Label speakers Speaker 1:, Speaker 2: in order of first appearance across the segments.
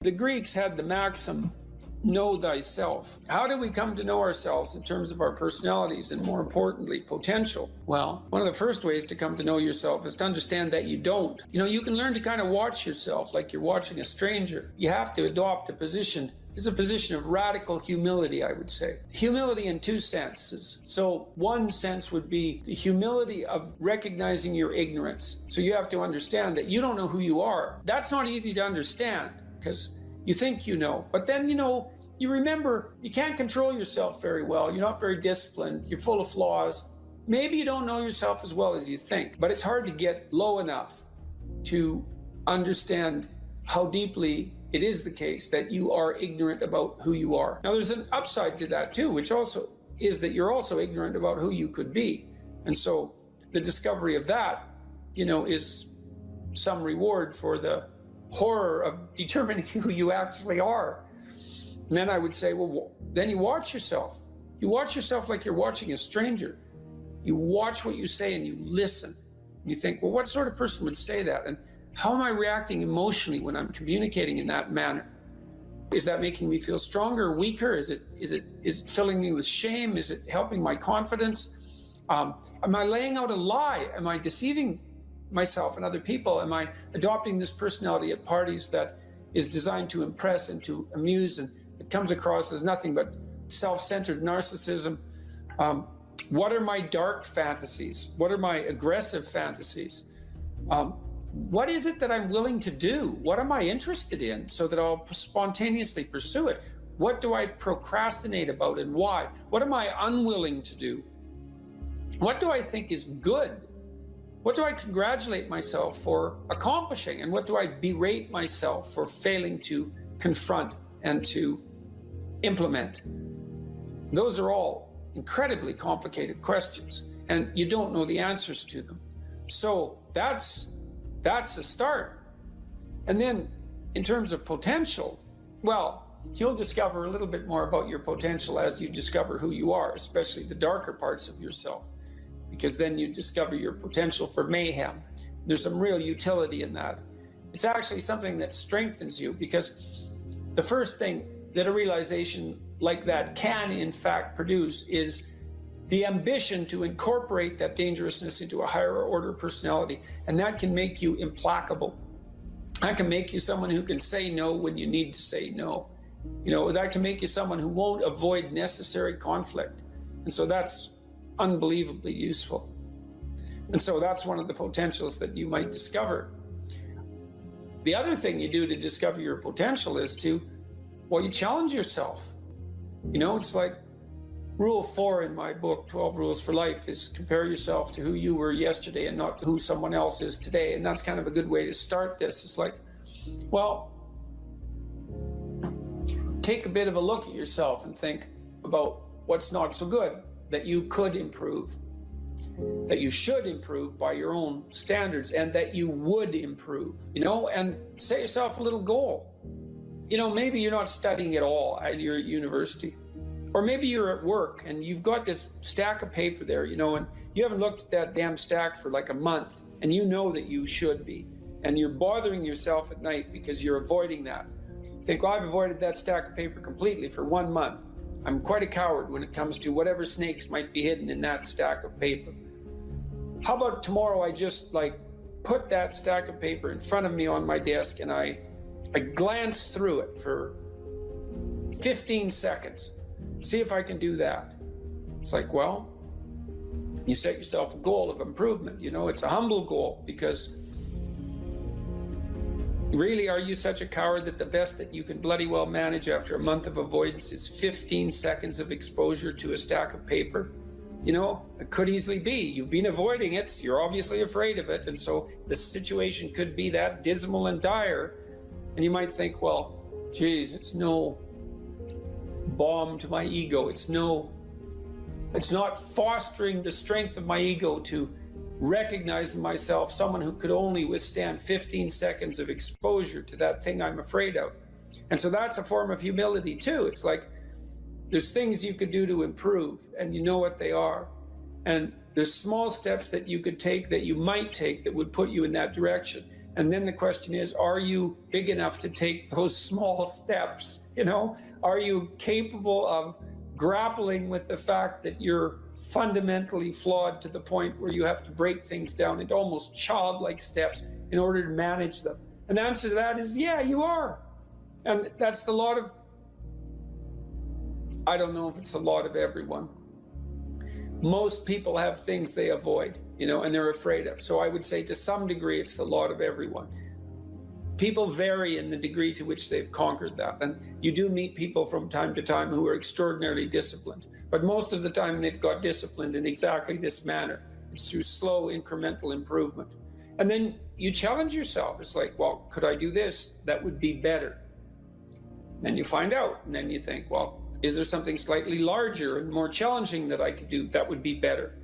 Speaker 1: The Greeks had the maxim, know thyself. How do we come to know ourselves in terms of our personalities and, more importantly, potential? Well, one of the first ways to come to know yourself is to understand that you don't. You can learn to kind of watch yourself like you're watching a stranger. You have to adopt a position. It's a position of radical humility, I would say. Humility in two senses. So one sense would be the humility of recognizing your ignorance. So you have to understand that you don't know who you are. That's not easy to understand because you think you know, but then you remember you can't control yourself very well. You're not very disciplined. You're full of flaws. Maybe you don't know yourself as well as you think, but it's hard to get low enough to understand how deeply it is the case that you are ignorant about who you are. Now, there's an upside to that too, which also is that you're also ignorant about who you could be. And so the discovery of that, is some reward for the horror of determining who you actually are. And then I would say, well, then you watch yourself. You watch yourself like you're watching a stranger. You watch what you say and you listen. And you think, well, what sort of person would say that? And how am I reacting emotionally when I'm communicating in that manner? Is that making me feel stronger or weaker? Is it filling me with shame? Is it helping my confidence? Am I laying out a lie? Am I deceiving myself and other people? Am I adopting this personality at parties that is designed to impress and to amuse, and it comes across as nothing but self-centered narcissism? What are my dark fantasies? What are my aggressive fantasies? What is it that I'm willing to do? What am I interested in so that I'll spontaneously pursue it? What do I procrastinate about and why? What am I unwilling to do? What do I think is good? What do I congratulate myself for accomplishing? And what do I berate myself for failing to confront and to implement? Those are all incredibly complicated questions, and you don't know the answers to them. So that's a start. And then in terms of potential, well, you'll discover a little bit more about your potential as you discover who you are, especially the darker parts of yourself, because then you discover your potential for mayhem. There's some real utility in that. It's actually something that strengthens you, because the first thing that a realization like that can in fact produce is the ambition to incorporate that dangerousness into a higher order personality. And that can make you implacable. That can make you someone who can say no when you need to say no. That can make you someone who won't avoid necessary conflict. And so that's unbelievably useful. And so that's one of the potentials that you might discover. The other thing you do to discover your potential is you challenge yourself. It's like Rule 4 in my book, 12 Rules for Life, is compare yourself to who you were yesterday and not to who someone else is today. And that's kind of a good way to start this. It's like, well, take a bit of a look at yourself and think about what's not so good that you could improve, that you should improve by your own standards, and that you would improve, and set yourself a little goal. Maybe you're not studying at all and you're at university. Or maybe you're at work and you've got this stack of paper there, and you haven't looked at that damn stack for like a month, and you know that you should be. And you're bothering yourself at night because you're avoiding that. You think, well, I've avoided that stack of paper completely for 1 month. I'm quite a coward when it comes to whatever snakes might be hidden in that stack of paper. How about tomorrow I just put that stack of paper in front of me on my desk and I glance through it for 15 seconds. See if I can do that. It's like, well, you set yourself a goal of improvement. It's a humble goal, because really, are you such a coward that the best that you can bloody well manage after a month of avoidance is 15 seconds of exposure to a stack of paper? It could easily be. You've been avoiding it. So you're obviously afraid of it. And so the situation could be that dismal and dire. And you might think, well, geez, it's no balm to my ego. It's not fostering the strength of my ego to recognize in myself someone who could only withstand 15 seconds of exposure to that thing I'm afraid of. And so that's a form of humility too. It's like there's things you could do to improve, and you know what they are. And there's small steps that you could take, that you might take, that would put you in that direction. And then the question is, are you big enough to take those small steps? You know, are you capable of grappling with the fact that you're fundamentally flawed to the point where you have to break things down into almost childlike steps in order to manage them? And the answer to that is, yeah, you are. And that's the lot of, I don't know if it's the lot of everyone. Most people have things they avoid, you know, and they're afraid of. So I would say to some degree, it's the lot of everyone. People vary in the degree to which they've conquered that. And you do meet people from time to time who are extraordinarily disciplined. But most of the time they've got disciplined in exactly this manner. It's through slow incremental improvement. And then you challenge yourself. It's like, well, could I do this? That would be better. Then you find out, and then you think, well, is there something slightly larger and more challenging that I could do that would be better?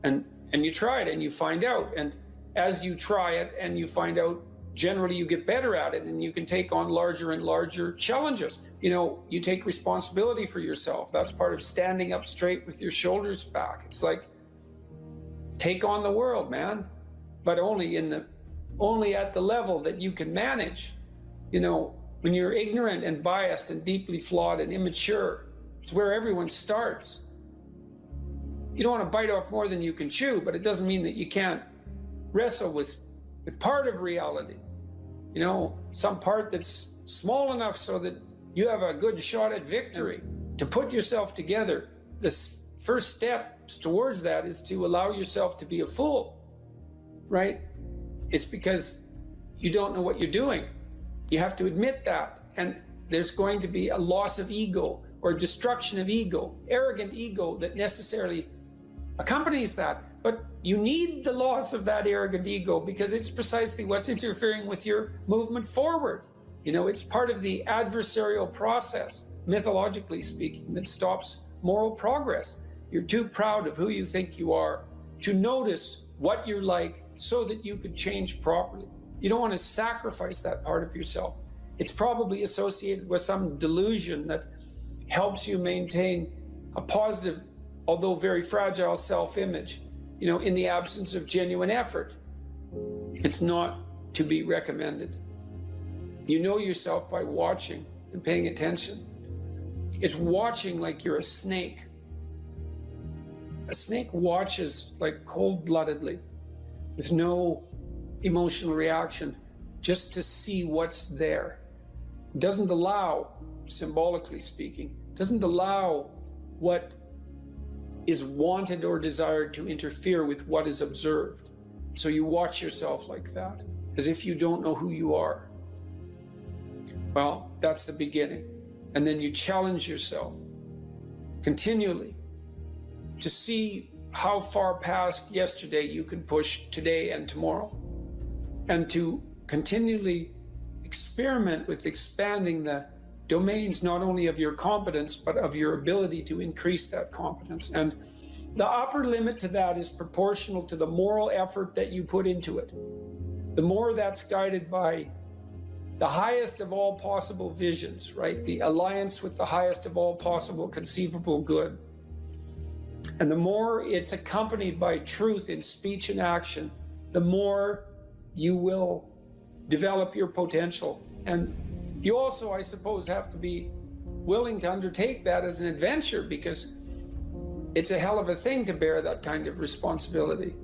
Speaker 1: And you try it and you find out. And as you try it and you find out, generally you get better at it and you can take on larger and larger challenges. You know, you take responsibility for yourself. That's part of standing up straight with your shoulders back. It's like, take on the world, man, but only at the level that you can manage. You know, when you're ignorant and biased and deeply flawed and immature, it's where everyone starts. You don't want to bite off more than you can chew, but it doesn't mean that you can't wrestle with part of reality. You know, some part that's small enough so that you have a good shot at victory. To put yourself together, the first steps towards that is to allow yourself to be a fool, right? It's because you don't know what you're doing. You have to admit that. And there's going to be a loss of ego or destruction of ego, arrogant ego that necessarily accompanies that. But you need the loss of that arrogant ego because it's precisely what's interfering with your movement forward. You know, it's part of the adversarial process, mythologically speaking, that stops moral progress. You're too proud of who you think you are to notice what you're like so that you could change properly. You don't want to sacrifice that part of yourself. It's probably associated with some delusion that helps you maintain a positive, although very fragile self-image, you know, in the absence of genuine effort. It's not to be recommended. You know yourself by watching and paying attention. It's watching like you're a snake. A snake watches like cold-bloodedly, with no emotional reaction, just to see what's there. It doesn't allow, symbolically speaking, doesn't allow what is wanted or desired to interfere with what is observed. So you watch yourself like that, as if you don't know who you are. Well, that's the beginning. And then you challenge yourself continually to see how far past yesterday you can push today and tomorrow, and to continually experiment with expanding the domains not only of your competence, but of your ability to increase that competence. And the upper limit to that is proportional to the moral effort that you put into it. The more that's guided by the highest of all possible visions, right? The alliance with the highest of all possible conceivable good. And the more it's accompanied by truth in speech and action, the more you will develop your potential. And you also, I suppose, have to be willing to undertake that as an adventure, because it's a hell of a thing to bear that kind of responsibility.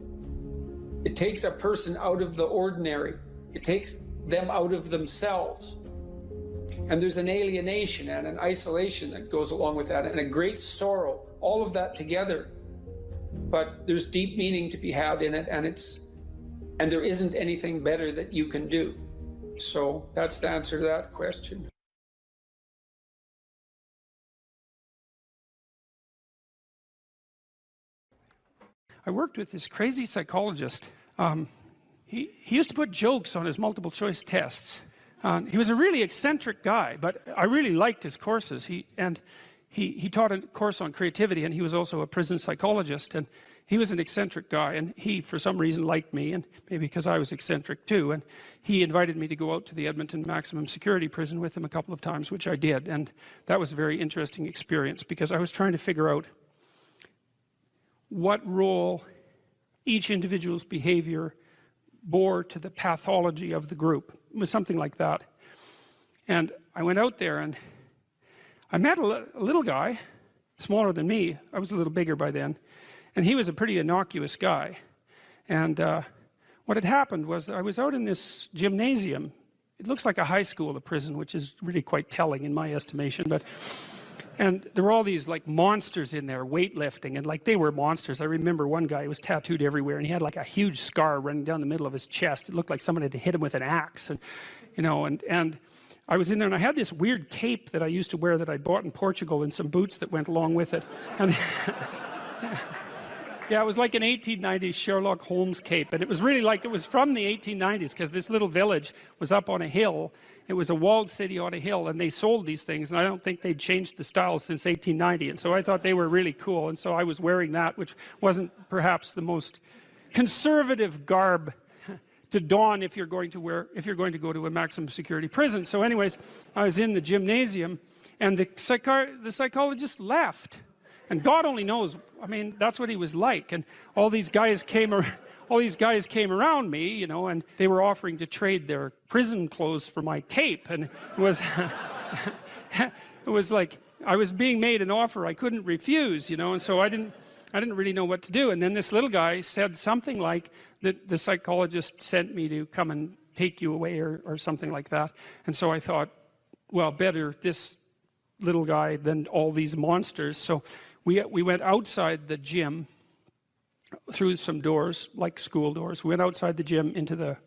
Speaker 1: It takes a person out of the ordinary. It takes them out of themselves. And there's an alienation and an isolation that goes along with that, and a great sorrow, all of that together. But there's deep meaning to be had in it, and there isn't anything better that you can do. So that's the answer to that question.
Speaker 2: I worked with this crazy psychologist. He used to put jokes on his multiple choice tests. He was a really eccentric guy, but I really liked his courses. He taught a course on creativity, and he was also a prison psychologist. And he was an eccentric guy, and he, for some reason, liked me, and maybe because I was eccentric too. And he invited me to go out to the Edmonton maximum security prison with him a couple of times, which I did. And that was a very interesting experience, because I was trying to figure out what role each individual's behavior bore to the pathology of the group. It was something like that. And I went out there and I met a little guy, smaller than me. I was a little bigger by then. And he was a pretty innocuous guy. And what had happened was I was out in this gymnasium. It looks like a high school, a prison, which is really quite telling in my estimation. And there were all these like monsters in there, weightlifting, and like they were monsters. I remember one guy who was tattooed everywhere, and he had like a huge scar running down the middle of his chest. It looked like someone had hit him with an axe, and you know, and I was in there, and I had this weird cape that I used to wear that I bought in Portugal, and some boots that went along with it. And yeah, it was like an 1890s Sherlock Holmes cape, and it was really like it was from the 1890s, because this little village was up on a hill. It was a walled city on a hill, and they sold these things, and I don't think they'd changed the style since 1890, and so I thought they were really cool, and so I was wearing that, which wasn't perhaps the most conservative garb to don if you're going to go to a maximum security prison. So anyways, I was in the gymnasium, and the psychologist left. And God only knows, I mean, that's what he was like. And all these guys came around me, you know, and they were offering to trade their prison clothes for my cape. And it was, it was like, I was being made an offer I couldn't refuse, you know, and so I didn't really know what to do. And then this little guy said something like that the psychologist sent me to come and take you away or something like that. And so I thought, well, better this little guy than all these monsters. So we went outside the gym through some doors, like school doors. We went outside the gym into the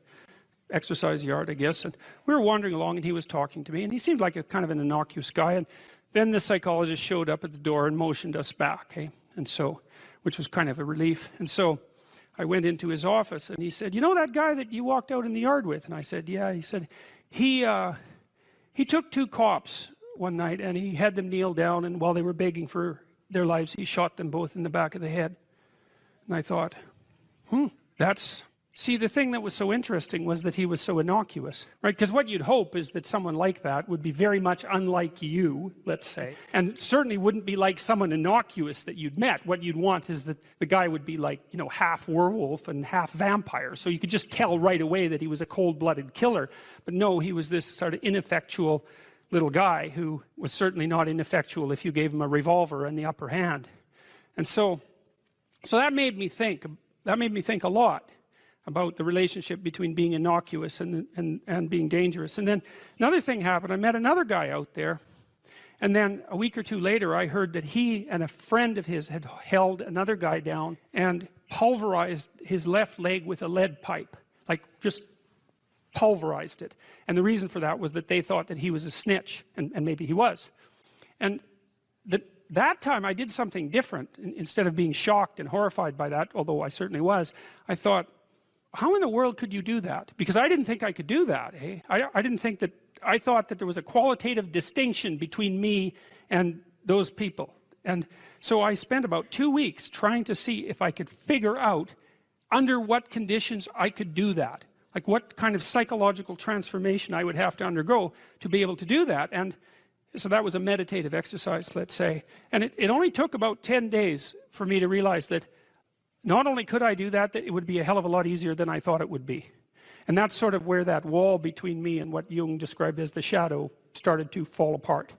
Speaker 2: exercise yard, I guess, and we were wandering along, and he was talking to me, and he seemed like a kind of an innocuous guy. And then the psychologist showed up at the door and motioned us back, and so, which was kind of a relief. And so I went into his office, and he said, "You know that guy that you walked out in the yard with?" And I said, "Yeah." He said, he took two cops one night, and he had them kneel down, and while they were begging for their lives, he shot them both in the back of the head. And I thought, see, the thing that was so interesting was that he was so innocuous, right? Because what you'd hope is that someone like that would be very much unlike you, let's say, and certainly wouldn't be like someone innocuous that you'd met. What you'd want is that the guy would be like, you know, half werewolf and half vampire, so you could just tell right away that he was a cold-blooded killer. But no, he was this sort of ineffectual little guy who was certainly not ineffectual if you gave him a revolver and the upper hand. And so that made me think a lot about the relationship between being innocuous and being dangerous. And then another thing happened. I met another guy out there, and then a week or two later I heard that he and a friend of his had held another guy down and pulverized his left leg with a lead pipe, like just pulverized it. And the reason for that was that they thought that he was a snitch, and maybe he was. And that time I did something different. Instead of being shocked and horrified by that, although I certainly was, I thought, how in the world could you do that? Because I didn't think I could do that. I thought that there was a qualitative distinction between me and those people. And so I spent about 2 weeks trying to see if I could figure out under what conditions I could do that. Like what kind of psychological transformation I would have to undergo to be able to do that. And so that was a meditative exercise, let's say. And it only took about 10 days for me to realize that not only could I do that, that it would be a hell of a lot easier than I thought it would be. And that's sort of where that wall between me and what Jung described as the shadow started to fall apart.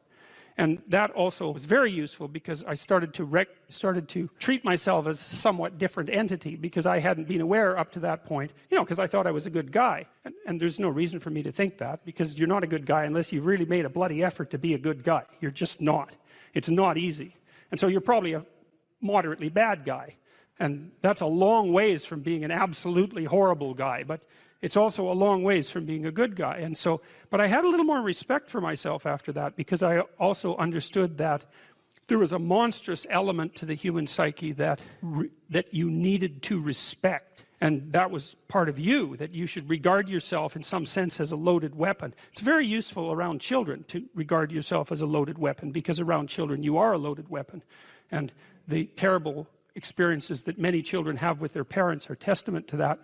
Speaker 2: And that also was very useful because I started to treat myself as a somewhat different entity, because I hadn't been aware up to that point, you know, because I thought I was a good guy. And there's no reason for me to think that, because you're not a good guy unless you've really made a bloody effort to be a good guy. You're just not. It's not easy. And so you're probably a moderately bad guy. And that's a long ways from being an absolutely horrible guy, but it's also a long ways from being a good guy. And so, but I had a little more respect for myself after that, because I also understood that there was a monstrous element to the human psyche that you needed to respect. And that was part of you, that you should regard yourself in some sense as a loaded weapon. It's very useful around children to regard yourself as a loaded weapon, because around children you are a loaded weapon. And the terrible experiences that many children have with their parents are testament to that.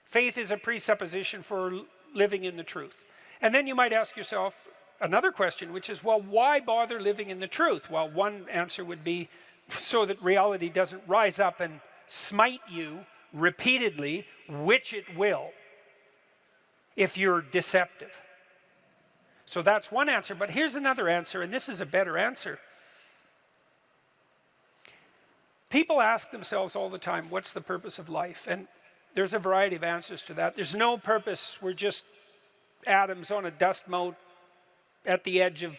Speaker 2: Faith is a presupposition for living in the truth. And then you might ask yourself another question, which is, well, why bother living in the truth? Well, one answer would be,
Speaker 3: so that reality doesn't rise up and smite you repeatedly, which it will if you're deceptive. So that's one answer, but here's another answer, and this is a better answer. People ask themselves all the time, what's the purpose of life? And there's a variety of answers to that. There's no purpose. We're just atoms on a dust mote at the edge of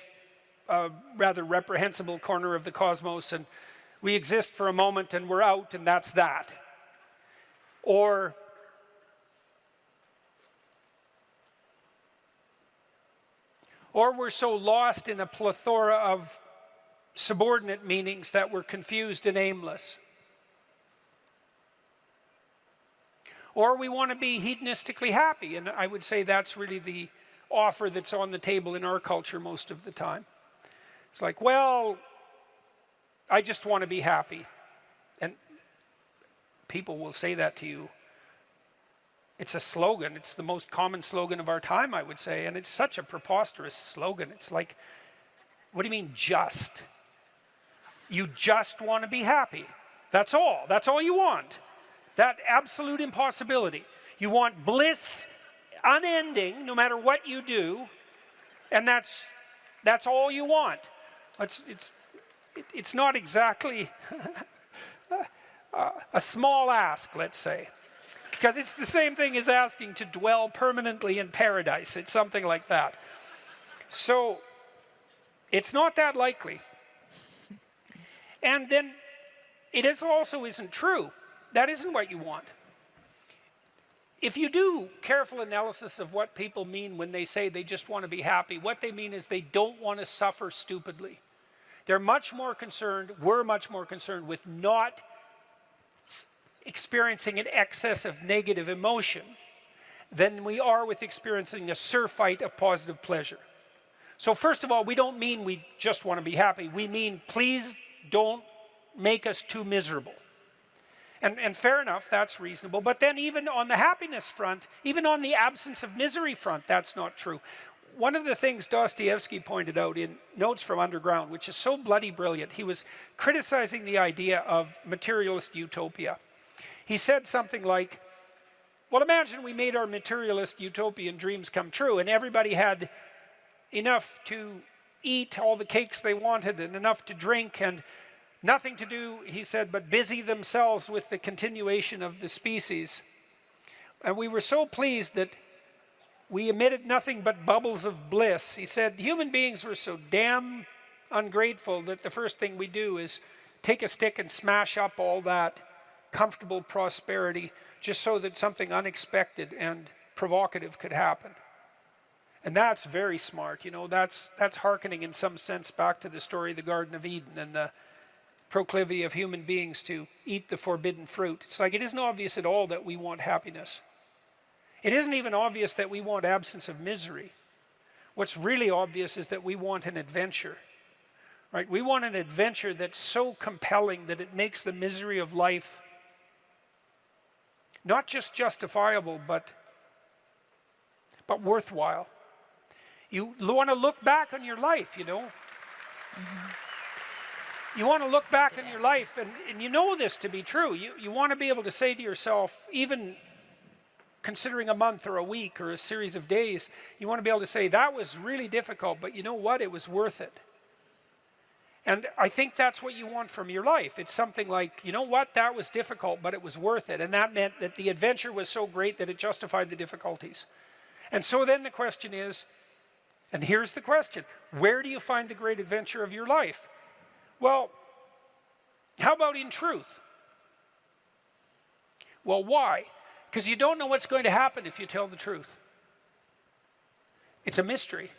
Speaker 3: a rather reprehensible corner of the cosmos, and we exist for a moment and we're out, and that's that. Or we're so lost in a plethora of subordinate meanings that we're confused and aimless. Or we want to be hedonistically happy, and I would say that's really the offer that's on the table in our culture most of the time. It's like, well, I just want to be happy. And people will say that to you. It's a slogan. It's the most common slogan of our time, I would say, and it's such a preposterous slogan. It's like, what do you mean just? You just want to be happy. That's all. That's all you want. That absolute impossibility. You want bliss unending, no matter what you do, and that's all you want. It's not exactly a small ask, let's say, because it's the same thing as asking to dwell permanently in paradise. It's something like that. So it's not that likely. And then it also isn't true. That isn't what you want. If you do careful analysis of what people mean when they say they just want to be happy, what they mean is they don't want to suffer stupidly. We're much more concerned with not experiencing an excess of negative emotion than we are with experiencing a surfeit of positive pleasure. So first of all, we don't mean we just want to be happy. We mean, please don't make us too miserable. And fair enough, that's reasonable. But then even on the happiness front, even on the absence of misery front, that's not true. One of the things Dostoevsky pointed out in Notes from Underground, which is so bloody brilliant, he was criticizing the idea of materialist utopia. He said something like, well, imagine we made our materialist utopian dreams come true and everybody had enough to eat all the cakes they wanted and enough to drink and nothing to do, he said, but busy themselves with the continuation of the species. And we were so pleased that we emitted nothing but bubbles of bliss. He said, human beings were so damn ungrateful that the first thing we do is take a stick and smash up all that comfortable prosperity just so that something unexpected and provocative could happen. And that's very smart. You know, that's hearkening in some sense back to the story of the Garden of Eden and the proclivity of human beings to eat the forbidden fruit. It's like it isn't obvious at all that we want happiness. It isn't even obvious that we want absence of misery. What's really obvious is that we want an adventure, right? We want an adventure that's so compelling that it makes the misery of life not just justifiable, but worthwhile. You want to look back on your life, you know. You want to look back on your life, and you know this to be true. You want to be able to say to yourself, even considering a month or a week or a series of days, you want to be able to say, that was really difficult, but you know what? It was worth it. And I think that's what you want from your life. It's something like, you know what? That was difficult, but it was worth it. And that meant that the adventure was so great that it justified the difficulties. And so then the question is, and here's the question, where do you find the great adventure of your life? Well, how about in truth? Well, why? Because you don't know what's going to happen if you tell the truth. It's a mystery.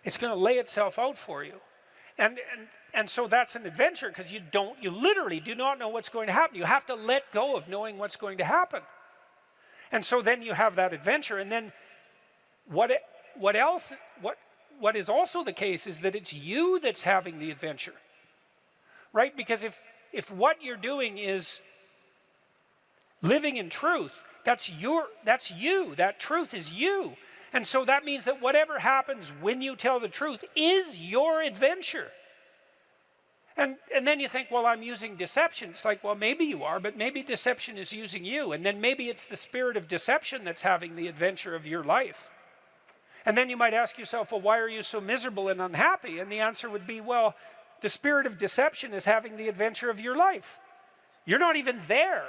Speaker 3: It's going to lay itself out for you. And so that's an adventure because you literally do not know what's going to happen. You have to let go of knowing what's going to happen. And so then you have that adventure, and then what is also the case is that it's you that's having the adventure, right? Because if what you're doing is living in truth, that's you, that truth is you. And so that means that whatever happens when you tell the truth is your adventure. And then you think, well, I'm using deception. It's like, well, maybe you are, but maybe deception is using you. And then maybe it's the spirit of deception that's having the adventure of your life. And then you might ask yourself, well, why are you so miserable and unhappy? And the answer would be, well, the spirit of deception is having the adventure of your life. You're not even there.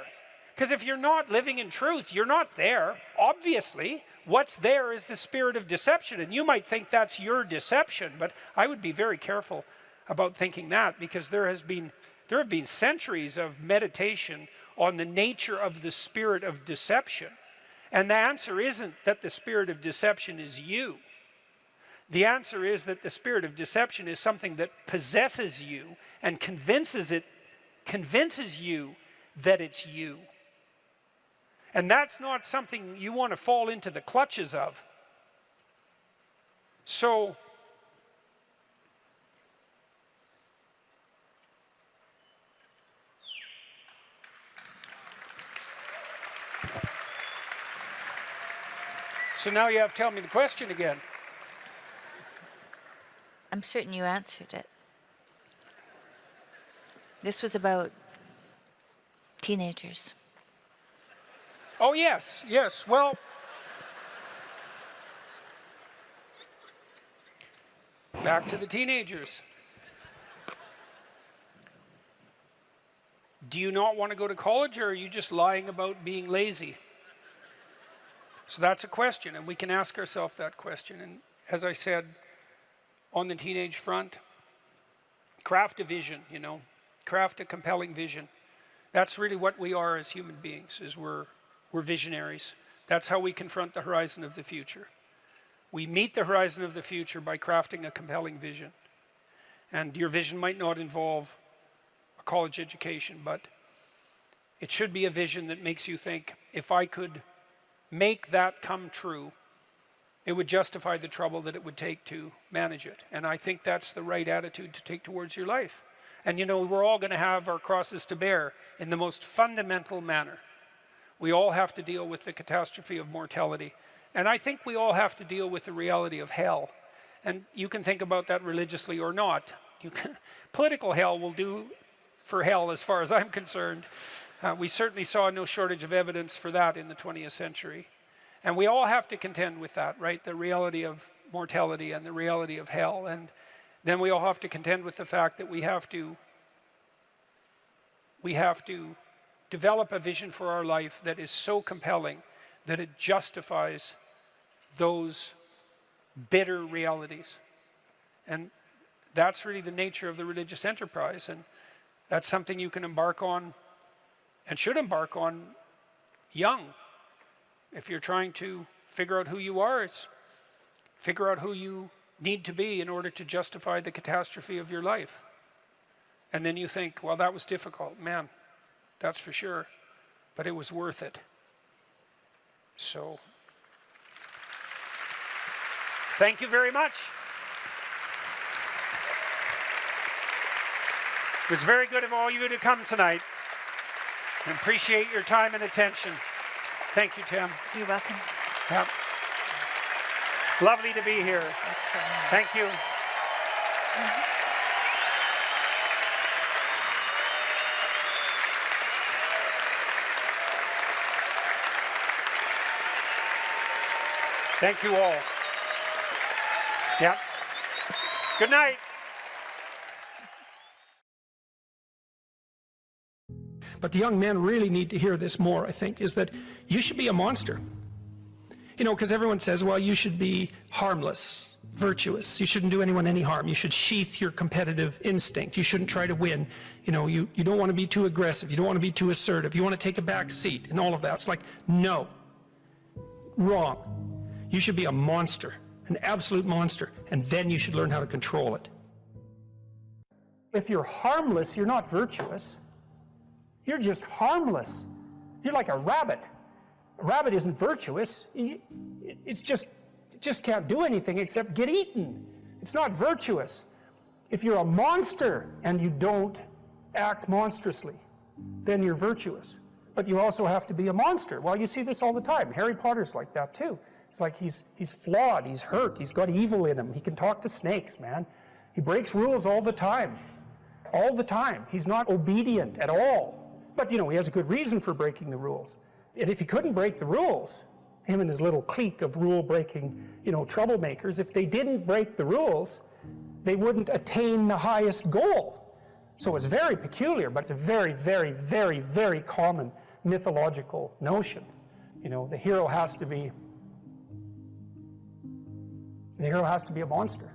Speaker 3: Because if you're not living in truth, you're not there. Obviously, what's there is the spirit of deception. And you might think that's your deception, but I would be very careful about thinking that, because there have been centuries of meditation on the nature of the spirit of deception. And the answer isn't that the spirit of deception is you. The answer is that the spirit of deception is something that possesses you and convinces you that it's you. And that's not something you want to fall into the clutches of. So now you have to tell me the question again.
Speaker 4: I'm certain you answered it. This was about teenagers.
Speaker 3: Oh, yes, yes. Well, back to the teenagers. Do you not want to go to college, or are you just lying about being lazy? So that's a question, and we can ask ourselves that question. And as I said, on the teenage front, craft a vision, craft a compelling vision. That's really what we are as human beings, is we're visionaries. That's how we confront the horizon of the future. We meet the horizon of the future by crafting a compelling vision. And your vision might not involve a college education, but it should be a vision that makes you think, if I could make that come true, it would justify the trouble that it would take to manage it. And I think that's the right attitude to take towards your life. And we're all going to have our crosses to bear in the most fundamental manner. We all have to deal with the catastrophe of mortality. And I think we all have to deal with the reality of hell. And you can think about that religiously or not. Political hell will do for hell as far as I'm concerned. We certainly saw no shortage of evidence for that in the 20th century. And we all have to contend with that, right? The reality of mortality and the reality of hell. And then we all have to contend with the fact that we have to develop a vision for our life that is so compelling that it justifies those bitter realities. And that's really the nature of the religious enterprise. And that's something you can embark on and should embark on young. If you're trying to figure out who you are, it's figure out who you need to be in order to justify the catastrophe of your life. And then you think, well, that was difficult. Man, that's for sure. But it was worth it. So, thank you very much. It was very good of all of you to come tonight. I appreciate your time and attention. Thank you, Tim.
Speaker 4: You're welcome.
Speaker 3: Yep. Lovely to be here.
Speaker 4: That's so nice.
Speaker 3: Thank you. Thank you all. Yep. Good night.
Speaker 2: But the young men really need to hear this more, I think, is that you should be a monster. Because everyone says, well, you should be harmless, virtuous. You shouldn't do anyone any harm. You should sheath your competitive instinct. You shouldn't try to win. You don't want to be too aggressive. You don't want to be too assertive. You want to take a back seat and all of that. It's like, no. Wrong. You should be a monster, an absolute monster, and then you should learn how to control it.
Speaker 5: If you're harmless, you're not virtuous. You're just harmless. You're like a rabbit. A rabbit isn't virtuous. It just can't do anything except get eaten. It's not virtuous. If you're a monster and you don't act monstrously, then you're virtuous. But you also have to be a monster. Well, you see this all the time. Harry Potter's like that too. It's like he's flawed, he's hurt, he's got evil in him. He can talk to snakes, man. He breaks rules all the time. all the time. He's not obedient at all. But, you know, he has a good reason for breaking the rules. And if he couldn't break the rules, him and his little clique of rule-breaking, you know, troublemakers, if they didn't break the rules, they wouldn't attain the highest goal. So it's very peculiar, but it's a very, very, very, very common mythological notion. You know, the hero has to be a monster,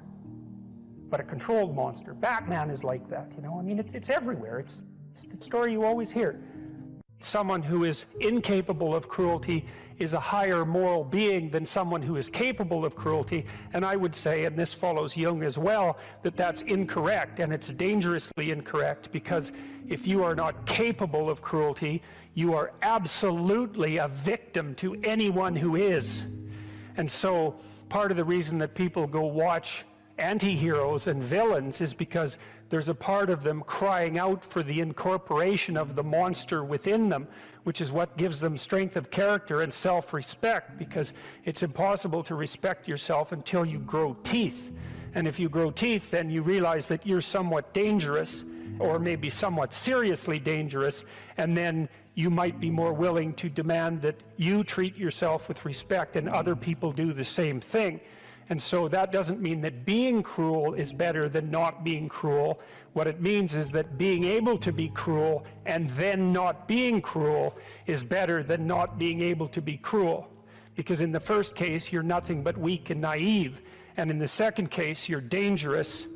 Speaker 5: but a controlled monster. Batman is like that, you know. I mean, it's everywhere. It's the story you always hear. Someone who is incapable of cruelty is a higher moral being than someone who is capable of cruelty. And I would say, and this follows Jung as well, that that's incorrect, and it's dangerously incorrect, because if you are not capable of cruelty, you are absolutely a victim to anyone who is. And so part of the reason that people go watch anti-heroes and villains is because there's a part of them crying out for the incorporation of the monster within them, which is what gives them strength of character and self-respect, because it's impossible to respect yourself until you grow teeth. And if you grow teeth, then you realize that you're somewhat dangerous, or maybe somewhat seriously dangerous, and then you might be more willing to demand that you treat yourself with respect and other people do the same thing. And so that doesn't mean that being cruel is better than not being cruel. What it means is that being able to be cruel and then not being cruel is better than not being able to be cruel. Because in the first case, you're nothing but weak and naive. And in the second case, you're dangerous,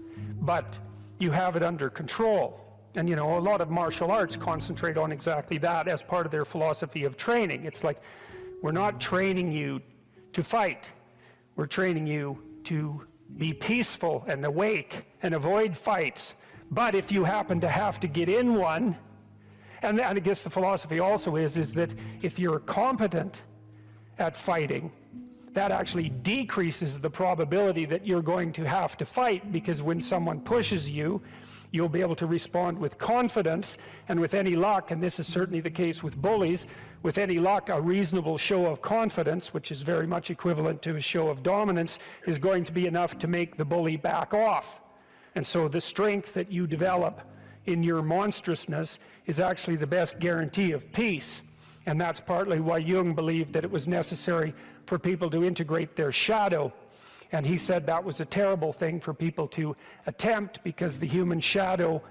Speaker 5: but you have it under control. And you know, a lot of martial arts concentrate on exactly that as part of their philosophy of training. It's like, we're not training you to fight. We're training you to be peaceful and awake and avoid fights. But if you happen to have to get in one, and I guess the philosophy also is that if you're competent at fighting, that actually decreases the probability that you're going to have to fight, because when someone pushes you, you'll be able to respond with confidence, and with any luck, and this is certainly the case with bullies, with any luck, a reasonable show of confidence, which is very much equivalent to a show of dominance, is going to be enough to make the bully back off. And so the strength that you develop in your monstrousness is actually the best guarantee of peace. And that's partly why Jung believed that it was necessary for people to integrate their shadow. And he said that was a terrible thing for people to attempt, because the human shadow,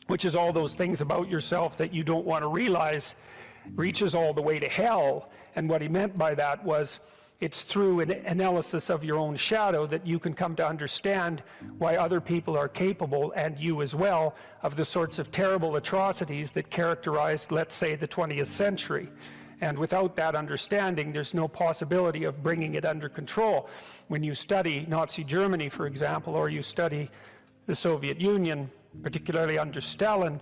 Speaker 5: which is all those things about yourself that you don't want to realize, reaches all the way to hell. And what he meant by that was, it's through an analysis of your own shadow that you can come to understand why other people are capable, and you as well, of the sorts of terrible atrocities that characterized, let's say, the 20th century. And without that understanding, there's no possibility of bringing it under control. When you study Nazi Germany, for example, or you study the Soviet Union, particularly under Stalin,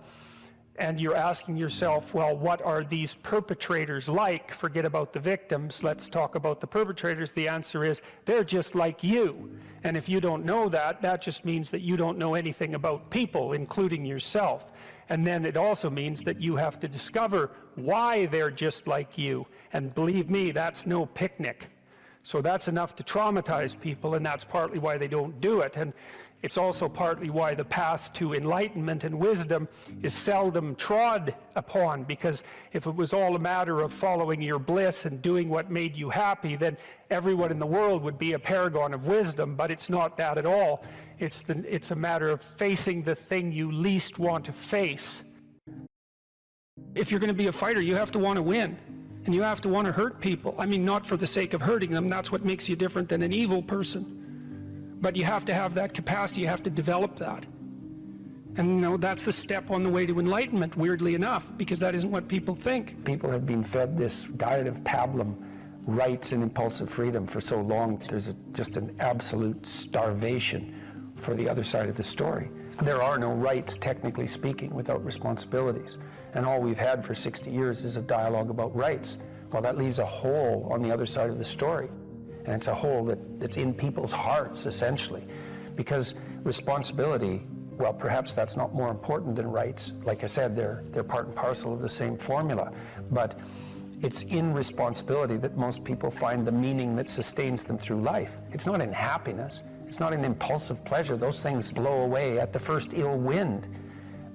Speaker 5: and you're asking yourself, well, what are these perpetrators like? Forget about the victims, let's talk about the perpetrators. The answer is, they're just like you. And if you don't know that, that just means that you don't know anything about people, including yourself. And then it also means that you have to discover why they're just like you. And believe me, that's no picnic. So that's enough to traumatize people, and that's partly why they don't do it. And it's also partly why the path to enlightenment and wisdom is seldom trod upon, because if it was all a matter of following your bliss and doing what made you happy, then everyone in the world would be a paragon of wisdom. But it's not that at all. It's a matter of facing the thing you least want to face. If you're going to be a fighter, you have to want to win. And you have to want to hurt people. I mean, not for the sake of hurting them. That's what makes you different than an evil person. But you have to have that capacity. You have to develop that. And, you know, that's the step on the way to enlightenment, weirdly enough, because that isn't what people think.
Speaker 6: People have been fed this diet of pablum, rights and impulsive freedom, for so long. There's just an absolute starvation for the other side of the story. There are no rights, technically speaking, without responsibilities. And all we've had for 60 years is a dialogue about rights. Well, that leaves a hole on the other side of the story. And it's a hole that's in people's hearts, essentially. Because responsibility, well, perhaps that's not more important than rights. Like I said, they're part and parcel of the same formula. But it's in responsibility that most people find the meaning that sustains them through life. It's not in happiness. It's not an impulsive pleasure. Those things blow away at the first ill wind.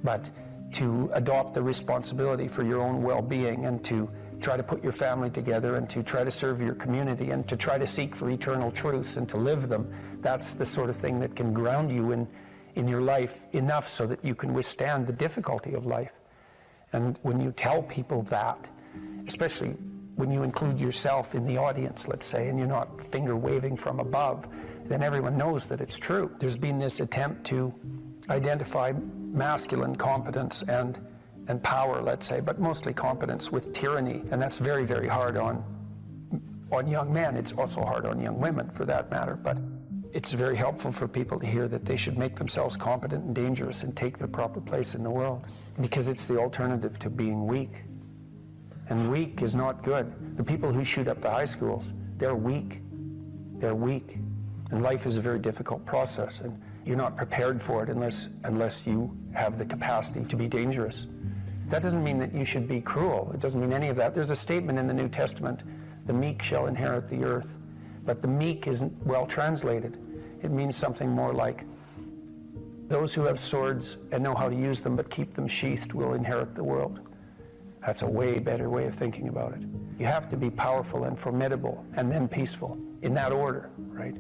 Speaker 6: But to adopt the responsibility for your own well-being and to try to put your family together and to try to serve your community and to try to seek for eternal truths and to live them, that's the sort of thing that can ground you in your life enough so that you can withstand the difficulty of life. And when you tell people that, especially when you include yourself in the audience, let's say, and you're not finger waving from above, then everyone knows that it's true. There's been this attempt to identify masculine competence and power, let's say, but mostly competence with tyranny, and that's very, very hard on young men. It's also hard on young women, for that matter, but it's very helpful for people to hear that they should make themselves competent and dangerous and take their proper place in the world, because it's the alternative to being weak. And weak is not good. The people who shoot up the high schools, they're weak. They're weak. And life is a very difficult process, and you're not prepared for it unless you have the capacity to be dangerous. That doesn't mean that you should be cruel. It doesn't mean any of that. There's a statement in the New Testament, the meek shall inherit the earth. But the meek isn't well translated. It means something more like, those who have swords and know how to use them but keep them sheathed will inherit the world. That's a way better way of thinking about it. You have to be powerful and formidable and then peaceful, in that order, right?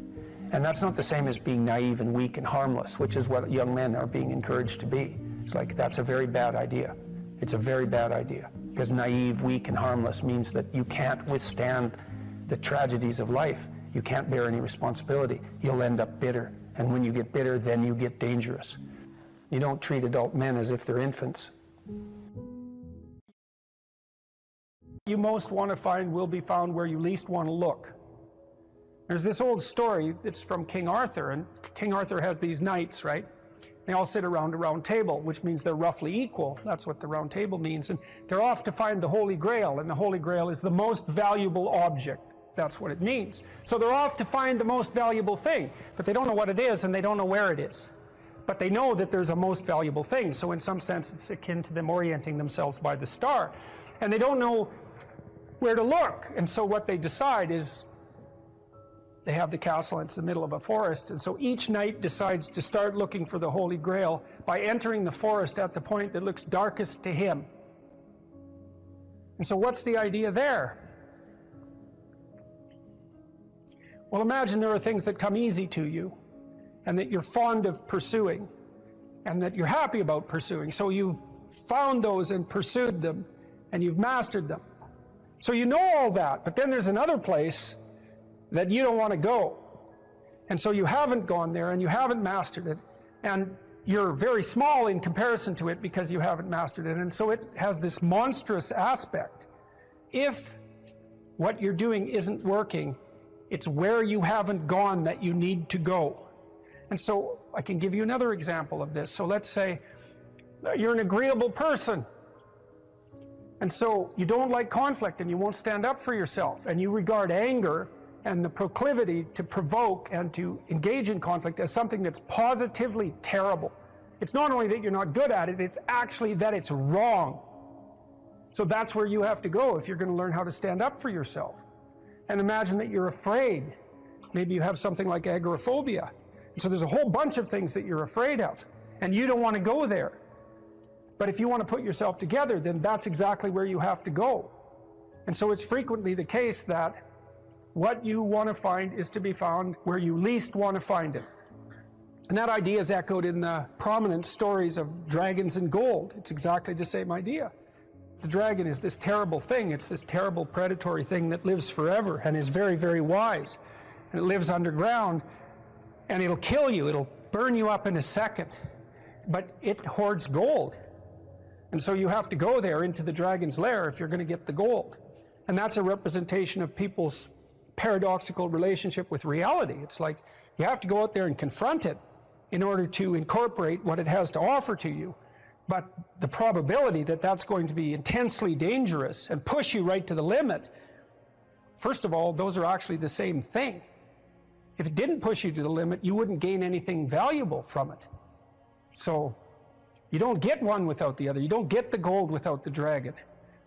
Speaker 6: And that's not the same as being naive and weak and harmless, which is what young men are being encouraged to be. It's like, that's a very bad idea. It's a very bad idea, because naive, weak, and harmless means that you can't withstand the tragedies of life. You can't bear any responsibility. You'll end up bitter. And when you get bitter, then you get dangerous. You don't treat adult men as if they're infants.
Speaker 5: You most want to find will be found where you least want to look. There's this old story that's from King Arthur, and King Arthur has these knights, right? They all sit around a round table, which means they're roughly equal. That's what the round table means. And they're off to find the Holy Grail, and the Holy Grail is the most valuable object. That's what it means. So they're off to find the most valuable thing, but they don't know what it is and they don't know where it is. But they know that there's a most valuable thing. So in some sense, it's akin to them orienting themselves by the star. And they don't know where to look. And so what they decide is, they have the castle, and it's the middle of a forest, and so each knight decides to start looking for the Holy Grail by entering the forest at the point that looks darkest to him. And so what's the idea there? Well, imagine there are things that come easy to you, and that you're fond of pursuing, and that you're happy about pursuing. So you've found those and pursued them, and you've mastered them. So you know all that, but then there's another place that you don't want to go. And so you haven't gone there and you haven't mastered it, and you're very small in comparison to it because you haven't mastered it. And so it has this monstrous aspect. If what you're doing isn't working, it's where you haven't gone that you need to go. And so I can give you another example of this. So let's say you're an agreeable person, and so you don't like conflict and you won't stand up for yourself, and you regard anger and the proclivity to provoke and to engage in conflict as something that's positively terrible. It's not only that you're not good at it, it's actually that it's wrong. So that's where you have to go if you're going to learn how to stand up for yourself. And imagine that you're afraid. Maybe you have something like agoraphobia. So there's a whole bunch of things that you're afraid of, and you don't want to go there. But if you want to put yourself together, then that's exactly where you have to go. And so it's frequently the case that what you want to find is to be found where you least want to find it. And that idea is echoed in the prominent stories of dragons and gold. It's exactly the same idea. The dragon is this terrible thing. It's this terrible predatory thing that lives forever and is very, very wise. And it lives underground, and it'll kill you. It'll burn you up in a second. But it hoards gold. And so you have to go there into the dragon's lair if you're going to get the gold. And that's a representation of people's paradoxical relationship with reality. It's like you have to go out there and confront it in order to incorporate what it has to offer to you. But the probability that that's going to be intensely dangerous and push you right to the limit, first of all, those are actually the same thing. If it didn't push you to the limit, you wouldn't gain anything valuable from it. So you don't get one without the other. You don't get the gold without the dragon.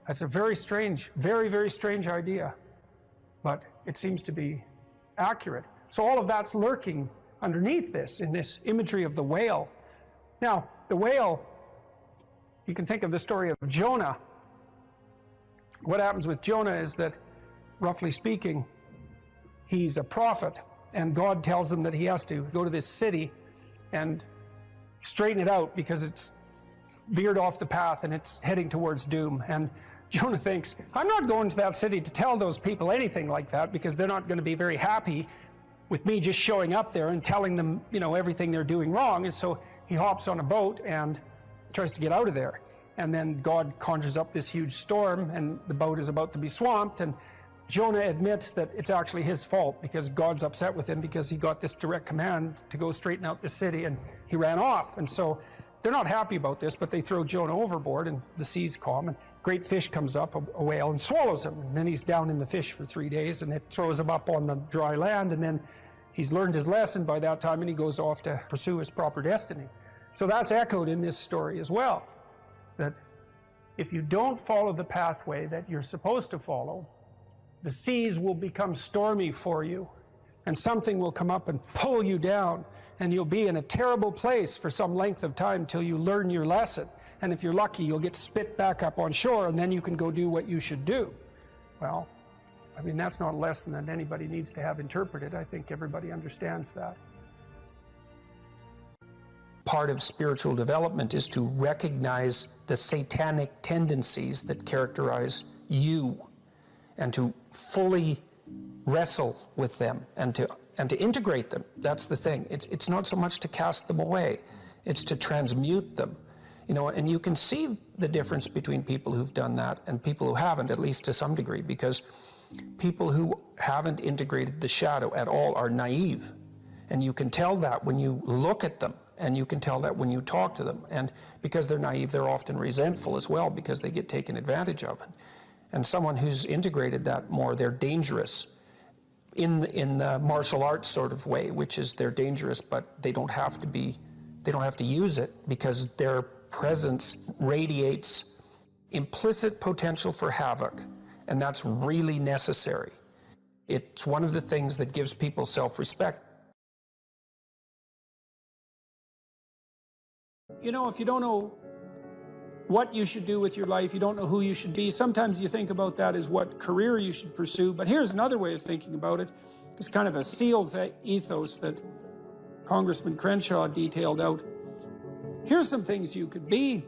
Speaker 5: That's a very strange, very, very strange idea. But it seems to be accurate. So all of that's lurking underneath this, in this imagery of the whale. Now, the whale, you can think of the story of Jonah. What happens with Jonah is that, roughly speaking, he's a prophet, and God tells him that he has to go to this city and straighten it out because it's veered off the path and it's heading towards doom. And Jonah thinks, I'm not going to that city to tell those people anything like that because they're not going to be very happy with me just showing up there and telling them, you know, everything they're doing wrong. And so he hops on a boat and tries to get out of there. And then God conjures up this huge storm and the boat is about to be swamped, and Jonah admits that it's actually his fault because God's upset with him because he got this direct command to go straighten out the city and he ran off. And so they're not happy about this, but they throw Jonah overboard and the sea's calm, and a great fish comes up, a whale, and swallows him. And then he's down in the fish for 3 days, and it throws him up on the dry land, and then he's learned his lesson by that time and he goes off to pursue his proper destiny. So that's echoed in this story as well, that if you don't follow the pathway that you're supposed to follow, the seas will become stormy for you, and something will come up and pull you down, and you'll be in a terrible place for some length of time till you learn your lesson. And if you're lucky, you'll get spit back up on shore, and then you can go do what you should do. Well, I mean, that's not a lesson that anybody needs to have interpreted. I think everybody understands that.
Speaker 6: Part of spiritual development is to recognize the satanic tendencies that characterize you, and to fully wrestle with them and to integrate them. That's the thing. It's not so much to cast them away, it's to transmute them. You know, and you can see the difference between people who've done that and people who haven't, at least to some degree, because people who haven't integrated the shadow at all are naive. And you can tell that when you look at them, and you can tell that when you talk to them. And because they're naive, they're often resentful as well because they get taken advantage of. And someone who's integrated that more, they're dangerous in the martial arts sort of way, which is they're dangerous, but they don't have to use it because their presence radiates implicit potential for havoc, and that's really necessary. It's one of the things that gives people self-respect.
Speaker 2: You know, if you don't know what you should do with your life, you don't know who you should be, sometimes you think about that as what career you should pursue. But here's another way of thinking about it. It's kind of a SEAL's ethos that Congressman Crenshaw detailed out. Here's some things you could be.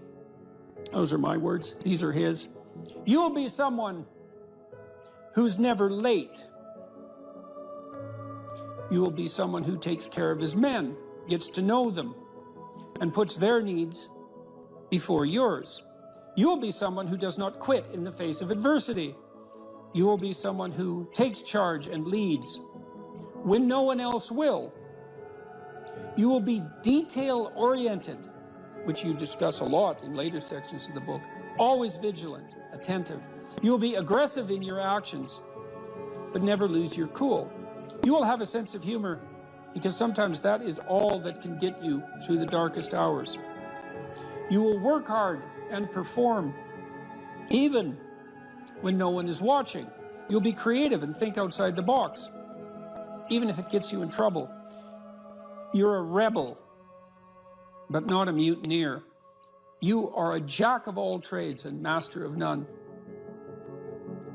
Speaker 2: Those are my words. These are his. You'll be someone who's never late. You will be someone who takes care of his men, gets to know them, and puts their needs before yours. You will be someone who does not quit in the face of adversity. You will be someone who takes charge and leads when no one else will. You will be detail-oriented, which you discuss a lot in later sections of the book, always vigilant, attentive. You will be aggressive in your actions, but never lose your cool. You will have a sense of humor, because sometimes that is all that can get you through the darkest hours. You will work hard and perform, even when no one is watching. You'll be creative and think outside the box, even if it gets you in trouble. You're a rebel, but not a mutineer. You are a jack of all trades and master of none.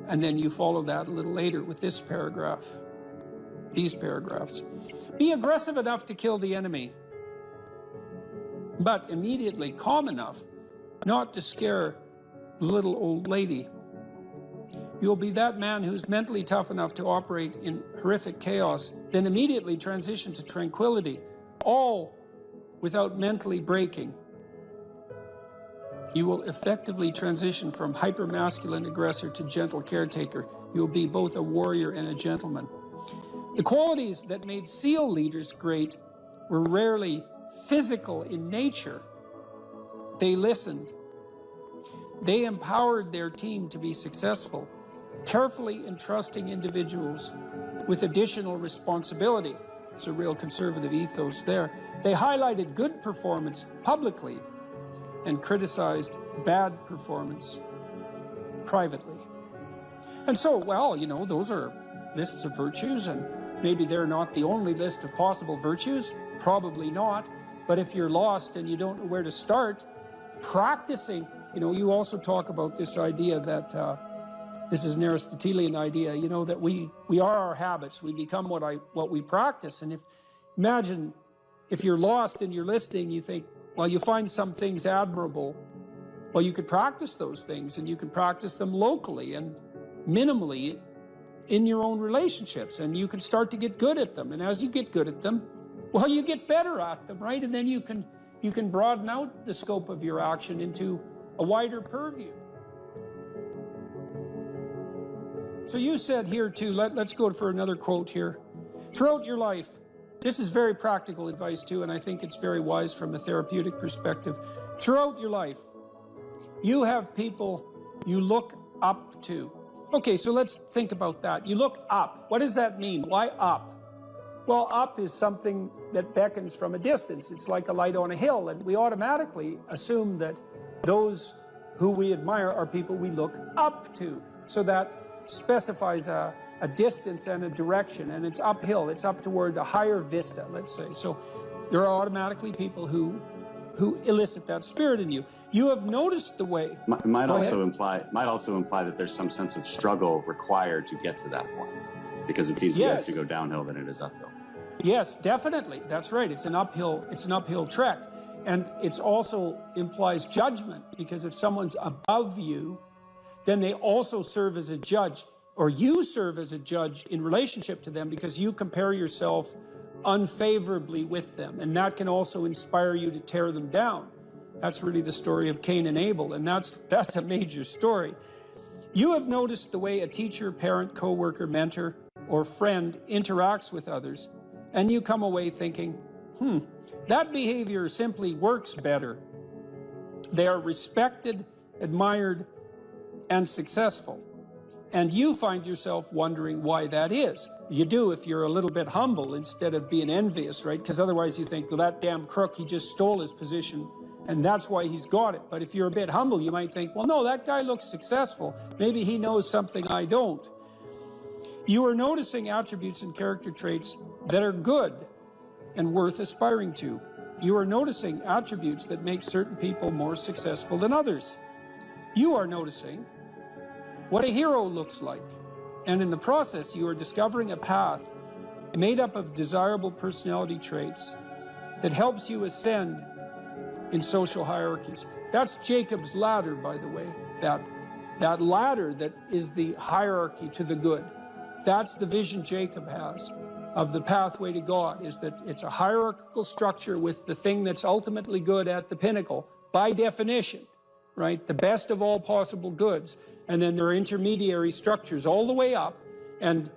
Speaker 2: And then you follow that a little later with this paragraph, these paragraphs. Be aggressive enough to kill the enemy, but immediately calm enough not to scare the little old lady. You'll be that man who's mentally tough enough to operate in horrific chaos, then immediately transition to tranquility, all without mentally breaking. You will effectively transition from hyper-masculine aggressor to gentle caretaker. You'll be both a warrior and a gentleman. The qualities that made SEAL leaders great were rarely physical in nature. They listened. They empowered their team to be successful, carefully entrusting individuals with additional responsibility. It's a real conservative ethos there. They highlighted good performance publicly and criticized bad performance privately. And so, well, you know, those are lists of virtues, and
Speaker 1: Maybe they're not the only list of possible virtues, probably not. But if you're lost and you don't know where to start, practicing, you also talk about this idea that, this is an Aristotelian idea, that we are our habits. We become what we practice. And imagine if you're lost and you're listening, you think, well, you find some things admirable. Well, you could practice those things, and you can practice them locally and minimally in your own relationships, and you can start to get good at them. And as you get good at them, well, you get better at them, right? And then you can broaden out the scope of your action into a wider purview. So you said here too, let's go for another quote here. Throughout your life, this is very practical advice too, and I think it's very wise from a therapeutic perspective. Throughout your life, you have people you look up to. Okay, so let's think about that. You look up. What does that mean? Why up? Well, up is something that beckons from a distance. It's like a light on a hill, and we automatically assume that those who we admire are people we look up to. So that specifies a distance and a direction, and it's uphill. It's up toward a higher vista, let's say. So there are automatically people who elicit that spirit in you. You have noticed the way.
Speaker 7: Might also imply that there's some sense of struggle required to get to that point, because it's easier to go downhill than it is uphill.
Speaker 1: Yes, definitely. That's right. It's an uphill trek. And it also implies judgment, because if someone's above you, then they also serve as a judge, or you serve as a judge in relationship to them, because you compare yourself unfavorably with them. And that can also inspire you to tear them down. That's really the story of Cain and Abel, and that's a major story. You have noticed the way a teacher, parent, coworker, mentor, or friend interacts with others, and you come away thinking, that behavior simply works better. They are respected, admired, and successful. And you find yourself wondering why that is. You do if you're a little bit humble instead of being envious, right? Because otherwise you think, well, that damn crook, he just stole his position, and that's why he's got it. But if you're a bit humble, you might think, well, no, that guy looks successful. Maybe he knows something I don't. You are noticing attributes and character traits that are good and worth aspiring to. You are noticing attributes that make certain people more successful than others. You are noticing what a hero looks like. And in the process, you are discovering a path made up of desirable personality traits that helps you ascend in social hierarchies. That's Jacob's ladder, by the way. That ladder that is the hierarchy to the good. That's the vision Jacob has of the pathway to God, is that it's a hierarchical structure with the thing that's ultimately good at the pinnacle, by definition, right? The best of all possible goods. And then there are intermediary structures all the way up, and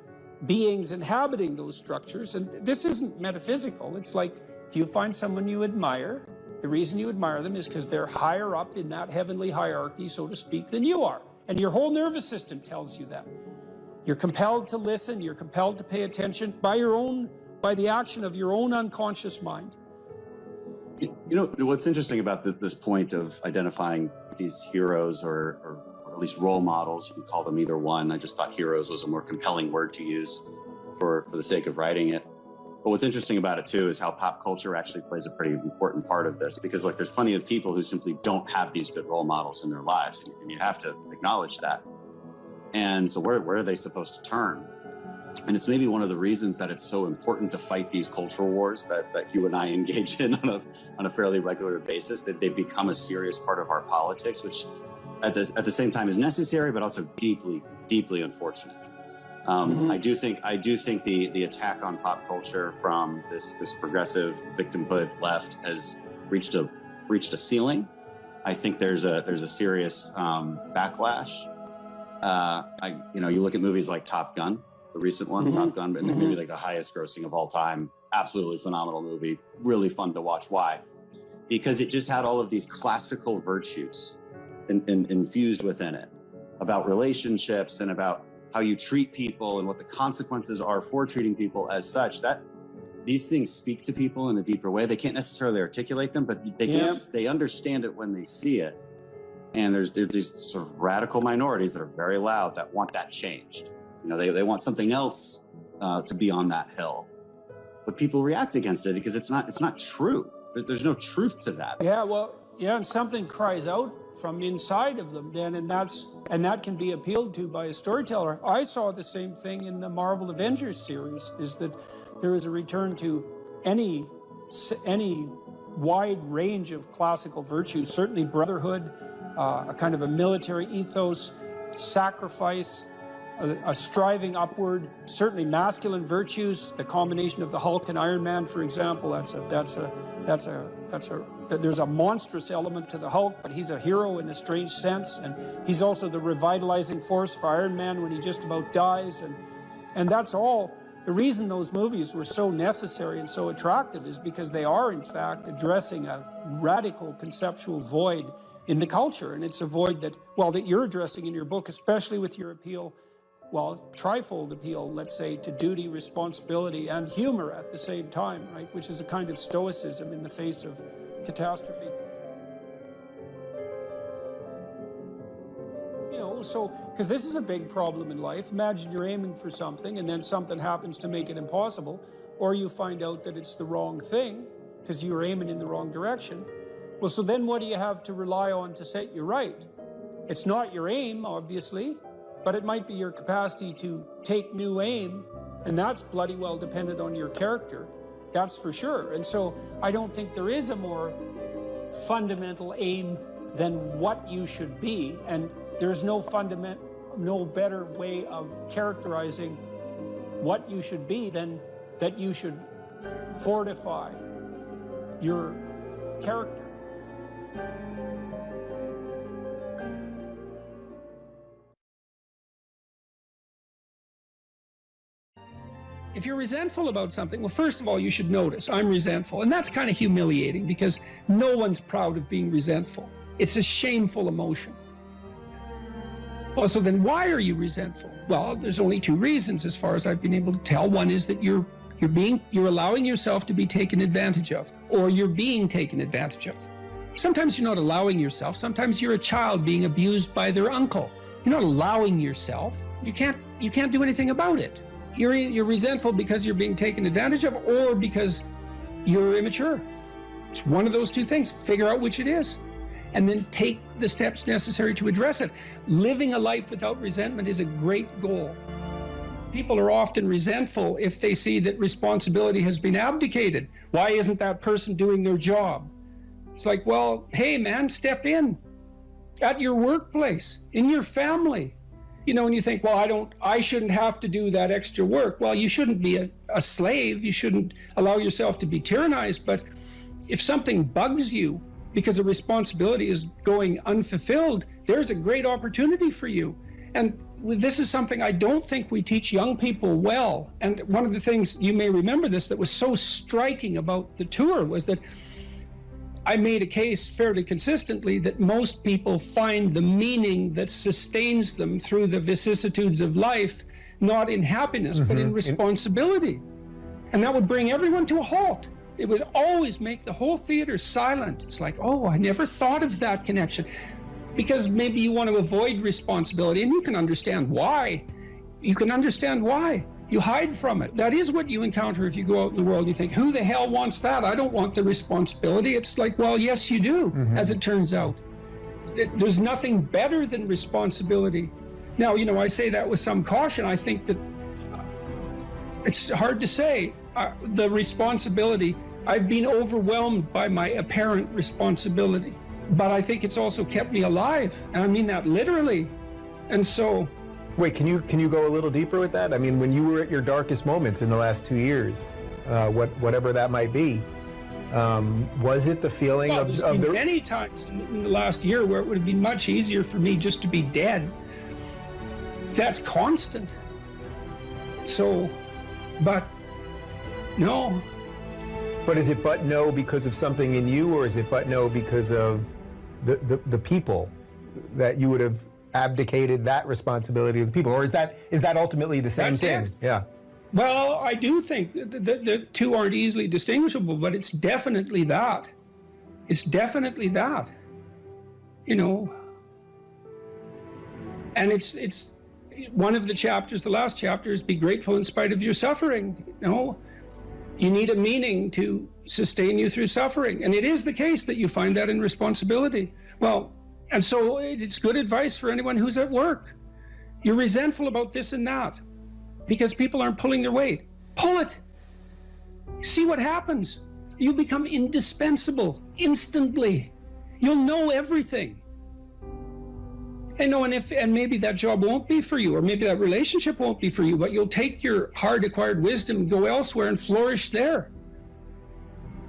Speaker 1: beings inhabiting those structures. And this isn't metaphysical. It's like if you find someone you admire, the reason you admire them is because they're higher up in that heavenly hierarchy, so to speak, than you are. And your whole nervous system tells you that. You're compelled to listen, you're compelled to pay attention by the action of your own unconscious mind.
Speaker 7: You know, what's interesting about this point of identifying these heroes or at least role models, you can call them either one. I just thought heroes was a more compelling word to use for the sake of writing it. But what's interesting about it too is how pop culture actually plays a pretty important part of this, because like there's plenty of people who simply don't have these good role models in their lives, and you have to acknowledge that. And so where are they supposed to turn? And it's maybe one of the reasons that it's so important to fight these cultural wars that you and I engage in on a fairly regular basis, that they become a serious part of our politics, which at the same time is necessary, but also deeply, deeply unfortunate. I do think the attack on pop culture from this progressive victimhood left has reached a ceiling. I think there's a serious backlash. You look at movies like Top Gun, the recent one, Top Gun, and maybe like the highest grossing of all time. Absolutely phenomenal movie, really fun to watch. Why? Because it just had all of these classical virtues infused within it, about relationships and about how you treat people and what the consequences are for treating people as such. That these things speak to people in a deeper way. They can't necessarily articulate them, but they understand it when they see it. And there's these sort of radical minorities that are very loud that want that changed. You know, they want something else to be on that hill. But people react against it because it's not true. There's no truth to that.
Speaker 2: Yeah, well, yeah, and something cries out from inside of them then, and that can be appealed to by a storyteller. I saw the same thing in the Marvel Avengers series, is that there is a return to any wide range of classical virtues, certainly brotherhood, a kind of a military ethos, sacrifice, a striving upward, certainly masculine virtues, the combination of the Hulk and Iron Man, for example. There's a monstrous element to the Hulk, but he's a hero in a strange sense, and he's also the revitalizing force for Iron Man when he just about dies, and that's all. The reason those movies were so necessary and so attractive is because they are, in fact, addressing a radical conceptual void in the culture, and it's a void that you're addressing in your book, especially with your appeal, trifold appeal, let's say, to duty, responsibility, and humor at the same time, right? Which is a kind of stoicism in the face of catastrophe. You know, so, because this is a big problem in life. Imagine you're aiming for something and then something happens to make it impossible, or you find out that it's the wrong thing because you were aiming in the wrong direction. Well, so then what do you have to rely on to set you right? It's not your aim, obviously, but it might be your capacity to take new aim, and that's bloody well dependent on your character. That's for sure. And so I don't think there is a more fundamental aim than what you should be, and there's no better way of characterizing what you should be than that you should fortify your character. If you're resentful about something, well, first of all, you should notice, I'm resentful. And that's kind of humiliating because no one's proud of being resentful. It's a shameful emotion. Well, so then why are you resentful? Well, there's only two reasons as far as I've been able to tell. One is that you're allowing yourself to be taken advantage of, or you're being taken advantage of. Sometimes you're not allowing yourself. Sometimes you're a child being abused by their uncle. You're not allowing yourself. You can't do anything about it. You're resentful because you're being taken advantage of, or because you're immature. It's one of those two things. Figure out which it is, and then take the steps necessary to address it. Living a life without resentment is a great goal. People are often resentful if they see that responsibility has been abdicated. Why isn't that person doing their job? It's like, well, hey man, step in at your workplace, in your family. You know, and you think, well, I shouldn't have to do that extra work. Well, you shouldn't be a slave. You shouldn't allow yourself to be tyrannized. But if something bugs you because a responsibility is going unfulfilled, there's a great opportunity for you. And this is something I don't think we teach young people well. And one of the things, you may remember this, that was so striking about the tour was that I made a case fairly consistently that most people find the meaning that sustains them through the vicissitudes of life, not in happiness, but in responsibility. And that would bring everyone to a halt. It would always make the whole theater silent. It's like, oh, I never thought of that connection. Because maybe you want to avoid responsibility, and you can understand why. You can understand why. You hide from it. That is what you encounter if you go out in the world and you think, who the hell wants that? I don't want the responsibility. It's like, well, yes, you do, as it turns out. There's nothing better than responsibility. Now, you know, I say that with some caution. I think that it's hard to say. The responsibility, I've been overwhelmed by my apparent responsibility, but I think it's also kept me alive. And I mean that literally. And so,
Speaker 8: wait, can you go a little deeper with that? I mean, when you were at your darkest moments in the last 2 years, whatever that might be, was it the feeling of the...
Speaker 2: many times in the last year where it would have been much easier for me just to be dead. That's constant. So, but no.
Speaker 8: But is it but no because of something in you, or is it but no because of the people that you would have abdicated that responsibility of the people, or is that ultimately the same thing? Yeah.
Speaker 2: Well, I do think the two aren't easily distinguishable, but it's definitely that. It's definitely that. You know. And it's one of the chapters, the last chapter, is be grateful in spite of your suffering. You know, you need a meaning to sustain you through suffering. And it is the case that you find that in responsibility. Well, and so it's good advice for anyone who's at work. You're resentful about this and that because people aren't pulling their weight. Pull it. See what happens. You become indispensable instantly. You'll know everything. And maybe that job won't be for you, or maybe that relationship won't be for you, but you'll take your hard acquired wisdom and go elsewhere and flourish there.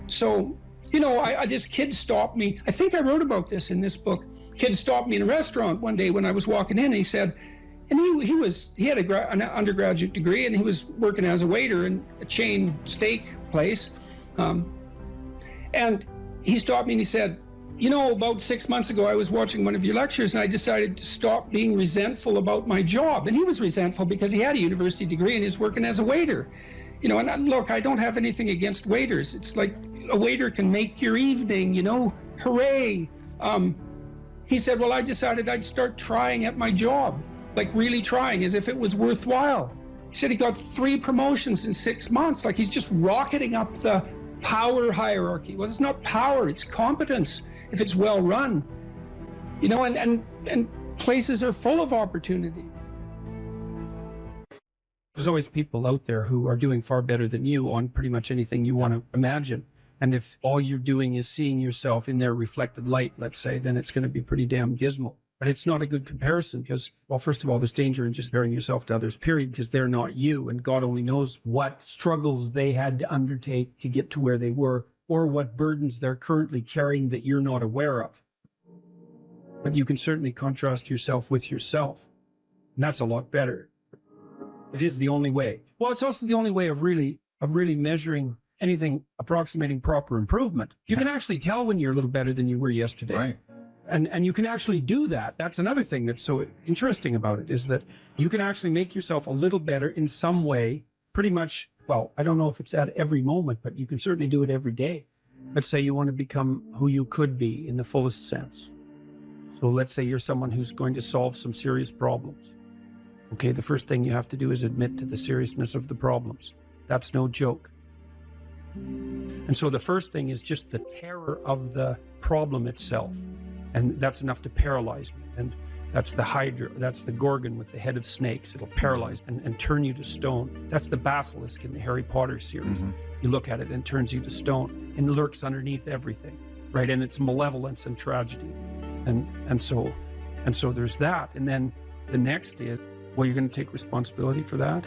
Speaker 2: So, you know, this kid stopped me. I think I wrote about this in this book. Kid stopped me in a restaurant one day when I was walking in, and he said, and he had an undergraduate degree, and he was working as a waiter in a chain steak place. And he stopped me and he said, you know, about 6 months ago, I was watching one of your lectures and I decided to stop being resentful about my job. And he was resentful because he had a university degree and he's working as a waiter. You know, and look, I don't have anything against waiters. It's like a waiter can make your evening, you know, hooray. He said, well, I decided I'd start trying at my job, like really trying as if it was worthwhile. He said he got 3 promotions in 6 months, like he's just rocketing up the power hierarchy. Well, it's not power, it's competence if it's well run. You know, and places are full of opportunity.
Speaker 9: There's always people out there who are doing far better than you on pretty much anything you want to imagine. And if all you're doing is seeing yourself in their reflected light, let's say, then it's going to be pretty damn dismal. But it's not a good comparison because, well, first of all, there's danger in just comparing yourself to others, period, because they're not you. And God only knows what struggles they had to undertake to get to where they were, or what burdens they're currently carrying that you're not aware of. But you can certainly contrast yourself with yourself. And that's a lot better. It is the only way. Well, it's also the only way of really measuring anything approximating proper improvement. You can actually tell when you're a little better than you were yesterday.
Speaker 10: Right.
Speaker 9: And you can actually do that. That's another thing that's so interesting about it, is that you can actually make yourself a little better in some way, pretty much. Well, I don't know if it's at every moment, but you can certainly do it every day. Let's say you want to become who you could be in the fullest sense. So let's say you're someone who's going to solve some serious problems. Okay, the first thing you have to do is admit to the seriousness of the problems. That's no joke. And so the first thing is just the terror of the problem itself. And that's enough to paralyze me. And that's the Hydra, that's the Gorgon with the head of snakes. It'll paralyze and turn you to stone. That's the basilisk in the Harry Potter series. Mm-hmm. You look at it and it turns you to stone and lurks underneath everything, right? And it's malevolence and tragedy. And so there's that. And then the next is, well, you're going to take responsibility for that?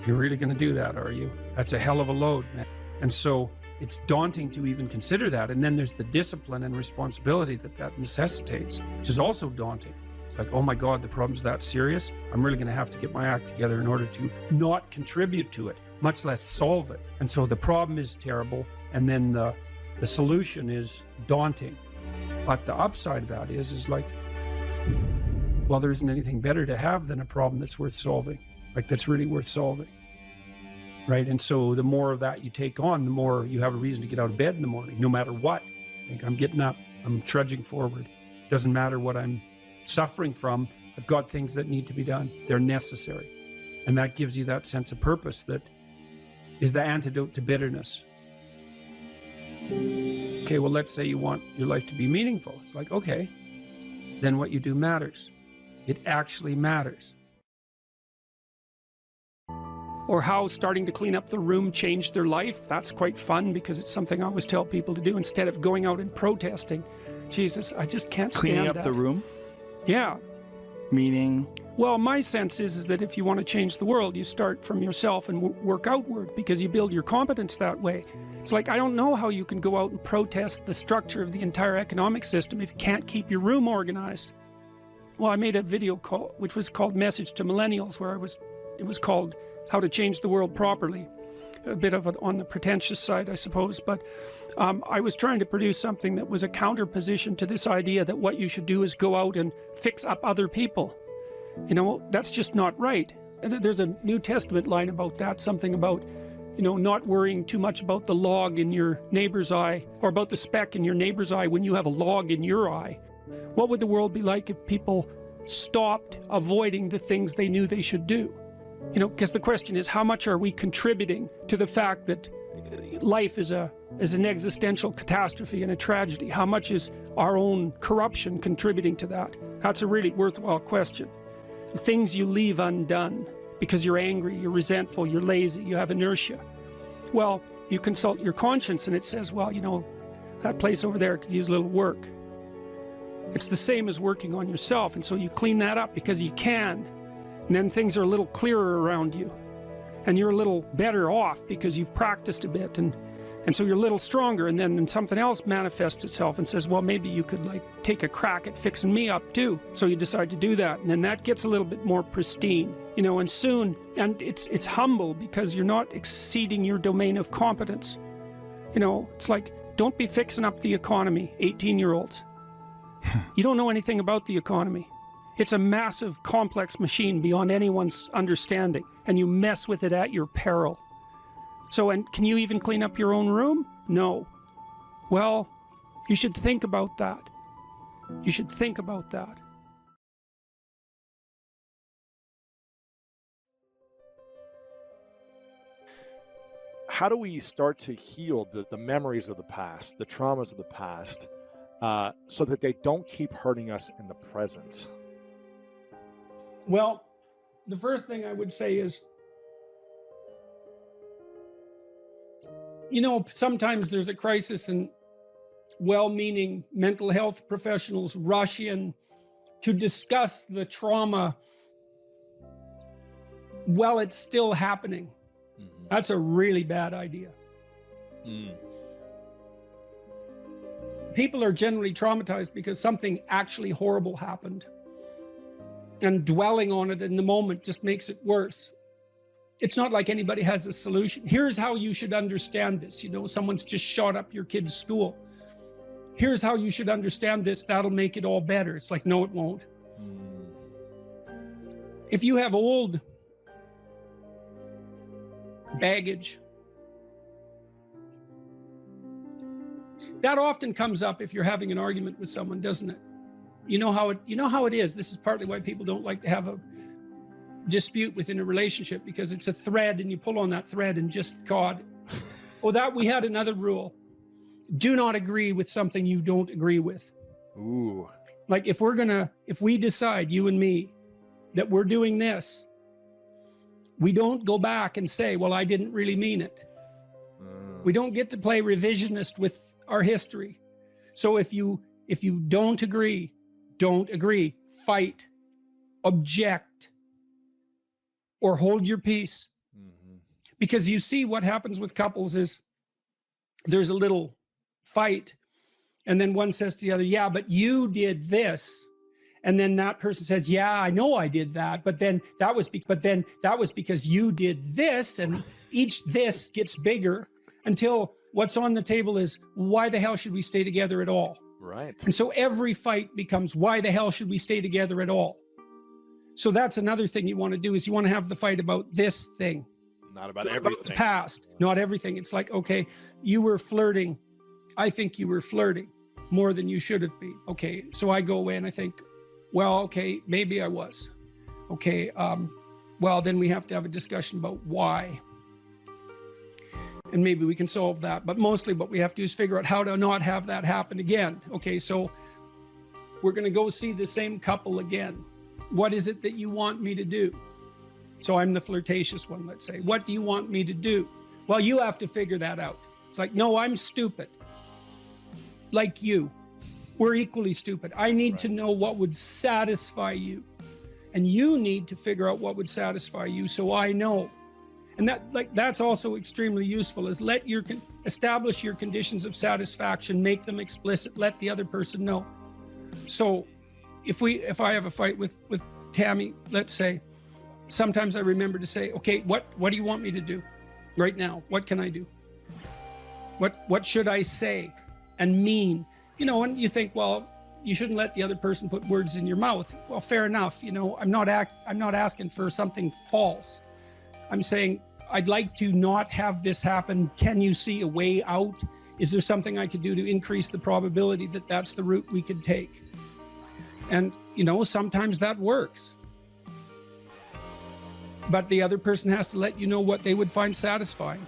Speaker 9: You're really going to do that, are you? That's a hell of a load, man. And so it's daunting to even consider that. And then there's the discipline and responsibility that necessitates, which is also daunting. It's like, oh my God, the problem's that serious. I'm really going to have to get my act together in order to not contribute to it, much less solve it. And so the problem is terrible. And then the solution is daunting. But the upside of that is like, well, there isn't anything better to have than a problem that's worth solving, like that's really worth solving. Right. And so the more of that you take on, the more you have a reason to get out of bed in the morning, no matter what. Like, I'm getting up, I'm trudging forward. Doesn't matter what I'm suffering from. I've got things that need to be done. They're necessary. And that gives you that sense of purpose that is the antidote to bitterness. Okay, well, let's say you want your life to be meaningful. It's like, okay, then what you do matters. It actually matters.
Speaker 2: Or how starting to clean up the room changed their life. That's quite fun because it's something I always tell people to do instead of going out and protesting. Jesus, I just can't stand
Speaker 10: Cleaning up
Speaker 2: that.
Speaker 10: the room?
Speaker 2: Yeah.
Speaker 10: Meaning?
Speaker 2: Well, my sense is that if you want to change the world, you start from yourself and work outward because you build your competence that way. It's like, I don't know how you can go out and protest the structure of the entire economic system if you can't keep your room organized. Well, I made a video which was called Message to Millennials, where it was called How to Change the World Properly. A bit of on the pretentious side, I suppose, but I was trying to produce something that was a counterposition to this idea that what you should do is go out and fix up other people. You know, that's just not right. And there's a New Testament line about that, something about, you know, not worrying too much about the log in your neighbor's eye, or about the speck in your neighbor's eye when you have a log in your eye. What would the world be like if people stopped avoiding the things they knew they should do. You know, because the question is, how much are we contributing to the fact that life is an existential catastrophe and a tragedy? How much is our own corruption contributing to that? That's a really worthwhile question. The things you leave undone because you're angry, you're resentful, you're lazy, you have inertia. Well, you consult your conscience and it says, well, you know, that place over there could use a little work. It's the same as working on yourself, and so you clean that up because you can, and then things are a little clearer around you, and you're a little better off because you've practiced a bit, and so you're a little stronger, and then something else manifests itself and says, well, maybe you could like take a crack at fixing me up too. So you decide to do that, and then that gets a little bit more pristine, you know, and soon, and it's humble because you're not exceeding your domain of competence. You know, it's like, don't be fixing up the economy, 18-year-olds. You don't know anything about the economy. It's a massive, complex machine beyond anyone's understanding, and you mess with it at your peril. So, and can you even clean up your own room? No. Well, you should think about that. You should think about that.
Speaker 10: How do we start to heal the memories of the past, the traumas of the past, so that they don't keep hurting us in the present?
Speaker 2: Well, the first thing I would say is, you know, sometimes there's a crisis and well-meaning mental health professionals rush in to discuss the trauma while it's still happening. Mm-hmm. That's a really bad idea. People are generally traumatized because something actually horrible happened. And dwelling on it in the moment just makes it worse. It's not like anybody has a solution. Here's how you should understand this. You know, someone's just shot up your kid's school. Here's how you should understand this. That'll make it all better. It's like, no, it won't. If you have old baggage, that often comes up if you're having an argument with someone, doesn't it? You know how it is. This is partly why people don't like to have a dispute within a relationship, because it's a thread and you pull on that thread and just, God, that we had another rule. Do not agree with something you don't agree with.
Speaker 10: Ooh.
Speaker 2: Like if we decide, you and me, that we're doing this, we don't go back and say, well, I didn't really mean it. We don't get to play revisionist with our history. So if you don't agree, fight, object, or hold your peace. Mm-hmm. Because you see what happens with couples is there's a little fight, and then one says to the other, yeah, but you did this. And then that person says, yeah, I know I did that, but then that was because you did this, and each this gets bigger until what's on the table is, why the hell should we stay together at all?
Speaker 10: Right.
Speaker 2: And so every fight becomes, why the hell should we stay together at all? So that's another thing you want to do, is you want to have the fight about this thing.
Speaker 10: Not about everything.
Speaker 2: About the past, not everything. It's like, okay, you were flirting. I think you were flirting more than you should have been. Okay, so I go away and I think, well, okay, maybe I was. Okay, well, then we have to have a discussion about why. And maybe we can solve that. But mostly what we have to do is figure out how to not have that happen again. Okay, so we're going to go see the same couple again. What is it that you want me to do? So I'm the flirtatious one, let's say. What do you want me to do? Well, you have to figure that out. It's like, no, I'm stupid. Like you. We're equally stupid. I need to know what would satisfy you. And you need to figure out what would satisfy you, so I know. And that's also extremely useful, is establish your conditions of satisfaction, make them explicit, let the other person know. So if I have a fight with Tammy, let's say, sometimes I remember to say, okay, what do you want me to do right now? What can I do? What should I say and mean? You know, and you think, well, you shouldn't let the other person put words in your mouth. Well, fair enough. You know, I'm not asking for something false. I'm saying, I'd like to not have this happen. Can you see a way out? Is there something I could do to increase the probability that that's the route we could take? And, sometimes that works. But the other person has to let you know what they would find satisfying.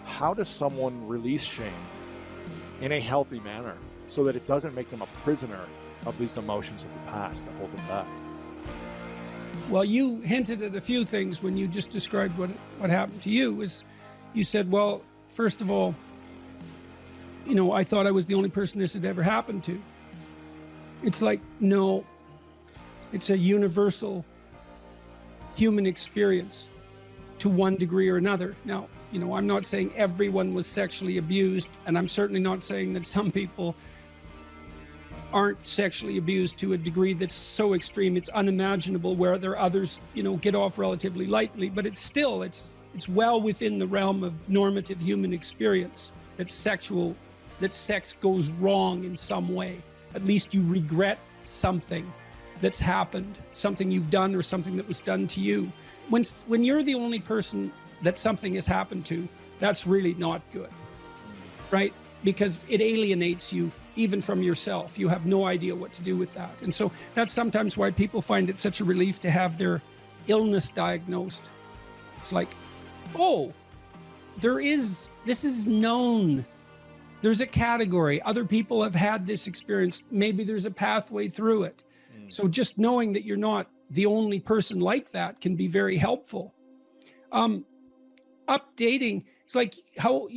Speaker 10: How does someone release shame in a healthy manner so that it doesn't make them a prisoner of these emotions of the past that hold them back?
Speaker 2: Well, you hinted at a few things when you just described what happened to you. Is you said, well, first of all, I thought I was the only person this had ever happened to. It's like, no, it's a universal human experience to one degree or another. Now, I'm not saying everyone was sexually abused, and I'm certainly not saying that some people aren't sexually abused to a degree that's so extreme it's unimaginable, where there are others, get off relatively lightly. But it's still, it's well within the realm of normative human experience that sex goes wrong in some way. At least you regret something that's happened, something you've done or something that was done to you. When you're the only person that something has happened to, that's really not good, right? Because it alienates you even from yourself. You have no idea what to do with that. And so that's sometimes why people find it such a relief to have their illness diagnosed. It's like, oh, this is known. There's a category. Other people have had this experience. Maybe there's a pathway through it. So just knowing that you're not the only person like that can be very helpful. Updating, it's like, how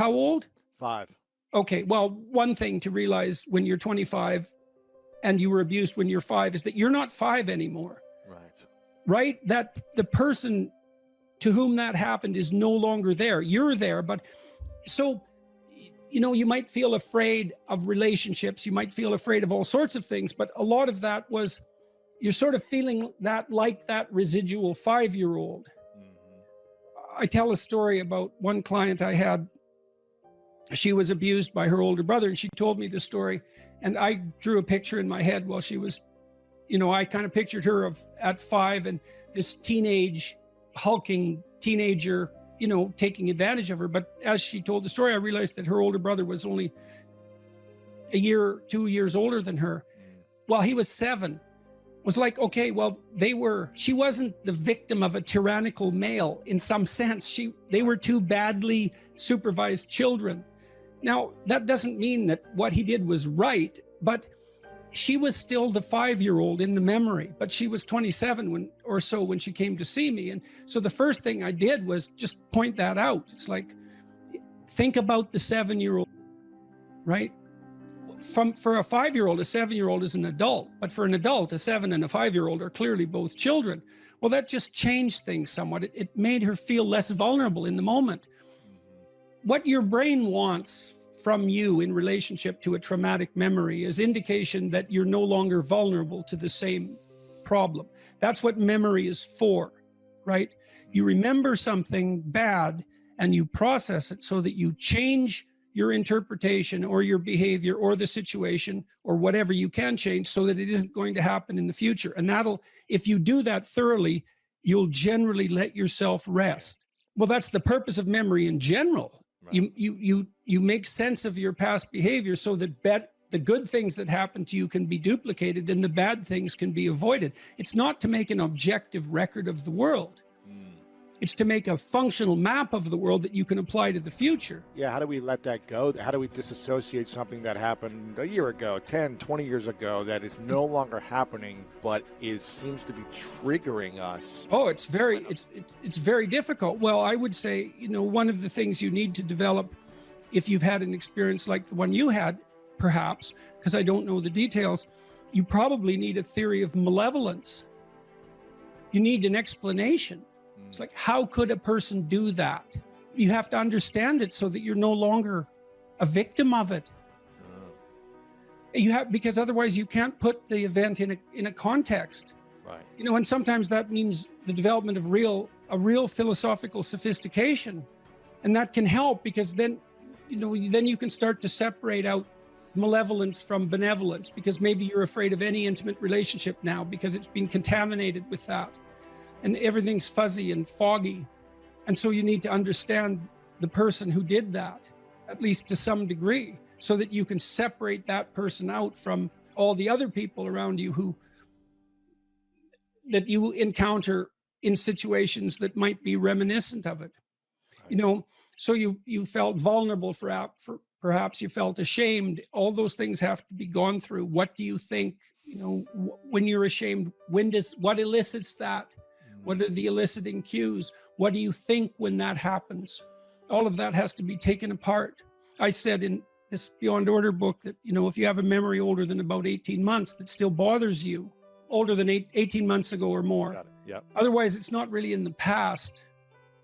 Speaker 2: old?
Speaker 10: 5.
Speaker 2: Okay, well, one thing to realize when you're 25 and you were abused when you're 5 is that you're not 5 anymore. Right? That the person to whom that happened is no longer there. You're there, but so, you might feel afraid of relationships. You might feel afraid of all sorts of things, but a lot of that was, you're sort of feeling that like that residual 5-year-old. I tell a story about one client I had. She was abused by her older brother, and she told me this story, and I drew a picture in my head while she was, I kind of pictured her at 5 and this hulking teenager, taking advantage of her. But as she told the story, I realized that her older brother was only 2 years older than her. While he was 7, it was like, okay, well, she wasn't the victim of a tyrannical male in some sense. They were 2 badly supervised children. Now, that doesn't mean that what he did was right, but she was still the 5-year-old in the memory, but she was 27 when she came to see me. And so the first thing I did was just point that out. It's like, think about the 7-year-old, right? For a 5-year-old, a 7-year-old is an adult, but for an adult, a 7 and a 5-year-old are clearly both children. Well, that just changed things somewhat. It made her feel less vulnerable in the moment. What your brain wants from you in relationship to a traumatic memory is indication that you're no longer vulnerable to the same problem. That's what memory is for, right? You remember something bad and you process it so that you change your interpretation or your behavior or the situation or whatever you can change so that it isn't going to happen in the future. And if you do that thoroughly, you'll generally let yourself rest. Well, that's the purpose of memory in general. Right. You make sense of your past behavior so that the good things that happen to you can be duplicated and the bad things can be avoided. It's not to make an objective record of the world. It's to make a functional map of the world that you can apply to the future.
Speaker 10: Yeah, how do we let that go? How do we disassociate something that happened a year ago, 10, 20 years ago, that is no longer happening, but seems to be triggering us?
Speaker 2: Oh, it's very difficult. Well, I would say, one of the things you need to develop if you've had an experience like the one you had, perhaps, because I don't know the details, you probably need a theory of malevolence. You need an explanation. It's like, how could a person do that? You have to understand it so that you're no longer a victim of it. Because otherwise you can't put the event in a context.
Speaker 10: Right.
Speaker 2: And sometimes that means the development of a real philosophical sophistication. And that can help because then you can start to separate out malevolence from benevolence, because maybe you're afraid of any intimate relationship now because it's been contaminated with that. And everything's fuzzy and foggy. And so you need to understand the person who did that, at least to some degree, so that you can separate that person out from all the other people around you that you encounter in situations that might be reminiscent of it. You know, so you felt vulnerable for perhaps you felt ashamed. All those things have to be gone through. What do you think, you know, when you're ashamed, what elicits that? What are the eliciting cues? What do you think when that happens? All of that has to be taken apart. I said in this Beyond Order book that, you know, if you have a memory older than about 18 months that still bothers you, older than 18 months ago or more.
Speaker 10: Got it. Yep.
Speaker 2: Otherwise, it's not really in the past,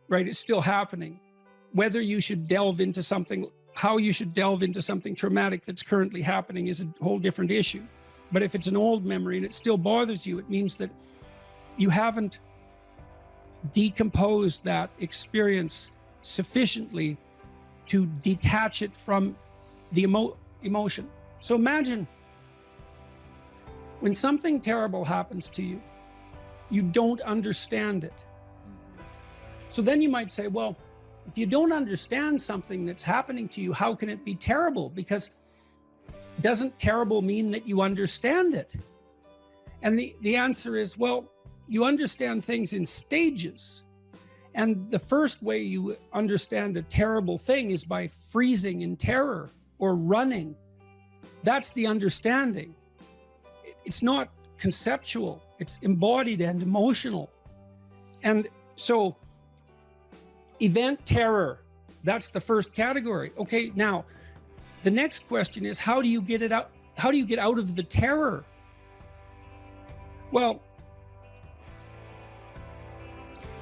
Speaker 2: right? It's still happening. Whether you should delve into something, how you should delve into something traumatic that's currently happening is a whole different issue. But if it's an old memory and it still bothers you, it means that you haven't decomposed that experience sufficiently to detach it from the emotion. So imagine when something terrible happens to you, you don't understand it. So then you might say, well, if you don't understand something that's happening to you, how can it be terrible? Because doesn't terrible mean that you understand it? And the answer is, well, you understand things in stages. And the first way you understand a terrible thing is by freezing in terror or running. That's the understanding. It's not conceptual, it's embodied and emotional. And so event terror, that's the first category. Okay, now the next question is, how do you get it out? How do you get out of the terror? Well,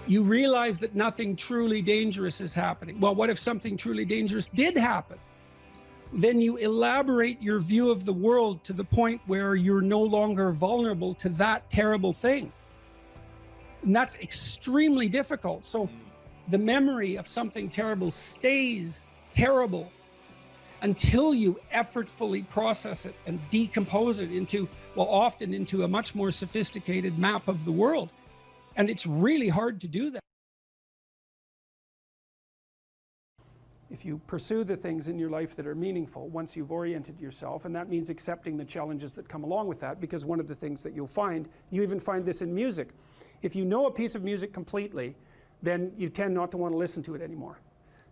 Speaker 2: you realize that nothing truly dangerous is happening. Well, what if something truly dangerous did happen? Then you elaborate your view of the world to the point where you're no longer vulnerable to that terrible thing. And that's extremely difficult. So the memory of something terrible stays terrible until you effortfully process it and decompose it into, well, often into a much more sophisticated map of the world. And it's really hard to do that. If you pursue the things in your life that are meaningful, once you've oriented yourself, and that means accepting the challenges that come along with that, because one of the things that you'll find, you even find this in music, if you know a piece of music completely, then you tend not to want to listen to it anymore.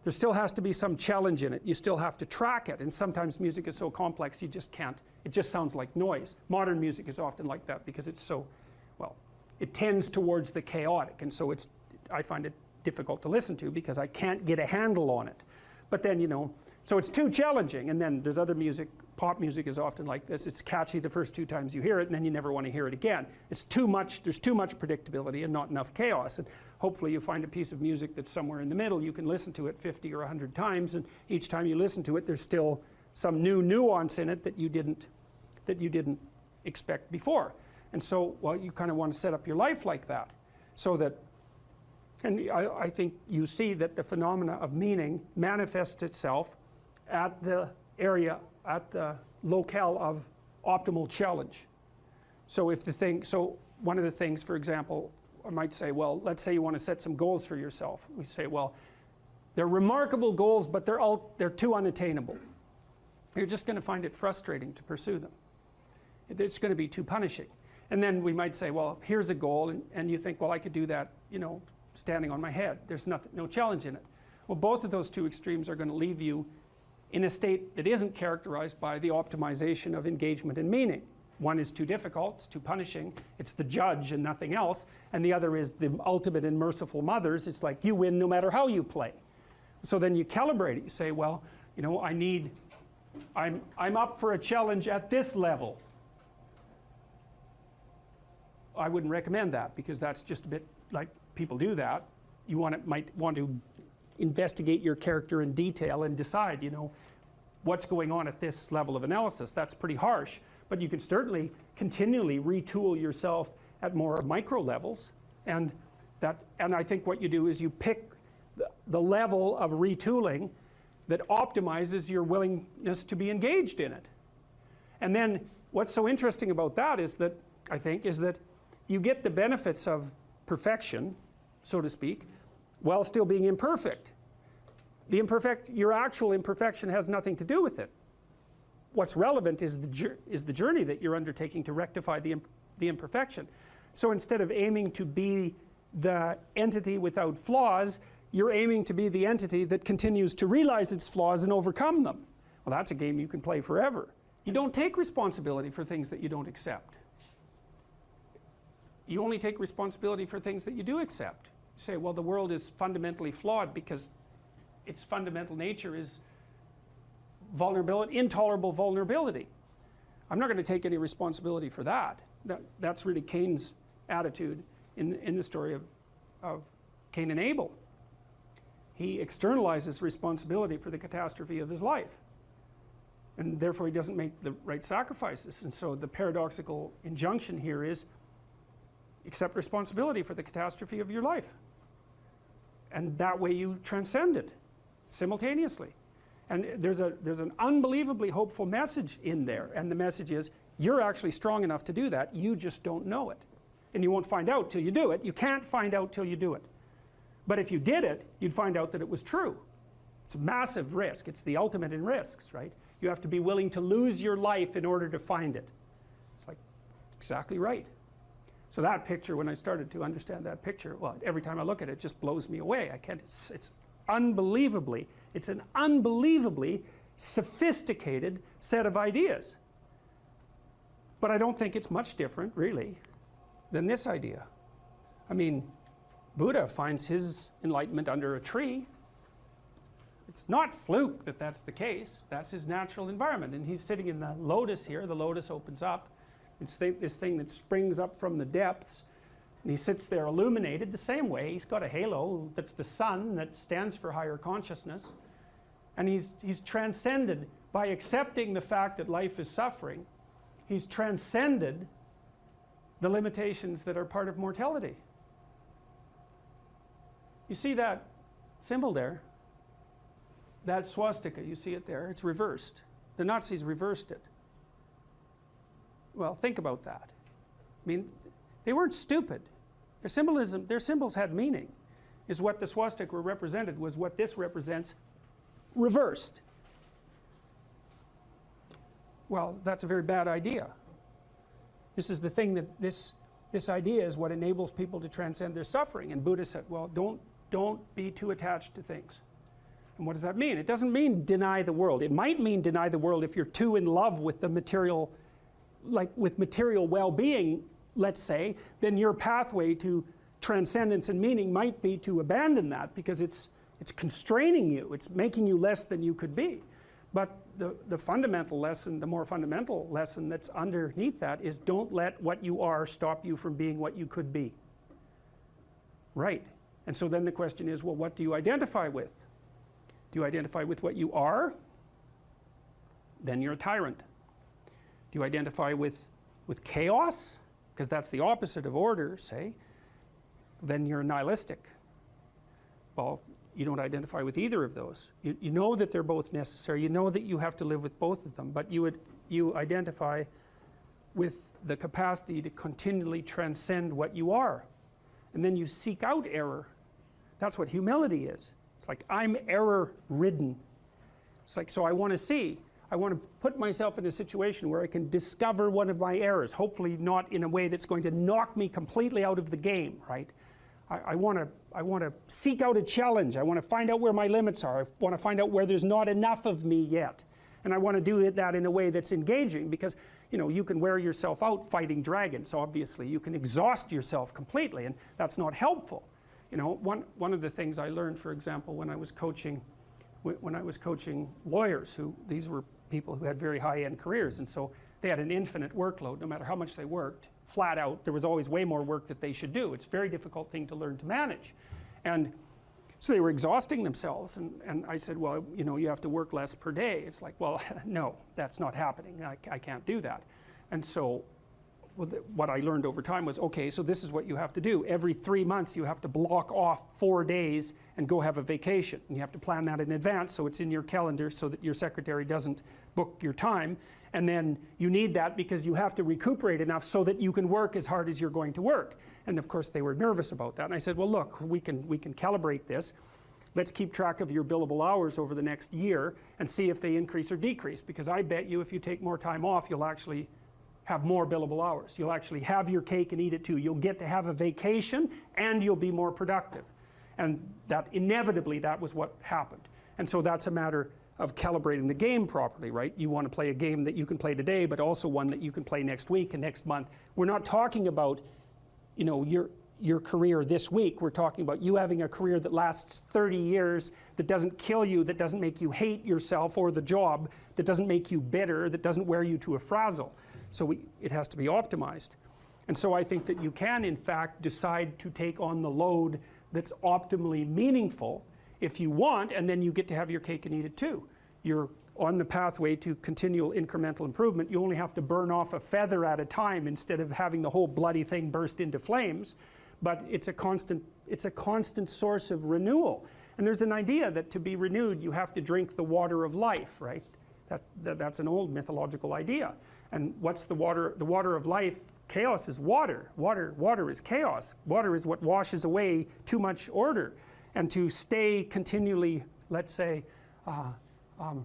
Speaker 2: There still has to be some challenge in it. You still have to track it, and sometimes music is so complex you just can't. It just sounds like noise. Modern music is often like that because it's so, well, it tends towards the chaotic, and so I find it difficult to listen to because I can't get a handle on it. But then, you know, so it's too challenging. And then there's other music, pop music is often like this. It's catchy the first 2 times you hear it, and then you never want to hear it again. It's too much, there's too much predictability and not enough chaos. And hopefully you find a piece of music that's somewhere in the middle. You can listen to it 50 or 100 times, and each time you listen to it, there's still some new nuance in it that you didn't expect before. And so, well, you kind of want to set up your life like that, so that, and I think you see that the phenomena of meaning manifests itself at the area, at the locale of optimal challenge. So if the thing, so one of the things, for example, I might say, well, let's say you want to set some goals for yourself. We say, well, they're remarkable goals, but they're too unattainable. You're just going to find it frustrating to pursue them. It's going to be too punishing. And then we might say, well, here's a goal, and you think, well, I could do that, you know, standing on my head. There's no challenge in it. Well, both of those two extremes are going to leave you in a state that isn't characterized by the optimization of engagement and meaning. One is too difficult, it's too punishing, it's the judge and nothing else, and the other is the ultimate and merciful mothers. It's like you win no matter how you play. So then you calibrate it. You say, well, you know, I'm up for a challenge at this level. I wouldn't recommend that, because that's just a bit like people do that. You might want to investigate your character in detail and decide, you know, what's going on at this level of analysis. That's pretty harsh, but you can certainly continually retool yourself at more micro levels, and I think what you do is you pick the level of retooling that optimizes your willingness to be engaged in it. And then what's so interesting about that is that, I think, is that you get the benefits of perfection, so to speak, while still being imperfect. Your actual imperfection has nothing to do with it. what's relevant is the journey that you're undertaking to rectify the imperfection. So instead of aiming to be the entity without flaws, you're aiming to be the entity that continues to realize its flaws and overcome them. Well, that's a game you can play forever. You don't take responsibility for things that you don't accept. You only take responsibility for things that you do accept. You say, well, the world is fundamentally flawed because its fundamental nature is vulnerability, intolerable vulnerability. I'm not going to take any responsibility for that. That's really Cain's attitude in the story of Cain and Abel. He externalizes responsibility for the catastrophe of his life, and therefore he doesn't make the right sacrifices. And so the paradoxical injunction here is accept responsibility for the catastrophe of your life, and that way you transcend it simultaneously. And there's an unbelievably hopeful message in there, and the message is you're actually strong enough to do that, you just don't know it. And you won't find out till you do it. You can't find out till you do it. But if you did it, you'd find out that it was true. It's a massive risk. It's the ultimate in risks, right? You have to be willing to lose your life in order to find it. It's like, exactly right. So that picture, when I started to understand that picture, well, every time I look at it, it just blows me away. I can't, it's unbelievably, it's an unbelievably sophisticated set of ideas. But I don't think it's much different, really, than this idea. I mean, Buddha finds his enlightenment under a tree. It's not fluke that that's the case. That's his natural environment. And he's sitting in the lotus here. The lotus opens up. It's this thing that springs up from the depths. And he sits there illuminated the same way. He's got a halo that's the sun that stands for higher consciousness. And he's transcended by accepting the fact that life is suffering. He's transcended the limitations that are part of mortality. You see that symbol there? That swastika, you see it there? It's reversed. The Nazis reversed it. Well, think about that. I mean, they weren't stupid. Their symbolism, their symbols had meaning. Is what the swastika represented was what this represents reversed. Well, that's a very bad idea. This is the thing that this idea is what enables people to transcend their suffering. And Buddha said, well, don't be too attached to things. And what does that mean? It doesn't mean deny the world. It might mean deny the world if you're too in love with the material, like with material well-being, let's say, then your pathway to transcendence and meaning might be to abandon that because it's constraining you. It's making you less than you could be. But the fundamental lesson, the more fundamental lesson that's underneath that is don't let what you are stop you from being what you could be. Right. And so then the question is, well, what do you identify with? Do you identify with what you are? Then you're a tyrant. Do you identify with chaos? Because that's the opposite of order, say. Then you're nihilistic. Well, you don't identify with either of those. You know that they're both necessary. You know that you have to live with both of them, but you identify with the capacity to continually transcend what you are. And then you seek out error. That's what humility is. It's like, I'm error-ridden. It's like, so I want to put myself in a situation where I can discover one of my errors, hopefully not in a way that's going to knock me completely out of the game, right? I want to seek out a challenge. I want to find out where my limits are. I want to find out where there's not enough of me yet. And I want to do that in a way that's engaging because, you know, you can wear yourself out fighting dragons, obviously. You can exhaust yourself completely, and that's not helpful. You know, one of the things I learned, for example, when I was coaching lawyers, these were people who had very high-end careers, and so they had an infinite workload. No matter how much they worked, flat out, there was always way more work that they should do. It's a very difficult thing to learn to manage. And so they were exhausting themselves, and I said, well, you know, you have to work less per day. It's like, well, no, that's not happening. I can't do that. And so what I learned over time was, okay, so this is what you have to do. Every 3 months you have to block off 4 days and go have a vacation. And you have to plan that in advance so it's in your calendar so that your secretary doesn't book your time. And then you need that because you have to recuperate enough so that you can work as hard as you're going to work. And of course they were nervous about that. And I said, well, look, we can calibrate this. let's keep track of your billable hours over the next year and see if they increase or decrease, because I bet you if you take more time off, you'll actually have more billable hours. You'll actually have your cake and eat it too. You'll get to have a vacation and you'll be more productive. And that inevitably, that was what happened. And so that's a matter of calibrating the game properly, right? You want to play a game that you can play today, but also one that you can play next week and next month. We're not talking about, you know, your career this week. We're talking about you having a career that lasts 30 years, that doesn't kill you, that doesn't make you hate yourself or the job, that doesn't make you bitter, that doesn't wear you to a frazzle. So it has to be optimized. And so I think that you can, in fact, decide to take on the load that's optimally meaningful if you want, and then you get to have your cake and eat it too. You're on the pathway to continual incremental improvement. You only have to burn off a feather at a time instead of having the whole bloody thing burst into flames. But it's a constant source of renewal. And there's an idea that to be renewed, you have to drink the water of life, right? That's an old mythological idea. And what's the water? The water of life, chaos is water. Water is chaos. Water is what washes away too much order. And to stay continually, let's say,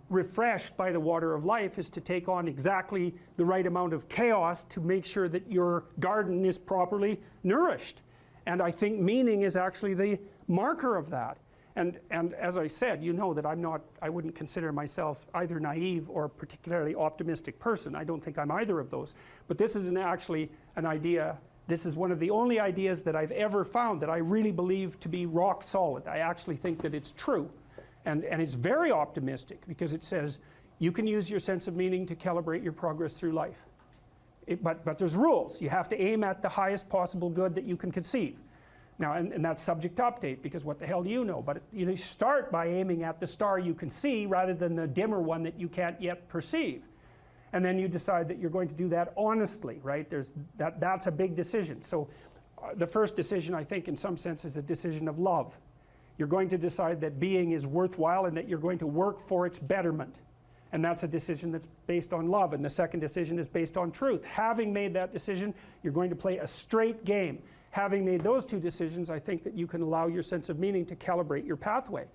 Speaker 2: refreshed by the water of life is to take on exactly the right amount of chaos to make sure that your garden is properly nourished. And I think meaning is actually the marker of that. And as I said, you know that I wouldn't consider myself either naive or particularly optimistic person. I don't think I'm either of those. But this is actually an idea, this is one of the only ideas that I've ever found that I really believe to be rock solid. I actually think that it's true. And it's very optimistic because it says you can use your sense of meaning to calibrate your progress through life. But there's rules. You have to aim at the highest possible good that you can conceive. Now, and that's subject to update, because what the hell do you know? But you start by aiming at the star you can see rather than the dimmer one that you can't yet perceive. And then you decide that you're going to do that honestly, right? That's a big decision. So the first decision, I think, in some sense, is a decision of love. You're going to decide that being is worthwhile and that you're going to work for its betterment. And that's a decision that's based on love. And the second decision is based on truth. Having made that decision, you're going to play a straight game. Having made those two decisions, I think that you can allow your sense of meaning to calibrate your pathway.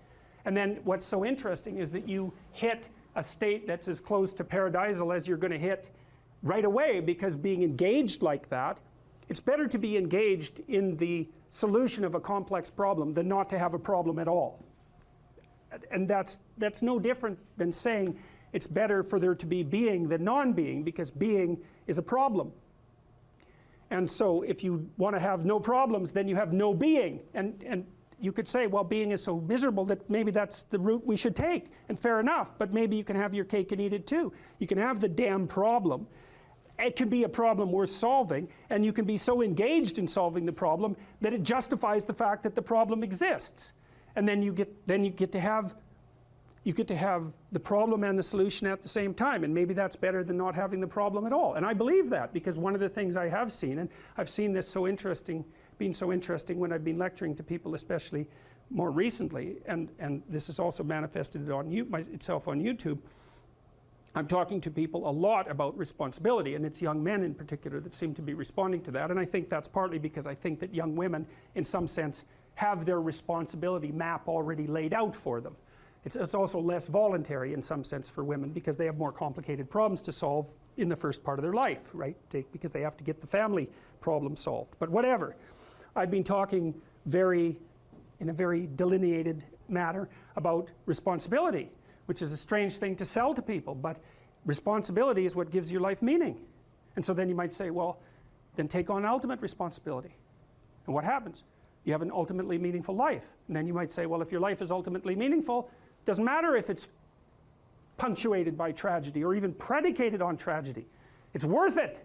Speaker 2: And then what's so interesting is that you hit a state that's as close to paradisal as you're going to hit right away, because being engaged like that, it's better to be engaged in the solution of a complex problem than not to have a problem at all. And that's no different than saying it's better for there to be being than non-being, because being is a problem. And so if you want to have no problems, then you have no being. And you could say, well, being is so miserable that maybe that's the route we should take. And fair enough, but maybe you can have your cake and eat it too. You can have the damn problem. It can be a problem worth solving, and you can be so engaged in solving the problem that it justifies the fact that the problem exists. And then you get to have the problem and the solution at the same time, and maybe that's better than not having the problem at all. And I believe that, because one of the things I have seen, and I've seen this being so interesting when I've been lecturing to people, especially more recently, and this has also manifested itself on YouTube. I'm talking to people a lot about responsibility, and it's young men in particular that seem to be responding to that. And I think that's partly because I think that young women, in some sense, have their responsibility map already laid out for them. It's also less voluntary in some sense for women, because they have more complicated problems to solve in the first part of their life, right? Because they have to get the family problem solved. But whatever. I've been talking in a very delineated manner about responsibility, which is a strange thing to sell to people, but responsibility is what gives your life meaning. And so then you might say, well, then take on ultimate responsibility. And what happens? You have an ultimately meaningful life. And then you might say, well, if your life is ultimately meaningful, it doesn't matter if it's punctuated by tragedy or even predicated on tragedy. It's worth it.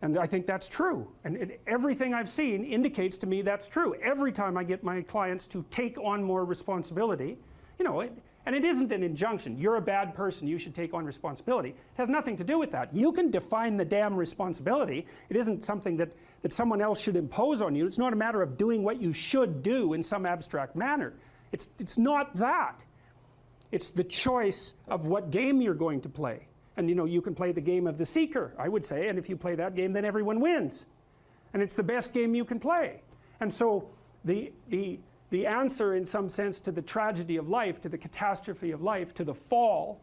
Speaker 2: And I think that's true. And everything I've seen indicates to me that's true. Every time I get my clients to take on more responsibility, and it isn't an injunction. You're a bad person, you should take on responsibility. It has nothing to do with that. You can define the damn responsibility. It isn't something that someone else should impose on you. It's not a matter of doing what you should do in some abstract manner. It's not that. It's the choice of what game you're going to play. And you can play the game of the seeker, I would say, and if you play that game, then everyone wins. And it's the best game you can play. And so the answer in some sense to the tragedy of life, to the catastrophe of life, to the fall,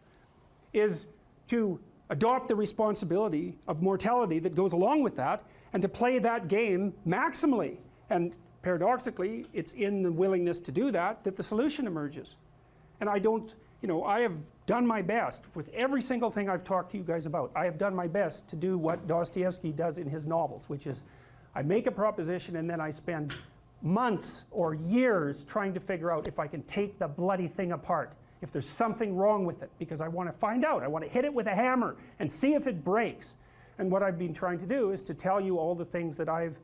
Speaker 2: is to adopt the responsibility of mortality that goes along with that, and to play that game maximally. And paradoxically, it's in the willingness to do that that the solution emerges. And I don't, you know, I have done my best with every single thing I've talked to you guys about. I have done my best to do what Dostoevsky does in his novels, which is I make a proposition and then I spend months or years trying to figure out if I can take the bloody thing apart, if there's something wrong with it, because I want to find out. I want to hit it with a hammer and see if it breaks. And what I've been trying to do is to tell you all the things that I've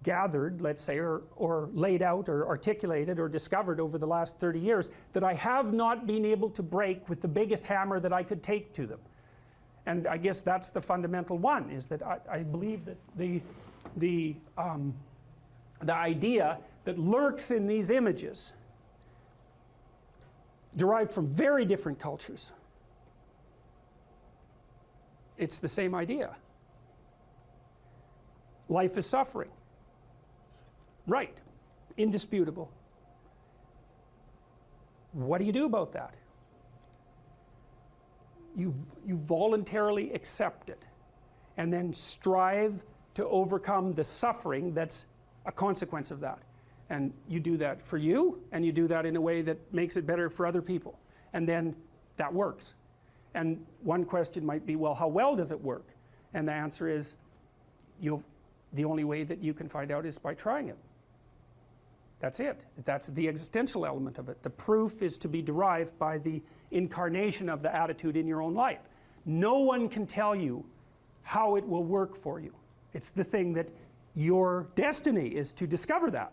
Speaker 2: gathered, let's say, or laid out or articulated or discovered over the last 30 years that I have not been able to break with the biggest hammer that I could take to them. And I guess that's the fundamental one, is that I believe that the idea that lurks in these images, derived from very different cultures, it's the same idea. Life is suffering. Right. Indisputable. What do you do about that? You voluntarily accept it and then strive to overcome the suffering that's a consequence of that. And you do that for you, and you do that in a way that makes it better for other people. And then that works. And one question might be, well, how well does it work? And the answer is, the only way that you can find out is by trying it. That's it. That's the existential element of it. The proof is to be derived by the incarnation of the attitude in your own life. No one can tell you how it will work for you. It's the thing that your destiny is to discover that.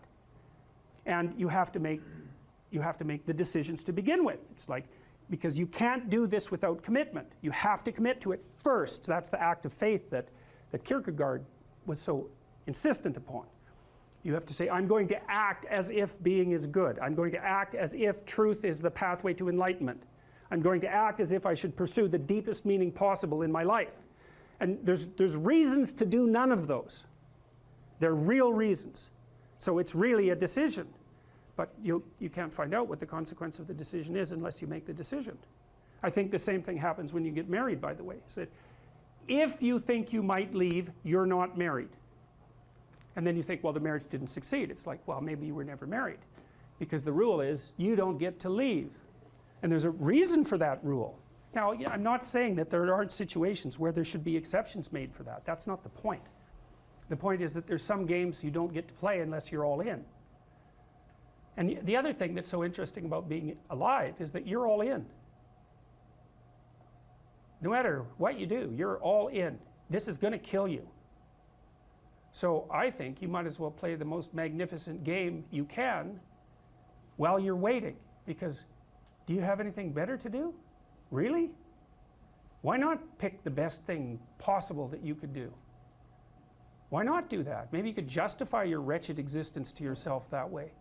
Speaker 2: And you have to make the decisions to begin with. It's like, because you can't do this without commitment. You have to commit to it first. That's the act of faith that Kierkegaard was so insistent upon. You have to say, I'm going to act as if being is good. I'm going to act as if truth is the pathway to enlightenment. I'm going to act as if I should pursue the deepest meaning possible in my life. And there's reasons to do none of those. They're real reasons. So it's really a decision. But you can't find out what the consequence of the decision is unless you make the decision. I think the same thing happens when you get married, by the way. Is that if you think you might leave, you're not married. And then you think, well, the marriage didn't succeed. It's like, well, maybe you were never married. Because the rule is, you don't get to leave. And there's a reason for that rule. Now, I'm not saying that there aren't situations where there should be exceptions made for that. That's not the point. The point is that there's some games you don't get to play unless you're all in. And the other thing that's so interesting about being alive is that you're all in. No matter what you do, you're all in. This is going to kill you. So I think you might as well play the most magnificent game you can while you're waiting. Because do you have anything better to do? Really? Why not pick the best thing possible that you could do? Why not do that? Maybe you could justify your wretched existence to yourself that way.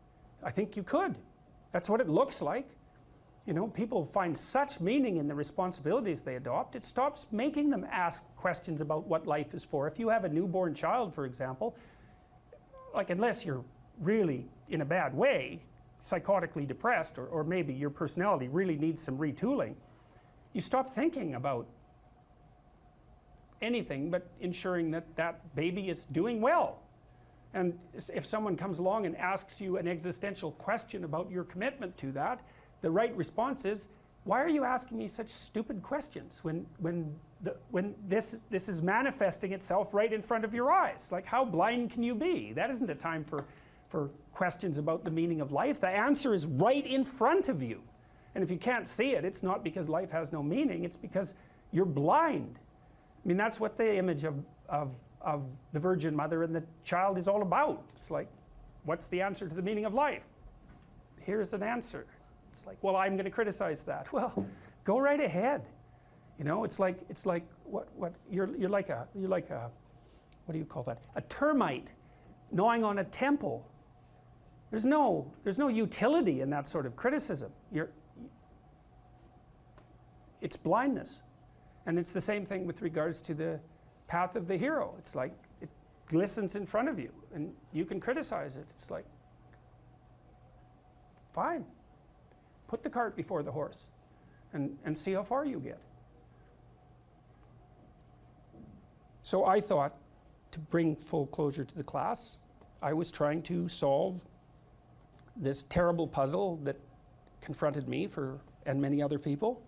Speaker 2: I think you could. That's what it looks like. You know, people find such meaning in the responsibilities they adopt, it stops making them ask questions about what life is for. If you have a newborn child, for example, like unless you're really in a bad way, psychotically depressed, or maybe your personality really needs some retooling, you stop thinking about anything but ensuring that that baby is doing well. And if someone comes along and asks you an existential question about your commitment to that, the right response is, why are you asking me such stupid questions when this is manifesting itself right in front of your eyes? Like, how blind can you be? That isn't a time for questions about the meaning of life. The answer is right in front of you. And if you can't see it, it's not because life has no meaning, it's because you're blind. I mean, that's what the image of the Virgin Mother and the child is all about. It's like, what's the answer to the meaning of life? Here's an answer. It's like, well, I'm going to criticize that. Well, go right ahead. You know, it's like what you're like a what do you call that? A termite gnawing on a temple. There's no utility in that sort of criticism. It's blindness. And it's the same thing with regards to the path of the hero. It's like it glistens in front of you and you can criticize it. It's like, Fine. Put the cart before the horse and see how far you get. So I thought, to bring full closure to the class, I was trying to solve this terrible puzzle that confronted me and many other people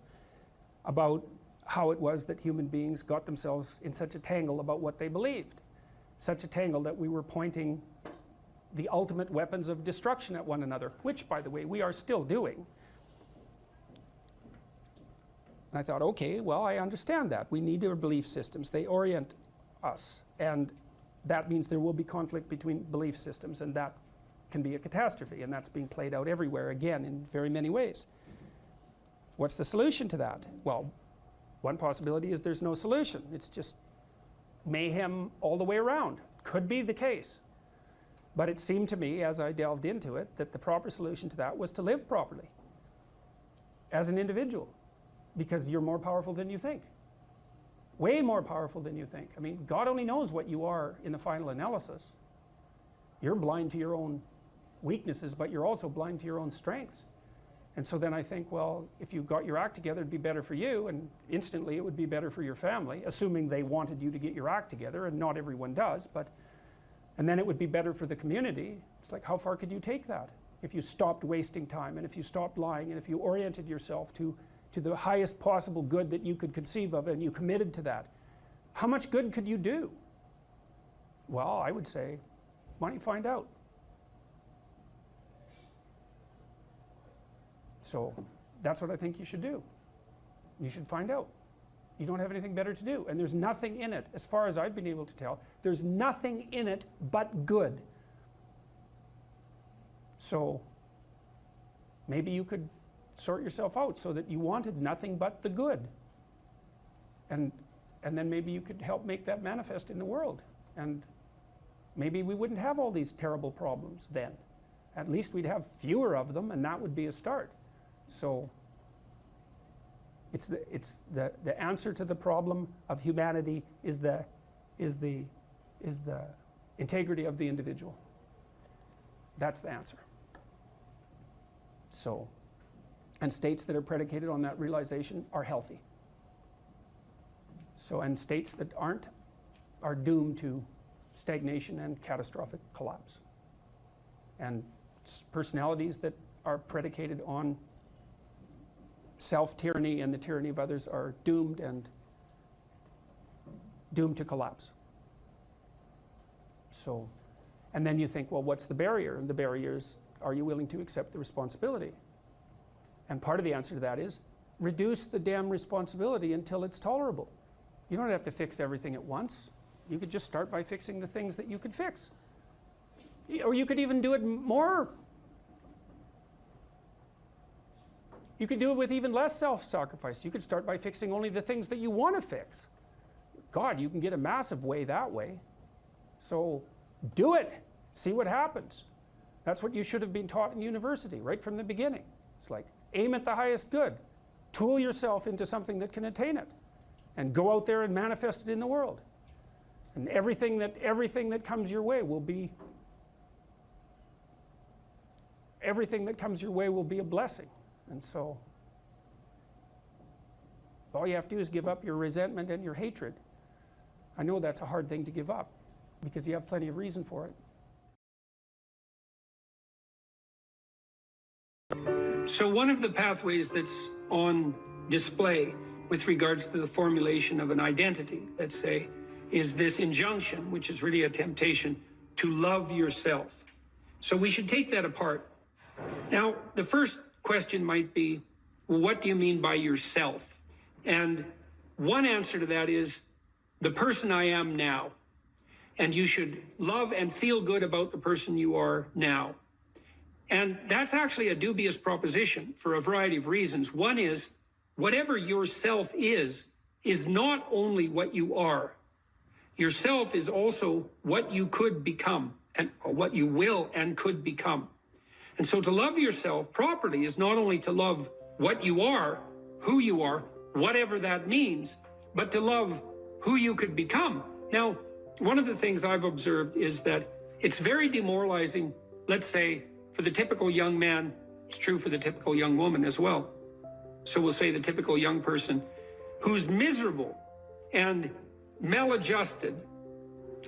Speaker 2: about how it was that human beings got themselves in such a tangle about what they believed. Such a tangle that we were pointing the ultimate weapons of destruction at one another, which, by the way, we are still doing. And I thought, okay, well, I understand that. We need our belief systems. They orient us. And that means there will be conflict between belief systems, and that can be a catastrophe. And that's being played out everywhere, again, in very many ways. What's the solution to that? Well, one possibility is there's no solution. It's just mayhem all the way around. Could be the case. But it seemed to me, as I delved into it, that the proper solution to that was to live properly as an individual, because you're more powerful than you think. Way more powerful than you think. I mean, God only knows what you are in the final analysis. You're blind to your own weaknesses, but you're also blind to your own strengths. And so then I think, well, if you got your act together, it'd be better for you, and instantly it would be better for your family, assuming they wanted you to get your act together, and not everyone does, and then it would be better for the community. It's like, how far could you take that? If you stopped wasting time, and if you stopped lying, and if you oriented yourself to the highest possible good that you could conceive of, and you committed to that, how much good could you do? Well, I would say, why don't you find out? So that's what I think you should do. You should find out. You don't have anything better to do. And there's nothing in it, as far as I've been able to tell, there's nothing in it but good. So maybe you could sort yourself out so that you wanted nothing but the good. And then maybe you could help make that manifest in the world. And maybe we wouldn't have all these terrible problems then. At least we'd have fewer of them, and that would be a start. So it's the answer to the problem of humanity is the integrity of the individual. That's the answer. So, and states that are predicated on that realization are healthy. So, and states that aren't are doomed to stagnation and catastrophic collapse. And personalities that are predicated on self-tyranny and the tyranny of others are doomed to collapse. So, and then you think, well, what's the barrier? And the barrier is, are you willing to accept the responsibility? And part of the answer to that is, reduce the damn responsibility until it's tolerable. You don't have to fix everything at once. You could just start by fixing the things that you could fix. Or you could even do it more. You could do it with even less self-sacrifice. You could start by fixing only the things that you want to fix. God, you can get a massive way that way. So do it. See what happens. That's what you should have been taught in university right from the beginning. It's like, aim at the highest good. Tool yourself into something that can attain it. And go out there and manifest it in the world. And everything that comes your way will be a blessing. And so all you have to do is give up your resentment and your hatred. I know that's a hard thing to give up because you have plenty of reason for it.
Speaker 1: So one of the pathways that's on display with regards to the formulation of an identity, let's say, is this injunction, which is really a temptation, to love yourself. So we should take that apart. Now, the first question might be, well, what do you mean by yourself? And one answer to that is the person I am now. And you should love and feel good about the person you are now. And that's actually a dubious proposition for a variety of reasons. One is, whatever yourself is not only what you are. Yourself is also what you could become, and what you will and could become. And so to love yourself properly is not only to love what you are, who you are, whatever that means, but to love who you could become. Now, one of the things I've observed is that it's very demoralizing, let's say, for the typical young man It's true for the typical young woman as well. So we'll say the typical young person who's miserable and maladjusted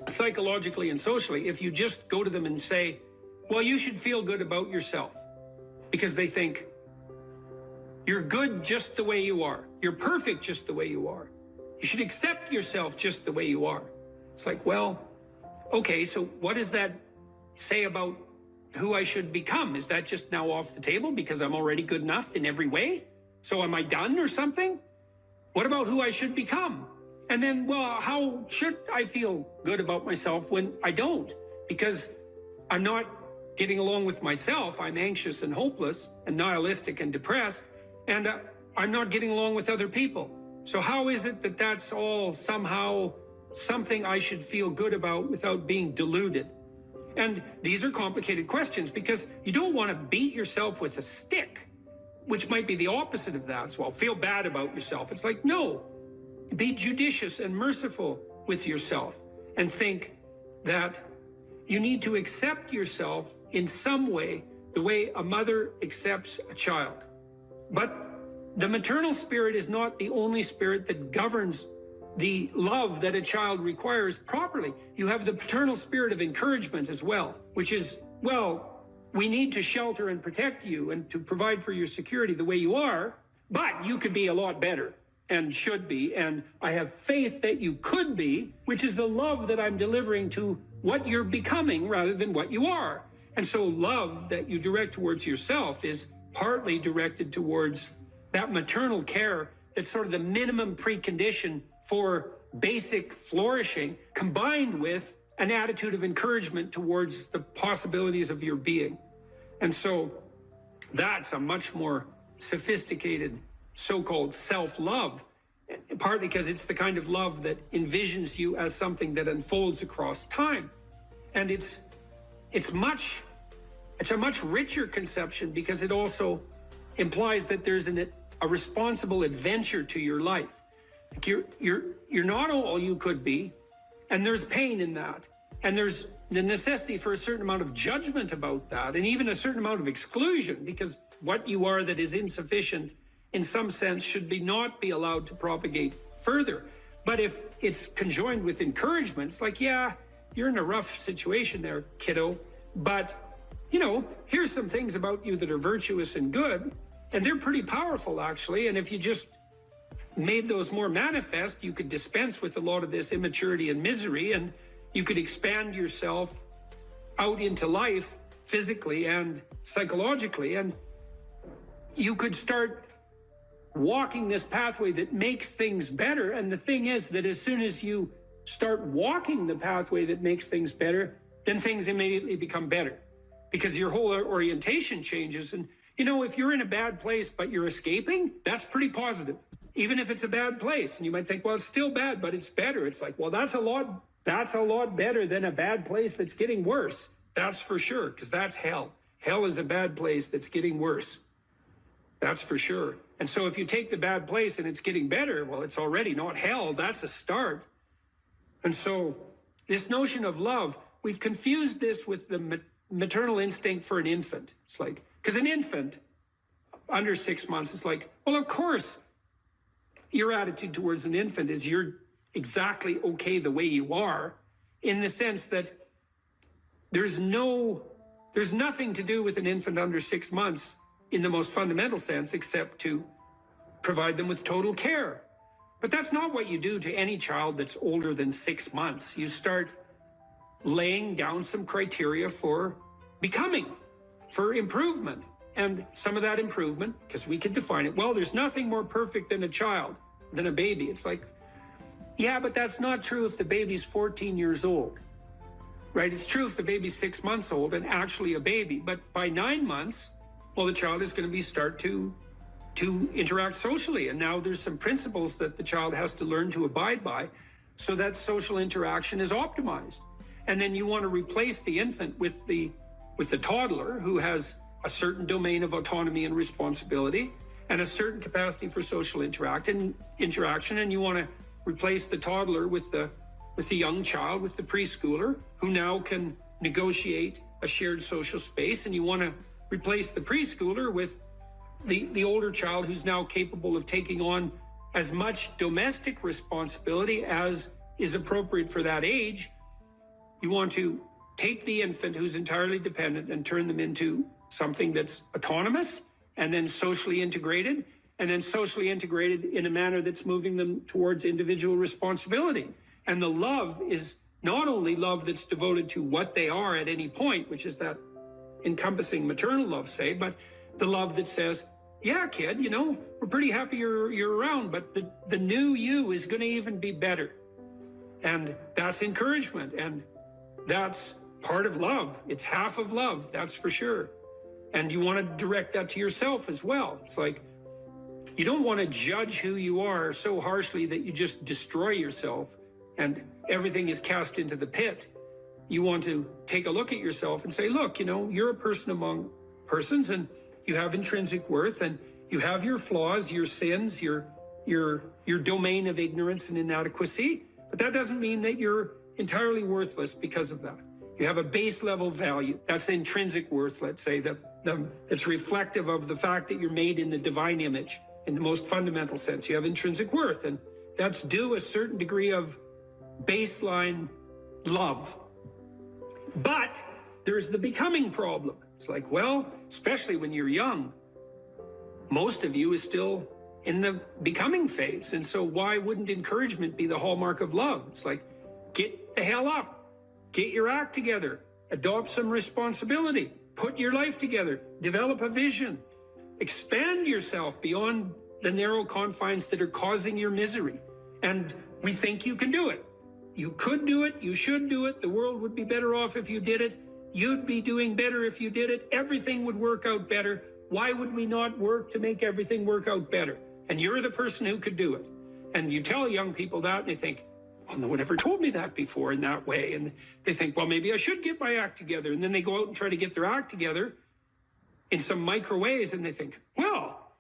Speaker 1: psychologically and socially, if you just go to them and say, well, you should feel good about yourself, because they think you're good just the way you are. You're perfect just the way you are. You should accept yourself just the way you are. It's like, well, okay, so what does that say about who I should become? Is that just now off the table because I'm already good enough in every way? So am I done or something? What about who I should become? And then, well, how should I feel good about myself when I don't? Because I'm not getting along with myself. I'm anxious and hopeless and nihilistic and depressed, and I'm not getting along with other people. So how is it that that's all somehow something I should feel good about without being deluded? And these are complicated questions, because you don't want to beat yourself with a stick, which might be the opposite of that. So, well, feel bad about yourself. It's like, no, be judicious and merciful with yourself and think that you need to accept yourself in some way, the way a mother accepts a child. But the maternal spirit is not the only spirit that governs the love that a child requires properly. You have the paternal spirit of encouragement as well, which is, well, we need to shelter and protect you and to provide for your security the way you are, but you could be a lot better and should be, and I have faith that you could be, which is the love that I'm delivering to what you're becoming rather than what you are. And so love that you direct towards yourself is partly directed towards that maternal care that's sort of the minimum precondition for basic flourishing, combined with an attitude of encouragement towards the possibilities of your being. And so that's a much more sophisticated so-called self-love, partly because it's the kind of love that envisions you as something that unfolds across time. And it's a much richer conception, because it also implies that there's a responsible adventure to your life. Like you're not all you could be, and there's pain in that, and there's the necessity for a certain amount of judgment about that, and even a certain amount of exclusion, because what you are that is insufficient in some sense should not be allowed to propagate further. But if it's conjoined with encouragement, it's like, yeah, you're in a rough situation there, kiddo, but here's some things about you that are virtuous and good, and they're pretty powerful actually, and if you just made those more manifest, you could dispense with a lot of this immaturity and misery, and you could expand yourself out into life physically and psychologically, and you could start walking this pathway that makes things better. And the thing is that as soon as you start walking the pathway that makes things better, then things immediately become better, because your whole orientation changes. And if you're in a bad place but you're escaping, that's pretty positive, even if it's a bad place. And you might think, well, it's still bad, but it's better. It's like, well, that's a lot better than a bad place that's getting worse. That's for sure, because that's hell. Hell is a bad place that's getting worse. That's for sure. And so if you take the bad place and it's getting better, well, it's already not hell. That's a start. And so this notion of love, we've confused this with the maternal instinct for an infant. It's like, because an infant under 6 months is like, well, of course, your attitude towards an infant is you're exactly okay the way you are, in the sense that there's nothing to do with an infant under 6 months in the most fundamental sense, except to provide them with total care. But that's not what you do to any child that's older than 6 months. You start laying down some criteria for becoming, for improvement. And some of that improvement, because we can define it, well, there's nothing more perfect than a child, than a baby. It's like, yeah, but that's not true if the baby's 14 years old, right? It's true if the baby's 6 months old and actually a baby. But by 9 months, well, the child is going to start to interact socially. And now there's some principles that the child has to learn to abide by so that social interaction is optimized. And then you want to replace the infant with the toddler, who has a certain domain of autonomy and responsibility and a certain capacity for social interaction. And you want to replace the toddler with the young child, with the preschooler, who now can negotiate a shared social space. And you want to replace the preschooler with the older child who's now capable of taking on as much domestic responsibility as is appropriate for that age. You want to take the infant who's entirely dependent and turn them into something that's autonomous and then socially integrated, and then socially integrated in a manner that's moving them towards individual responsibility. And the love is not only love that's devoted to what they are at any point, which is that encompassing maternal love, say, but the love that says, yeah, kid, you know, we're pretty happy you're around, but the new you is going to even be better. And that's encouragement, and that's part of love. It's half of love, that's for sure. And you want to direct that to yourself as well. It's like, you don't want to judge who you are so harshly that you just destroy yourself and everything is cast into the pit. You want to take a look at yourself and say, look, you know, you're a person among persons, and you have intrinsic worth, and you have your flaws, your sins, your domain of ignorance and inadequacy, but that doesn't mean that you're entirely worthless because of that. You have a base level value. That's the intrinsic worth, let's say, that's reflective of the fact that you're made in the divine image in the most fundamental sense. You have intrinsic worth, and that's due a certain degree of baseline love. But there's the becoming problem. It's like, well, especially when you're young, most of you is still in the becoming phase. And so why wouldn't encouragement be the hallmark of love? It's like, get the hell up, get your act together, adopt some responsibility, put your life together, develop a vision, expand yourself beyond the narrow confines that are causing your misery. And we think you can do it. You could do it, you should do it, the world would be better off if you did it, you'd be doing better if you did it, everything would work out better. Why would we not work to make everything work out better? And you're the person who could do it. And you tell young people that, and they think, well, no one ever told me that before in that way. And they think, well, maybe I should get my act together. And then they go out and try to get their act together in some micro ways, and they think, well,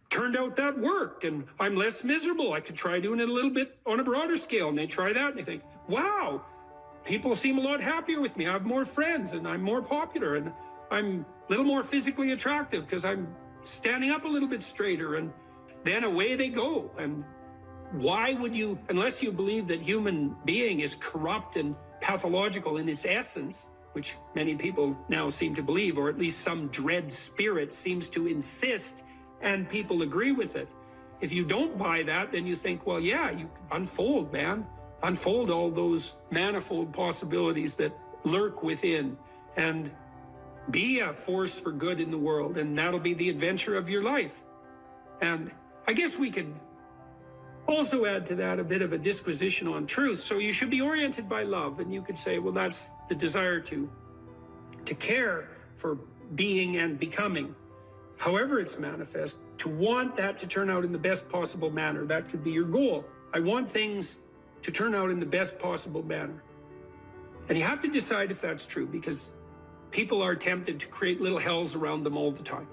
Speaker 1: turned out that worked, and I'm less miserable. I could try doing it a little bit on a broader scale. And they try that, and they think, wow, people seem a lot happier with me. I have more friends, and I'm more popular, and I'm a little more physically attractive because I'm standing up a little bit straighter. And then away they go. And why would you, unless you believe that human being is corrupt and pathological in its essence, which many people now seem to believe, or at least some dread spirit seems to insist, and people agree with it. If you don't buy that, then you think, well, yeah, you unfold, man. Unfold all those manifold possibilities that lurk within, and be a force for good in the world, and that'll be the adventure of your life. And I guess we could also add to that a bit of a disquisition on truth. So you should be oriented by love, and you could say, well, that's the desire to care for being and becoming, however it's manifest, to want that to turn out in the best possible manner. That could be your goal. I want things to turn out in the best possible manner. And you have to decide if that's true, because people are tempted to create little hells around them all the time.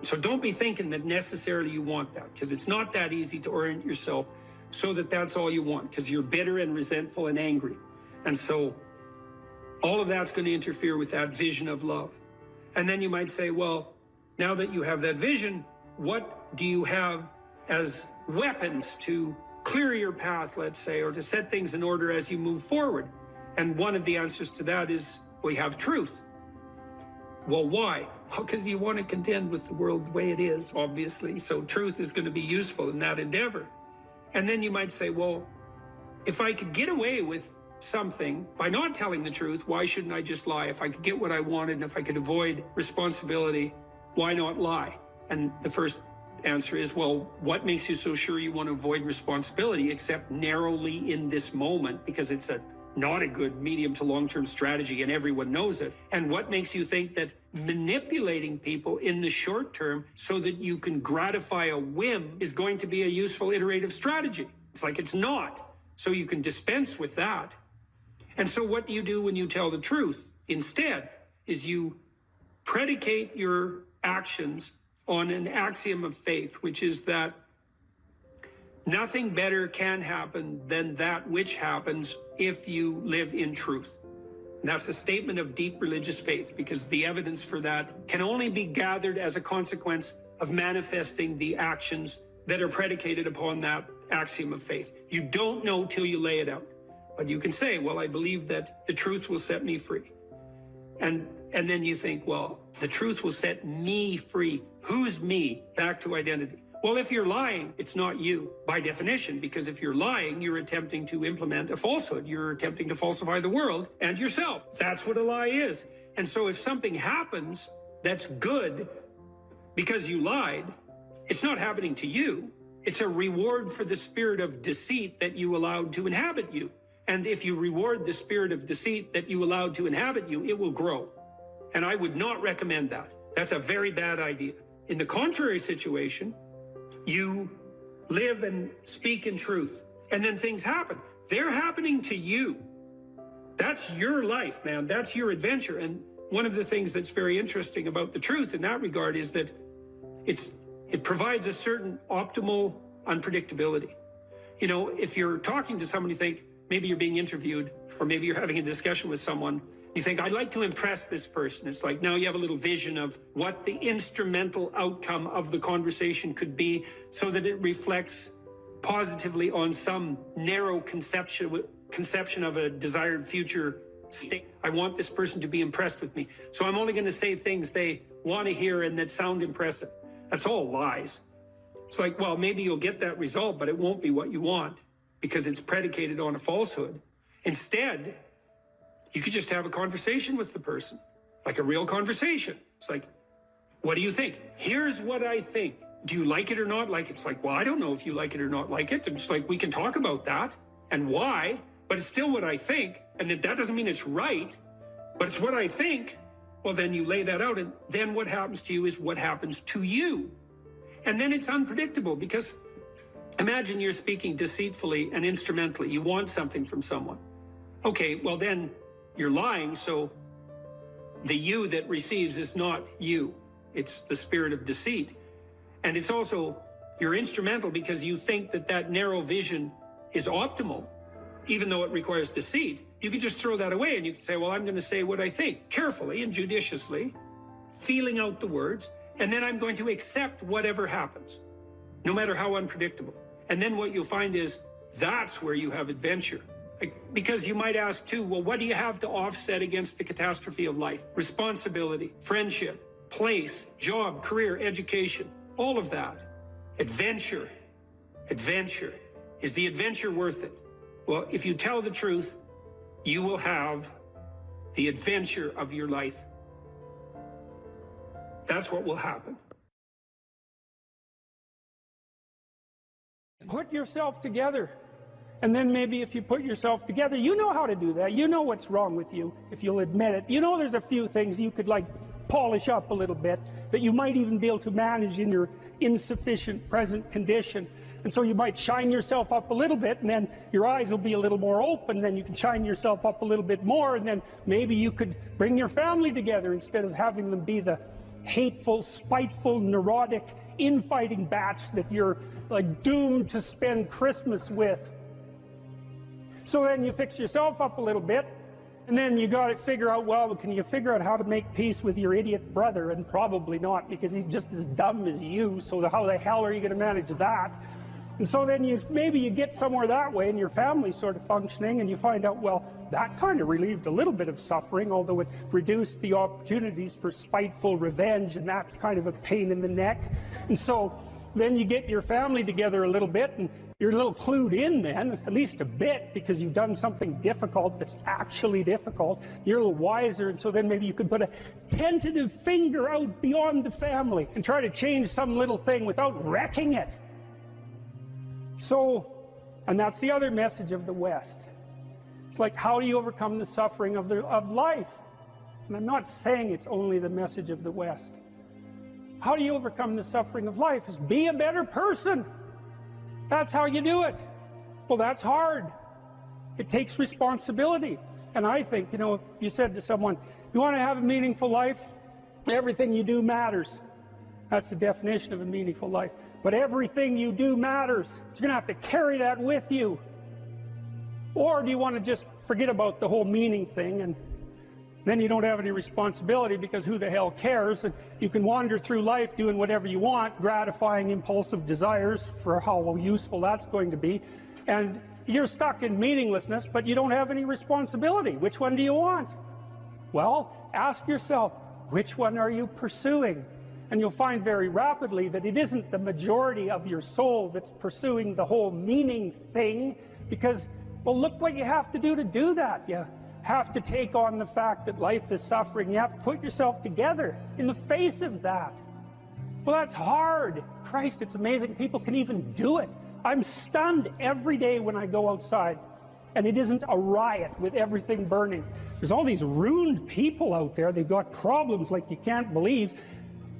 Speaker 1: So don't be thinking that necessarily you want that, because it's not that easy to orient yourself so that that's all you want, because you're bitter and resentful and angry. And so all of that's going to interfere with that vision of love. And then you might say, well, now that you have that vision, what do you have as weapons to clear your path, let's say, or to set things in order as you move forward? And one of the answers to that is, we have truth. Well, why? Well, because you want to contend with the world the way it is, obviously. So truth is going to be useful in that endeavor. And then you might say, well, if I could get away with something by not telling the truth, why shouldn't I just lie? If I could get what I wanted, and if I could avoid responsibility, why not lie? And the first answer is, well, what makes you so sure you want to avoid responsibility, except narrowly in this moment, because it's not a good medium to long-term strategy and everyone knows it. And what makes you think that manipulating people in the short term so that you can gratify a whim is going to be a useful iterative strategy? It's like, it's not. So you can dispense with that. And so what do you do when you tell the truth? Instead, is you predicate your actions on an axiom of faith, which is that nothing better can happen than that which happens if you live in truth. And that's a statement of deep religious faith, because the evidence for that can only be gathered as a consequence of manifesting the actions that are predicated upon that axiom of faith. You don't know till you lay it out. But you can say, well, I believe that the truth will set me free. And then you think, well, the truth will set me free. Who's me? Back to identity. Well, if you're lying, it's not you by definition, because if you're lying, you're attempting to implement a falsehood. You're attempting to falsify the world and yourself. That's what a lie is. And so if something happens that's good because you lied, it's not happening to you. It's a reward for the spirit of deceit that you allowed to inhabit you. And if you reward the spirit of deceit that you allowed to inhabit you, it will grow. And I would not recommend that. That's a very bad idea. In the contrary situation, you live and speak in truth, and then things happen. They're happening to you. That's your life, man. That's your adventure. And one of the things that's very interesting about the truth in that regard is that it provides a certain optimal unpredictability. You know, if you're talking to somebody, think maybe you're being interviewed, or maybe you're having a discussion with someone, you think, I'd like to impress this person. It's like now you have a little vision of what the instrumental outcome of the conversation could be, so that it reflects positively on some narrow conception of a desired future state. I want this person to be impressed with me, so I'm only going to say things they want to hear and that sound impressive. That's all lies. It's like, well, maybe you'll get that result, but it won't be what you want because it's predicated on a falsehood. Instead, you could just have a conversation with the person, like a real conversation. It's like, what do you think? Here's what I think. Do you like it or not like it? It's like, well, I don't know if you like it or not like it. It's like, we can talk about that and why, but it's still what I think. And that doesn't mean it's right, but it's what I think. Well, then you lay that out, and then what happens to you is what happens to you. And then it's unpredictable, because imagine you're speaking deceitfully and instrumentally. You want something from someone. Okay, well then you're lying, so the you that receives is not you. It's the spirit of deceit. And it's also, you're instrumental because you think that that narrow vision is optimal, even though it requires deceit. You can just throw that away and you can say, well, I'm going to say what I think, carefully and judiciously, feeling out the words, and then I'm going to accept whatever happens, no matter how unpredictable. And then what you'll find is that's where you have adventure. Because you might ask too, well, what do you have to offset against the catastrophe of life? Responsibility, friendship, place, job, career, education, all of that. Adventure. Adventure. Is the adventure worth it? Well, if you tell the truth, you will have the adventure of your life. That's what will happen.
Speaker 2: Put yourself together. And then maybe if you put yourself together, you know how to do that. You know what's wrong with you, if you'll admit it. You know there's a few things you could like polish up a little bit, that you might even be able to manage in your insufficient present condition. And so you might shine yourself up a little bit, and then your eyes will be a little more open, and then you can shine yourself up a little bit more, and then maybe you could bring your family together instead of having them be the hateful, spiteful, neurotic, infighting batch that you're like doomed to spend Christmas with. So then you fix yourself up a little bit, and then you got to figure out, well, can you figure out how to make peace with your idiot brother? And probably not, because he's just as dumb as you, so how the hell are you going to manage that? And so then maybe you get somewhere that way, and your family's sort of functioning, and you find out, well, that kind of relieved a little bit of suffering, although it reduced the opportunities for spiteful revenge, and that's kind of a pain in the neck. And so then you get your family together a little bit, and you're a little clued in then, at least a bit, because you've done something difficult that's actually difficult. You're a little wiser, and so then maybe you could put a tentative finger out beyond the family and try to change some little thing without wrecking it. So, and that's the other message of the West. It's like, how do you overcome the suffering of life? And I'm not saying it's only the message of the West. How do you overcome the suffering of life? Is be a better person. That's how you do it. Well, that's hard. It takes responsibility. And I think, you know, if you said to someone, you want to have a meaningful life? Everything you do matters. That's the definition of a meaningful life. But everything you do matters. You're going to have to carry that with you. Or do you want to just forget about the whole meaning thing and Then you don't have any responsibility because who the hell cares? And you can wander through life doing whatever you want, gratifying impulsive desires for how useful that's going to be. And you're stuck in meaninglessness, but you don't have any responsibility. Which one do you want? Well, ask yourself, which one are you pursuing? And you'll find very rapidly that it isn't the majority of your soul that's pursuing the whole meaning thing, because, well, look what you have to do that. You have to take on the fact that life is suffering. You have to put yourself together in the face of that. Well, that's hard. Christ, it's amazing people can even do it. I'm stunned every day when I go outside and it isn't a riot with everything burning. There's all these ruined people out there. They've got problems like you can't believe.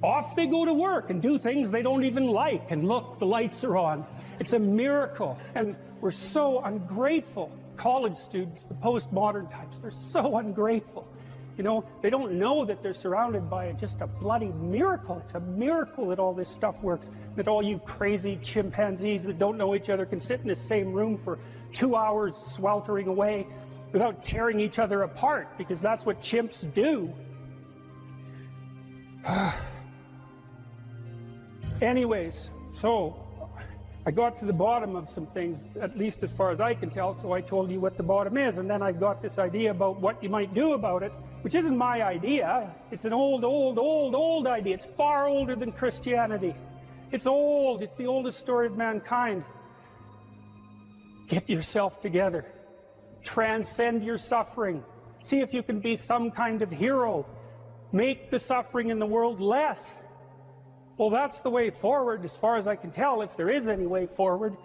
Speaker 2: Off they go to work and do things they don't even like. And look, the lights are on. It's a miracle. And we're so ungrateful. College students, the postmodern types, they're so ungrateful. You know, they don't know that they're surrounded by just a bloody miracle. It's a miracle that all this stuff works. That all you crazy chimpanzees that don't know each other can sit in the same room for 2 hours sweltering away without tearing each other apart, because that's what chimps do. Anyways, so I got to the bottom of some things, at least as far as I can tell, so I told you what the bottom is, and then I got this idea about what you might do about it, which isn't my idea. It's an old idea. It's far older than Christianity. It's old. It's the oldest story of mankind. Get yourself together. Transcend your suffering. See if you can be some kind of hero. Make the suffering in the world less. Well, that's the way forward, as far as I can tell, if there is any way forward.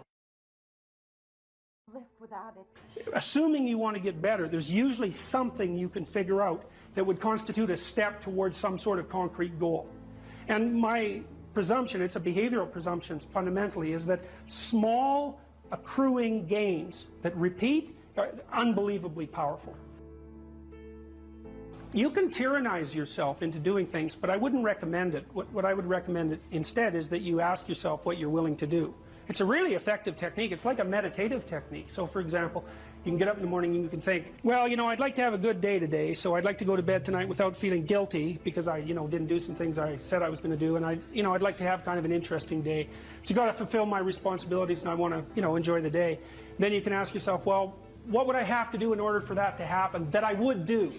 Speaker 11: Live without it.
Speaker 2: Assuming you want to get better, there's usually something you can figure out that would constitute a step towards some sort of concrete goal. And my presumption, it's a behavioral presumption fundamentally, is that small accruing gains that repeat are unbelievably powerful. You can tyrannize yourself into doing things, but I wouldn't recommend it. What I would recommend instead is that you ask yourself what you're willing to do. It's a really effective technique. It's like a meditative technique. So, for example, you can get up in the morning and you can think, well, you know, I'd like to have a good day today, so I'd like to go to bed tonight without feeling guilty because I, you know, didn't do some things I said I was going to do, and I'd like to have kind of an interesting day. So you got to fulfill my responsibilities, and I want to, you know, enjoy the day. Then you can ask yourself, well, what would I have to do in order for that to happen that I would do?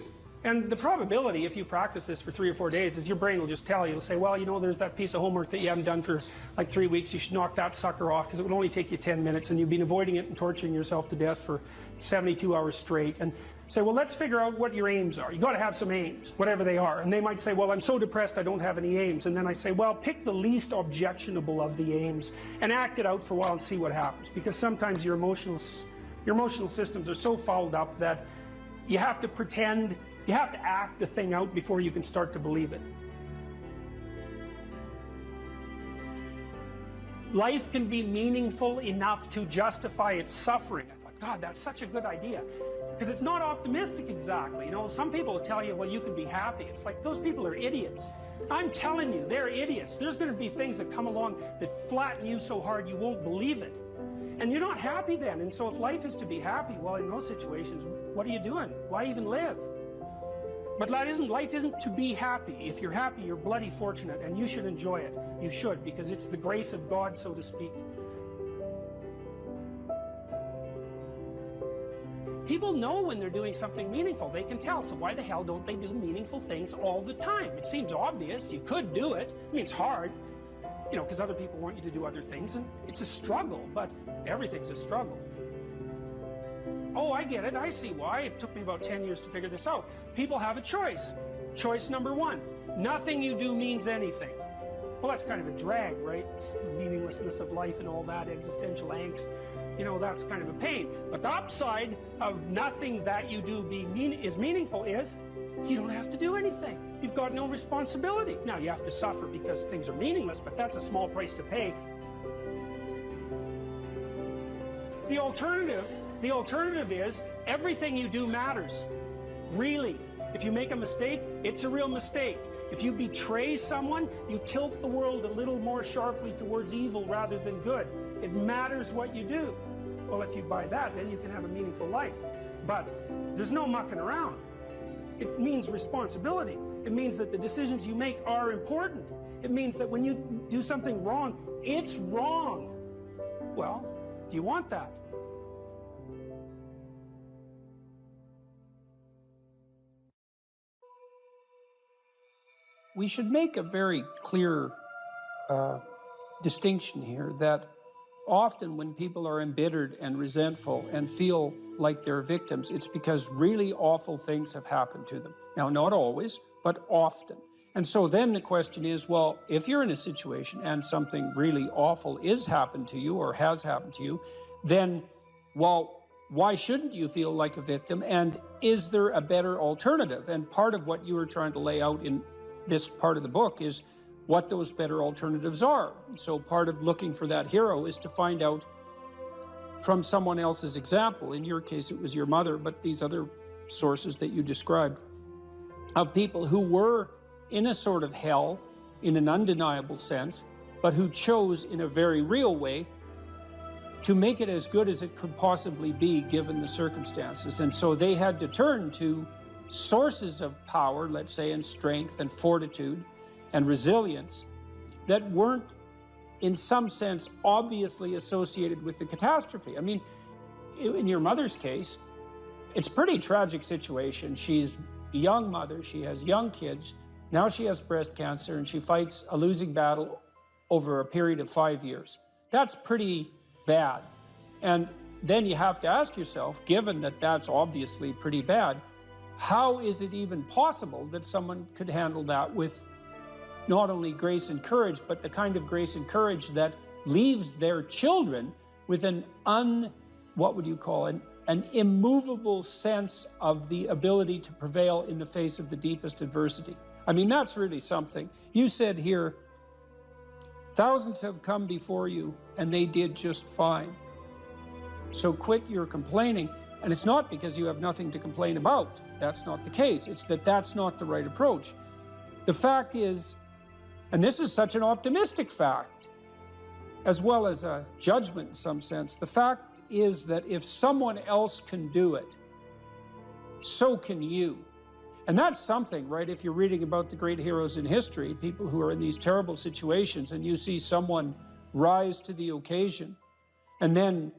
Speaker 2: And the probability, if you practice this for 3 or 4 days, is your brain will just tell you. It'll say, well, you know, there's that piece of homework that you haven't done for like 3 weeks. You should knock that sucker off because it would only take you 10 minutes and you've been avoiding it and torturing yourself to death for 72 hours straight. And say, well, let's figure out what your aims are. You got to have some aims, whatever they are. And they might say, well, I'm so depressed I don't have any aims. And then I say, well, pick the least objectionable of the aims and act it out for a while and see what happens. Because sometimes your emotional systems are so fouled up that you have to pretend. You have to act the thing out before you can start to believe it. Life can be meaningful enough to justify its suffering. I thought, God, that's such a good idea. Because it's not optimistic exactly. You know, some people will tell you, well, you can be happy. It's like, those people are idiots. I'm telling you, they're idiots. There's going to be things that come along that flatten you so hard you won't believe it. And you're not happy then. And so if life is to be happy, well, in those situations, what are you doing? Why even live? But life isn't to be happy. If you're happy, you're bloody fortunate, and you should enjoy it. You should, because it's the grace of God, so to speak. People know when they're doing something meaningful. They can tell, so why the hell don't they do meaningful things all the time? It seems obvious. You could do it. I mean, it's hard, you know, because other people want you to do other things, and it's a struggle, but everything's a struggle. Oh, I get it. I see why. It took me about 10 years to figure this out. People have a choice. Choice number 1. Nothing you do means anything. Well, that's kind of a drag, right? It's the meaninglessness of life and all that, existential angst. You know, that's kind of a pain. But the upside of nothing that you do is meaningful is you don't have to do anything. You've got no responsibility. Now, you have to suffer because things are meaningless, but that's a small price to pay. The alternative is everything you do matters. Really. If you make a mistake, it's a real mistake. If you betray someone, you tilt the world a little more sharply towards evil rather than good. It matters what you do. Well, if you buy that, then you can have a meaningful life. But there's no mucking around. It means responsibility. It means that the decisions you make are important. It means that when you do something wrong, it's wrong. Well, do you want that? We should make a very clear distinction here that often when people are embittered and resentful and feel like they're victims, it's because really awful things have happened to them. Now, not always, but often. And so then the question is, well, if you're in a situation and something really awful is happened to you or has happened to you, then, well, why shouldn't you feel like a victim? And is there a better alternative? And part of what you were trying to lay out in this part of the book is what those better alternatives are. So part of looking for that hero is to find out from someone else's example. In your case, it was your mother, but these other sources that you described of people who were in a sort of hell in an undeniable sense, but who chose in a very real way to make it as good as it could possibly be given the circumstances. And so they had to turn to sources of power, let's say, and strength and fortitude and resilience that weren't, in some sense, obviously associated with the catastrophe. I mean, in your mother's case, it's a pretty tragic situation. She's a young mother, she has young kids, now she has breast cancer, and she fights a losing battle over a period of 5 years. That's pretty bad. And then you have to ask yourself, given that that's obviously pretty bad, how is it even possible that someone could handle that with not only grace and courage, but the kind of grace and courage that leaves their children with an immovable sense of the ability to prevail in the face of the deepest adversity. I mean, that's really something. You said here, thousands have come before you and they did just fine. So quit your complaining. And it's not because you have nothing to complain about. That's not the case. It's that that's not the right approach. The fact is, and this is such an optimistic fact, as well as a judgment in some sense, the fact is that if someone else can do it, so can you. And that's something, right? If you're reading about the great heroes in history, people who are in these terrible situations, and you see someone rise to the occasion, and then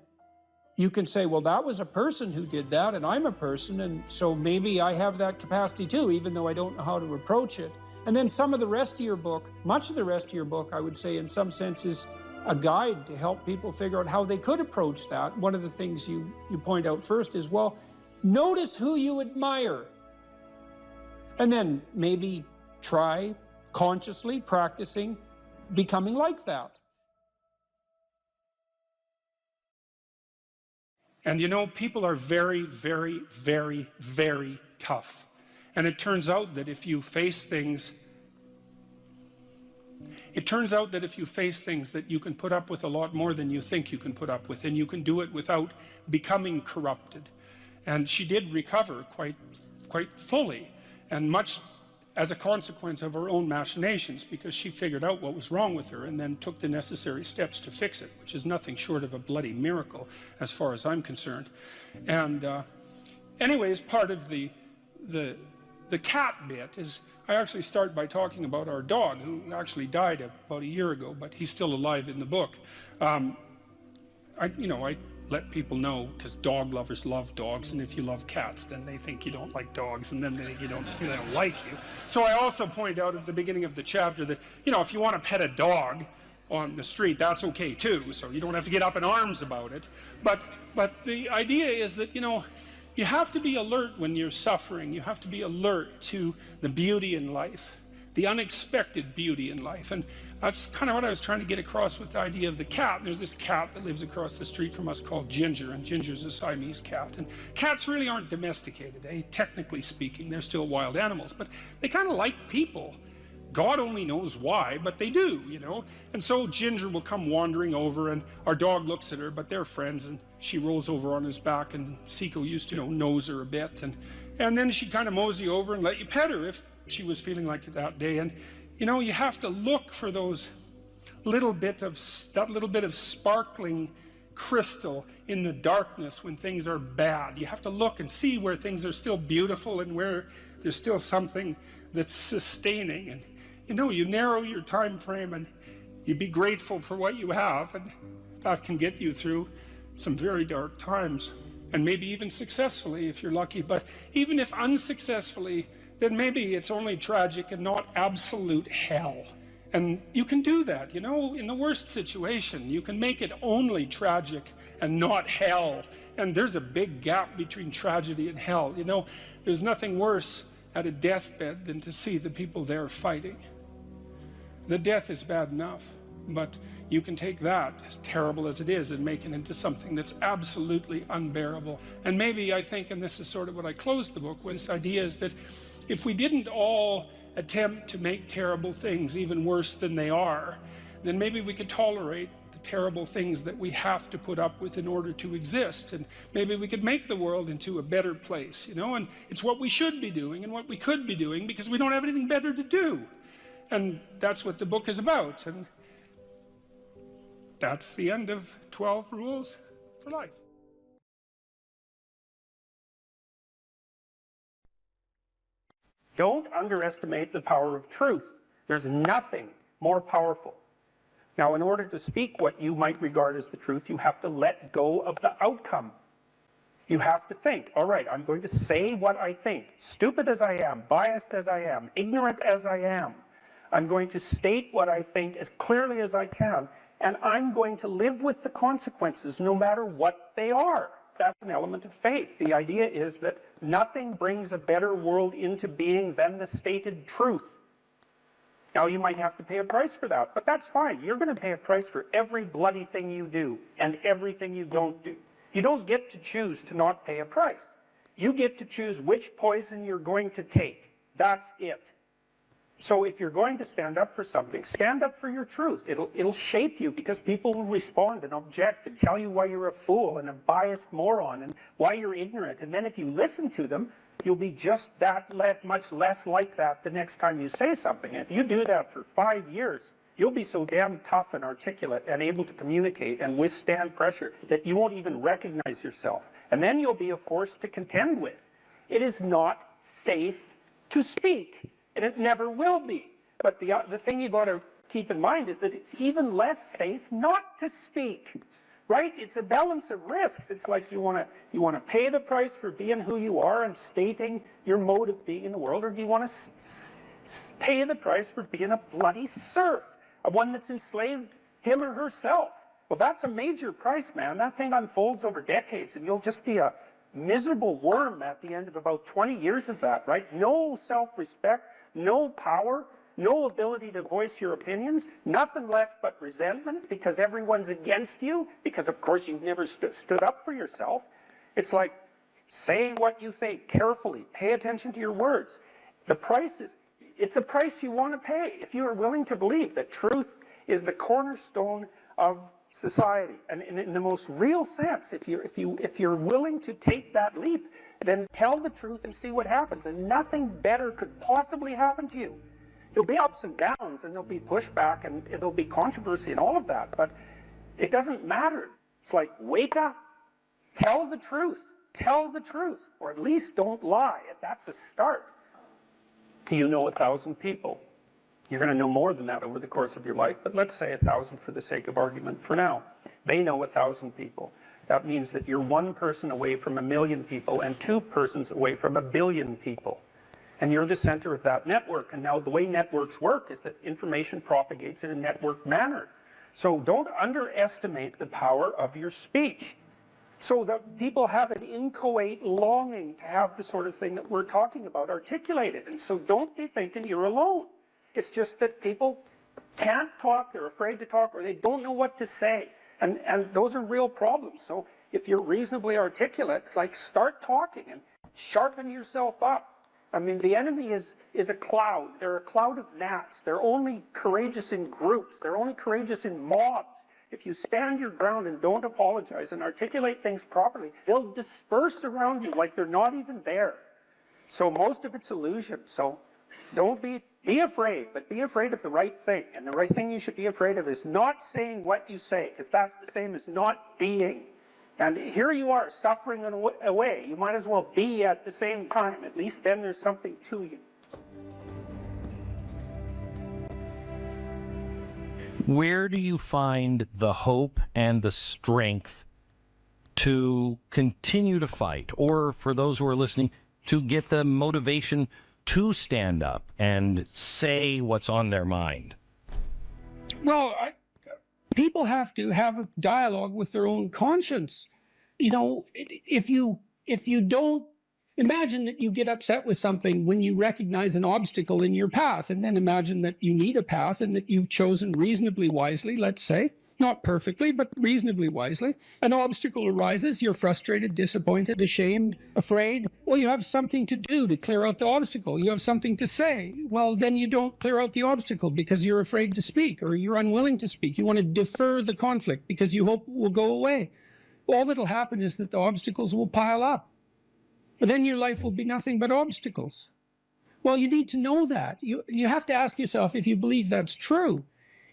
Speaker 2: you can say, well, that was a person who did that, and I'm a person, and so maybe I have that capacity too, even though I don't know how to approach it. And then some of the rest of your book, much of the rest of your book, I would say in some sense is a guide to help people figure out how they could approach that. One of the things you point out first is, well, notice who you admire. And then maybe try consciously practicing becoming like that.
Speaker 9: And you know, people are very, very, very, very tough. And it turns out that if you face things, that you can put up with a lot more than you think you can put up with, and you can do it without becoming corrupted. And she did recover quite fully, and much as a consequence of her own machinations, because she figured out what was wrong with her and then took the necessary steps to fix it, which is nothing short of a bloody miracle as far as I'm concerned. And anyways, part of the cat bit is I actually start by talking about our dog, who actually died about a year ago, but he's still alive in the book. I let people know, because dog lovers love dogs, and if you love cats, then they think you don't like dogs, and then they think they don't like you. So I also point out at the beginning of the chapter that, if you want to pet a dog on the street, that's okay too, so you don't have to get up in arms about it. But the idea is that, you have to be alert when you're suffering. You have to be alert to the beauty in life, the unexpected beauty in life. And that's kind of what I was trying to get across with the idea of the cat. There's this cat that lives across the street from us called Ginger, and Ginger's a Siamese cat. And cats really aren't domesticated, technically speaking. They're still wild animals, but they kind of like people. God only knows why, but they do, And so Ginger will come wandering over, and our dog looks at her, but they're friends, and she rolls over on his back, and Seiko used to, nose her a bit, and then she'd kind of mosey over and let you pet her if she was feeling like it that day. And, you have to look for that little bit of sparkling crystal in the darkness when things are bad. You have to look and see where things are still beautiful and where
Speaker 2: there's still something that's sustaining. And you narrow your time frame and you be grateful for what you have, and that can get you through some very dark times, and maybe even successfully if you're lucky. But even if unsuccessfully, then maybe it's only tragic and not absolute hell. And you can do that, in the worst situation. You can make it only tragic and not hell. And there's a big gap between tragedy and hell. There's nothing worse at a deathbed than to see the people there fighting. The death is bad enough, but you can take that, as terrible as it is, and make it into something that's absolutely unbearable. And maybe I think, and this is sort of what I closed the book with, this idea is that if we didn't all attempt to make terrible things even worse than they are, then maybe we could tolerate the terrible things that we have to put up with in order to exist, and maybe we could make the world into a better place, and it's what we should be doing and what we could be doing, because we don't have anything better to do. And that's what the book is about, and that's the end of 12 Rules for Life.
Speaker 9: Don't underestimate the power of truth. There's nothing more powerful. Now, in order to speak what you might regard as the truth, you have to let go of the outcome. You have to think, all right, I'm going to say what I think, stupid as I am, biased as I am, ignorant as I am. I'm going to state what I think as clearly as I can, and I'm going to live with the consequences no matter what they are. That's an element of faith. The idea is that nothing brings a better world into being than the stated truth. Now, you might have to pay a price for that, but that's fine. You're going to pay a price for every bloody thing you do and everything you don't do. You don't get to choose to not pay a price. You get to choose which poison you're going to take. That's it. So if you're going to stand up for something, stand up for your truth. It'll shape you, because people will respond and object and tell you why you're a fool and a biased moron and why you're ignorant. And then if you listen to them, you'll be just that much less like that the next time you say something. And if you do that for 5 years, you'll be so damn tough and articulate and able to communicate and withstand pressure that you won't even recognize yourself. And then you'll be a force to contend with. It is not safe to speak, and it never will be. But the thing you've got to keep in mind is that it's even less safe not to speak, right? It's a balance of risks. It's like you want to pay the price for being who you are and stating your mode of being in the world, or do you want to pay the price for being a bloody serf, one that's enslaved him or herself? Well, that's a major price, man. That thing unfolds over decades, and you'll just be a miserable worm at the end of about 20 years of that, right? No self-respect, no power, no ability to voice your opinions, nothing left but resentment because everyone's against you, because of course you've never stood up for yourself. It's like, say what you think carefully, pay attention to your words. The price it's a price you want to pay if you are willing to believe that truth is the cornerstone of society. And in the most real sense, if you're willing to take that leap, then tell the truth and see what happens. And nothing better could possibly happen to you. There'll be ups and downs, and there'll be pushback, and there'll be controversy and all of that, but it doesn't matter. It's like, wake up, tell the truth, or at least don't lie. If that's a start, you know 1,000 people. You're going to know more than that over the course of your life, but let's say 1,000 for the sake of argument for now. They know 1,000 people. That means that you're one person away from 1,000,000 people and 2 persons away from 1,000,000,000 people. And you're the center of that network. And now the way networks work is that information propagates in a network manner. So don't underestimate the power of your speech. So that people have an inchoate longing to have the sort of thing that we're talking about articulated. And so don't be thinking you're alone. It's just that people can't talk, they're afraid to talk, or they don't know what to say. And those are real problems. So if you're reasonably articulate, like, start talking and sharpen yourself up. I mean, the enemy is a cloud. They're a cloud of gnats. They're only courageous in groups. They're only courageous in mobs. If you stand your ground and don't apologize and articulate things properly, they'll disperse around you like they're not even there. So most of it's illusion. So don't be afraid, but be afraid of the right thing. And the right thing you should be afraid of is not saying what you say, because that's the same as not being. And here you are, suffering away. You might as well be at the same time. At least then there's something to you.
Speaker 11: Where do you find the hope and the strength to continue to fight? Or for those who are listening, to get the motivation to stand up and say what's on their mind?
Speaker 2: Well, people have to have a dialogue with their own conscience. You know, if you don't imagine that you get upset with something when you recognize an obstacle in your path, and then imagine that you need a path and that you've chosen reasonably wisely, let's say, not perfectly, but reasonably wisely. An obstacle arises, you're frustrated, disappointed, ashamed, afraid. Well, you have something to do to clear out the obstacle. You have something to say. Well, then you don't clear out the obstacle because you're afraid to speak or you're unwilling to speak. You want to defer the conflict because you hope it will go away. All that'll happen is that the obstacles will pile up. But then your life will be nothing but obstacles. Well, you need to know that. You have to ask yourself if you believe that's true.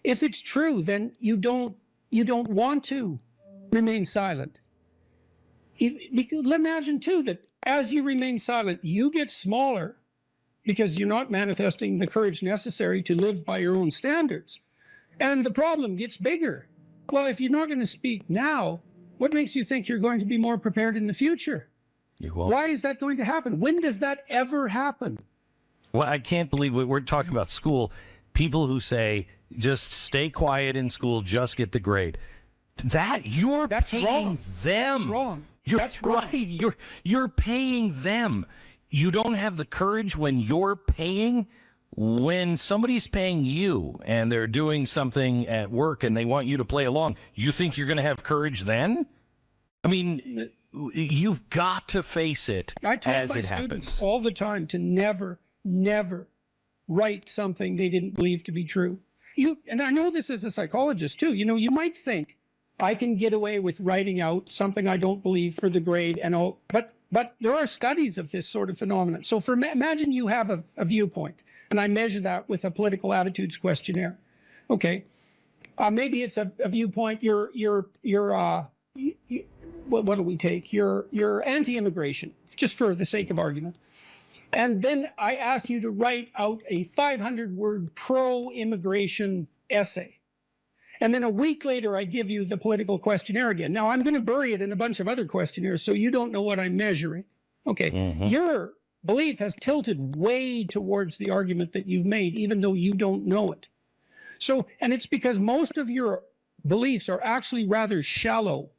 Speaker 2: If it's true, then you don't want to remain silent. Imagine too that as you remain silent, you get smaller because you're not manifesting the courage necessary to live by your own standards. And the problem gets bigger. Well, if you're not going to speak now, what makes you think you're going to be more prepared in the future?
Speaker 11: You won't.
Speaker 2: Why is that going to happen? When does that ever happen?
Speaker 11: Well, I can't believe we're talking about school. People who say, just stay quiet in school, just get the grade. That's paying
Speaker 2: wrong.
Speaker 11: them.
Speaker 2: That's wrong.
Speaker 11: That's right. You're paying them. You don't have the courage when you're paying. When somebody's paying you and they're doing something at work and they want you to play along, you think you're going to have courage then? I mean, you've got to face it
Speaker 2: I tell
Speaker 11: as
Speaker 2: my
Speaker 11: it
Speaker 2: students
Speaker 11: happens.
Speaker 2: all the time to never write something they didn't believe to be true. And I know this as a psychologist too. You know, you might think I can get away with writing out something I don't believe for the grade and all, but there are studies of this sort of phenomenon. So imagine you have a viewpoint, and I measure that with a political attitudes questionnaire. Okay, maybe it's a viewpoint. What do we take? You're anti-immigration, just for the sake of argument. And then I ask you to write out a 500-word pro-immigration essay. And then a week later, I give you the political questionnaire again. Now, I'm going to bury it in a bunch of other questionnaires, so you don't know what I'm measuring. Okay, Your belief has tilted way towards the argument that you've made, even though you don't know it. So, and it's because most of your beliefs are actually rather shallow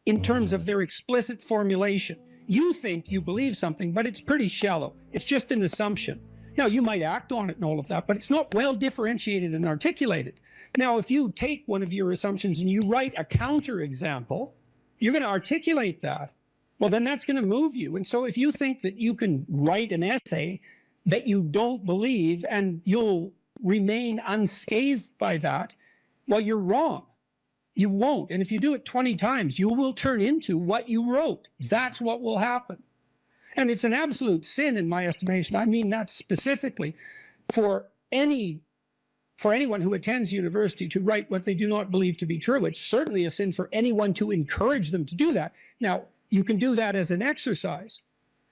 Speaker 2: in terms of their explicit formulation. You think you believe something, but it's pretty shallow. It's just an assumption. Now, you might act on it and all of that, but it's not well differentiated and articulated. Now, if you take one of your assumptions and you write a counterexample, you're going to articulate that. Well, then that's going to move you. And so if you think that you can write an essay that you don't believe and you'll remain unscathed by that, well, you're wrong. You won't. And if you do it 20 times, you will turn into what you wrote. That's what will happen. And it's an absolute sin in my estimation. I mean that specifically for anyone who attends university to write what they do not believe to be true. It's certainly a sin for anyone to encourage them to do that. Now, you can do that as an exercise.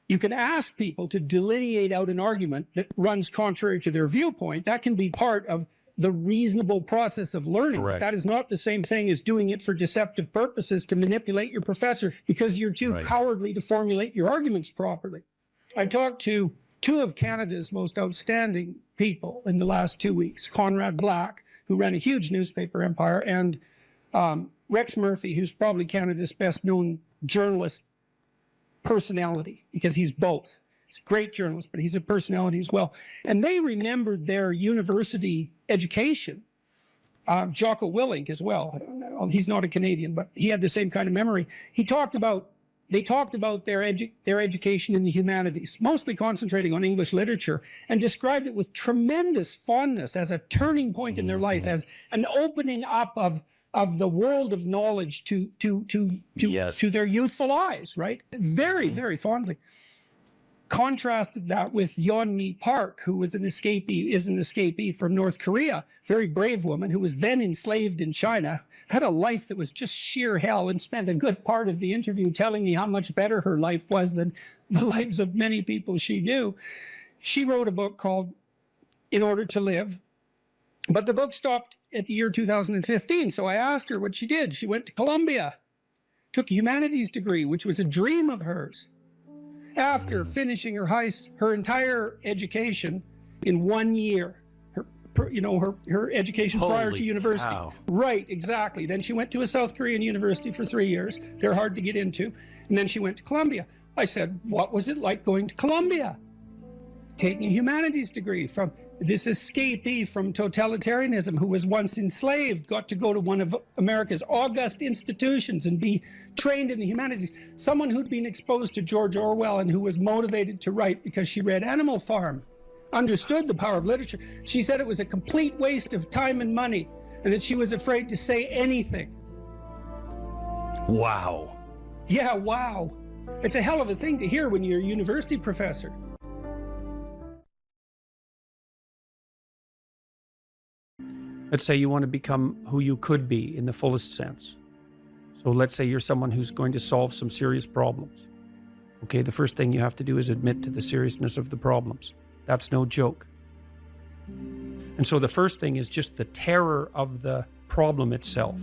Speaker 2: You can ask people to delineate out an argument that runs contrary to their viewpoint. That can be part of the reasonable process of learning.
Speaker 11: Correct.
Speaker 2: That is not the same thing as doing it for deceptive purposes to manipulate your professor because you're too cowardly to formulate your arguments properly. I talked to two of Canada's most outstanding people in the last 2 weeks, Conrad Black, who ran a huge newspaper empire, and Rex Murphy, who's probably Canada's best known journalist personality, because he's both. He's a great journalist, but he's a personality as well. And they remembered their university education. Jocko Willink as well. He's not a Canadian, but he had the same kind of memory. They talked about their education in the humanities, mostly concentrating on English literature, and described it with tremendous fondness as a turning point in their life, as an opening up of the world of knowledge to their youthful eyes, right? Very, very fondly.
Speaker 9: contrasted that with Yeonmi Park, who was an escapee from North Korea, very brave woman who was then enslaved in China, had a life that was just sheer hell, and spent a good part of the interview telling me how much better her life was than the lives of many people she knew. She wrote a book called In Order to Live, but the book stopped at the year 2015. So I asked her what she did. She went to Columbia, took a humanities degree, which was a dream of hers. After finishing her entire education in 1 year, her education prior to university.
Speaker 11: Cow.
Speaker 9: Right, exactly. Then she went to a South Korean university for 3 years. They're hard to get into. And then she went to Columbia. I said, what was it like going to Columbia? Taking a humanities degree from this escapee from totalitarianism who was once enslaved, got to go to one of America's august institutions and be trained in the humanities. Someone who'd been exposed to George Orwell and who was motivated to write because she read Animal Farm, understood the power of literature. She said it was a complete waste of time and money, and that she was afraid to say anything.
Speaker 11: Wow.
Speaker 9: Yeah, wow. It's a hell of a thing to hear when you're a university professor.
Speaker 2: Let's say you want to become who you could be in the fullest sense. So let's say you're someone who's going to solve some serious problems. Okay, the first thing you have to do is admit to the seriousness of the problems. That's no joke. And so the first thing is just the terror of the problem itself.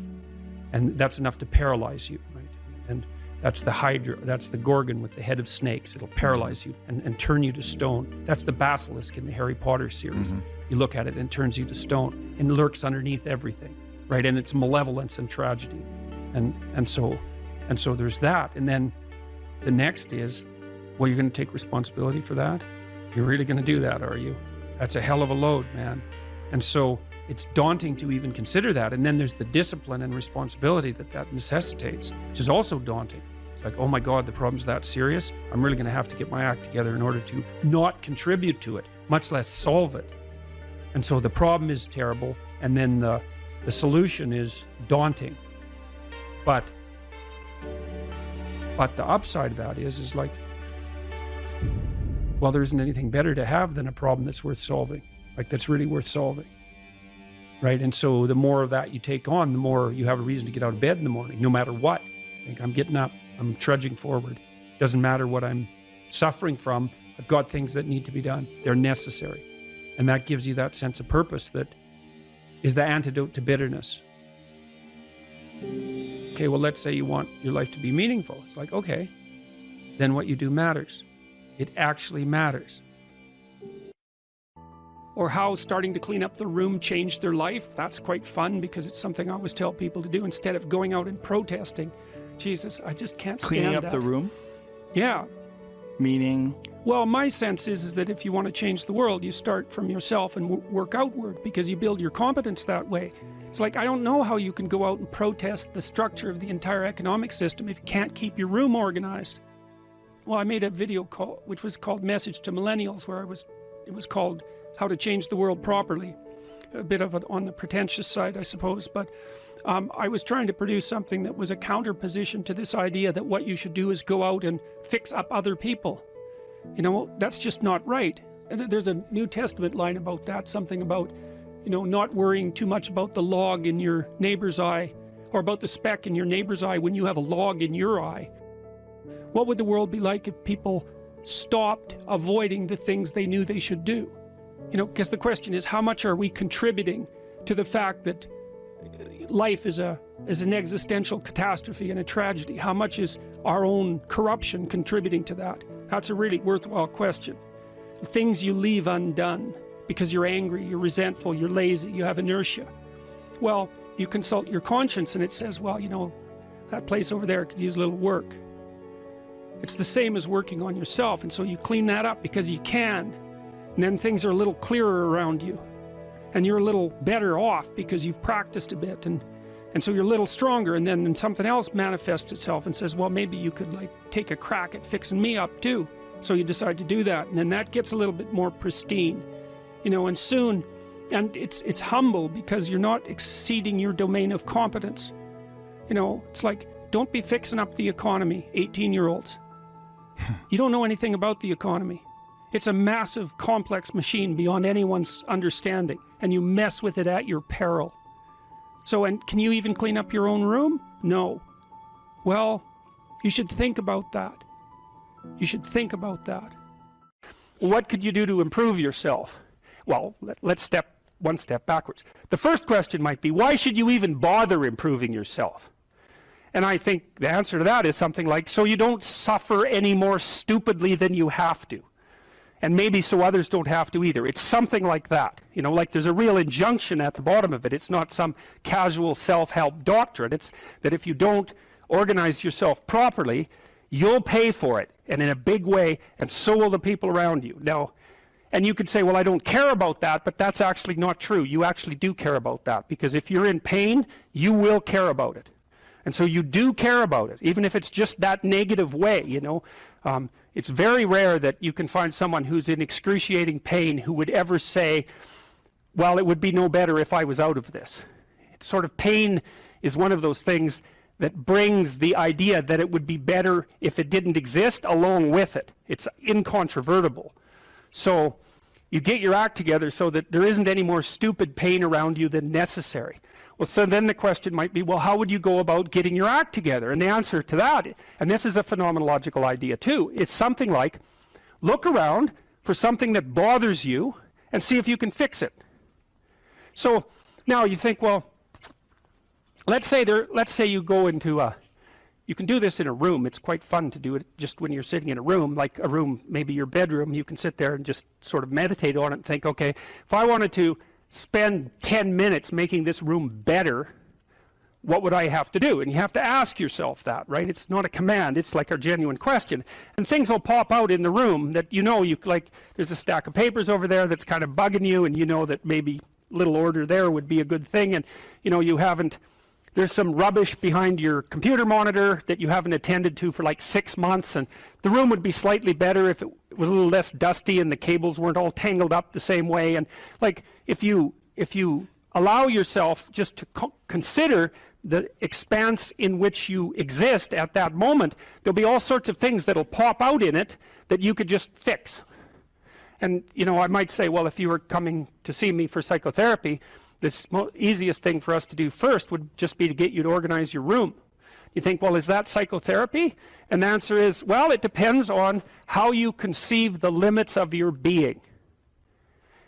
Speaker 2: And that's enough to paralyze you, right? And that's the Hydra, that's the Gorgon with the head of snakes. It'll paralyze you and turn you to stone. That's the basilisk in the Harry Potter series. You look at it and it turns you to stone and lurks underneath everything, right? And it's malevolence and tragedy. And so there's that. And then the next is, well, you're going to take responsibility for that? You're really going to do that, are you? That's a hell of a load, man. And so it's daunting to even consider that. And then there's the discipline and responsibility that necessitates, which is also daunting. It's like, oh my God, the problem's that serious. I'm really going to have to get my act together in order to not contribute to it, much less solve it. And so the problem is terrible. And then the solution is daunting. But the upside of that is like, well, there isn't anything better to have than a problem that's worth solving, like that's really worth solving, right? And so the more of that you take on, the more you have a reason to get out of bed in the morning, no matter what. Like, I'm getting up, I'm trudging forward. Doesn't matter what I'm suffering from. I've got things that need to be done. They're necessary. And that gives you that sense of purpose that is the antidote to bitterness. Okay, well, let's say you want your life to be meaningful. It's like, okay, then what you do matters. It actually matters. Or how starting to clean up the room changed their life. That's quite fun because it's something I always tell people to do instead of going out and protesting. Jesus, I just can't stand
Speaker 12: Cleaning up
Speaker 2: that.
Speaker 12: the room?
Speaker 2: Yeah.
Speaker 12: Meaning?
Speaker 2: Well, my sense is that if you want to change the world, you start from yourself and work outward because you build your competence that way. It's like, I don't know how you can go out and protest the structure of the entire economic system if you can't keep your room organized. Well, I made a video call, which was called Message to Millennials, where it was called How to Change the World Properly. A bit of on the pretentious side, I suppose, but I was trying to produce something that was a counterposition to this idea that what you should do is go out and fix up other people. You know, that's just not right. And there's a New Testament line about that, something about, you know, not worrying too much about the log in your neighbor's eye, or about the speck in your neighbor's eye when you have a log in your eye. What would the world be like if people stopped avoiding the things they knew they should do? You know, because the question is, how much are we contributing to the fact that life is an existential catastrophe and a tragedy? How much is our own corruption contributing to that? That's a really worthwhile question. The things you leave undone because you're angry, you're resentful, you're lazy, you have inertia. Well, you consult your conscience and it says, well, you know, that place over there could use a little work. It's the same as working on yourself, and so you clean that up because you can, and then things are a little clearer around you, and you're a little better off because you've practiced a bit, and so you're a little stronger, and then something else manifests itself and says, well, maybe you could like take a crack at fixing me up too. So you decide to do that, and then that gets a little bit more pristine, you know, and soon, and it's humble because you're not exceeding your domain of competence. You know, it's like, don't be fixing up the economy, 18-year-olds. You don't know anything about the economy. It's a massive, complex machine beyond anyone's understanding, and you mess with it at your peril. So, and can you even clean up your own room? No. Well, you should think about that. You should think about that. What could you do to improve yourself? Well, let's step one step backwards. The first question might be, why should you even bother improving yourself? And I think the answer to that is something like, so you don't suffer any more stupidly than you have to. And maybe so others don't have to either. It's something like that. You know, like there's a real injunction at the bottom of it. It's not some casual self-help doctrine. It's that if you don't organize yourself properly, you'll pay for it, and in a big way, and so will the people around you. Now, and you could say, well, I don't care about that, but that's actually not true. You actually do care about that, because if you're in pain, you will care about it. And so you do care about it, even if it's just that negative way, you know. It's very rare that you can find someone who's in excruciating pain who would ever say, well, it would be no better if I was out of this. It's sort of pain is one of those things that brings the idea that it would be better if it didn't exist along with it. It's incontrovertible. So you get your act together so that there isn't any more stupid pain around you than necessary. Well, so then the question might be, well, how would you go about getting your act together? And the answer to that, and this is a phenomenological idea too, it's something like, look around for something that bothers you and see if you can fix it. So now you think, well, let's say you go into you can do this in a room. It's quite fun to do it just when you're sitting in a room, like a room, maybe your bedroom. You can sit there and just sort of meditate on it and think, okay, if I wanted to spend 10 minutes making this room better, what would I have to do? And you have to ask yourself that, right? It's not a command, it's like a genuine question. And things will pop out in the room that you know, like there's a stack of papers over there that's kind of bugging you, and you know that maybe little order there would be a good thing, and you know there's some rubbish behind your computer monitor that you haven't attended to for like 6 months, and the room would be slightly better if it was a little less dusty and the cables weren't all tangled up the same way. And like if you allow yourself just to consider the expanse in which you exist at that moment, there'll be all sorts of things that'll pop out in it that you could just fix. And you know, I might say, well, if you were coming to see me for psychotherapy, the easiest thing for us to do first would just be to get you to organize your room. You think, well, is that psychotherapy? And the answer is, well, it depends on how you conceive the limits of your being.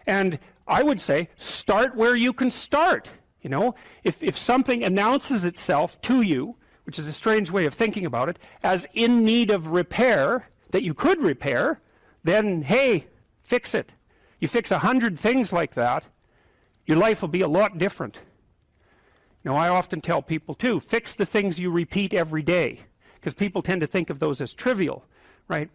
Speaker 2: And I would say, start where you can start. You know, if something announces itself to you, which is a strange way of thinking about it, as in need of repair, that you could repair, then, hey, fix it. You fix 100 things like that, your life will be a lot different. You know, I often tell people too, fix the things you repeat every day, because people tend to think of those as trivial, right?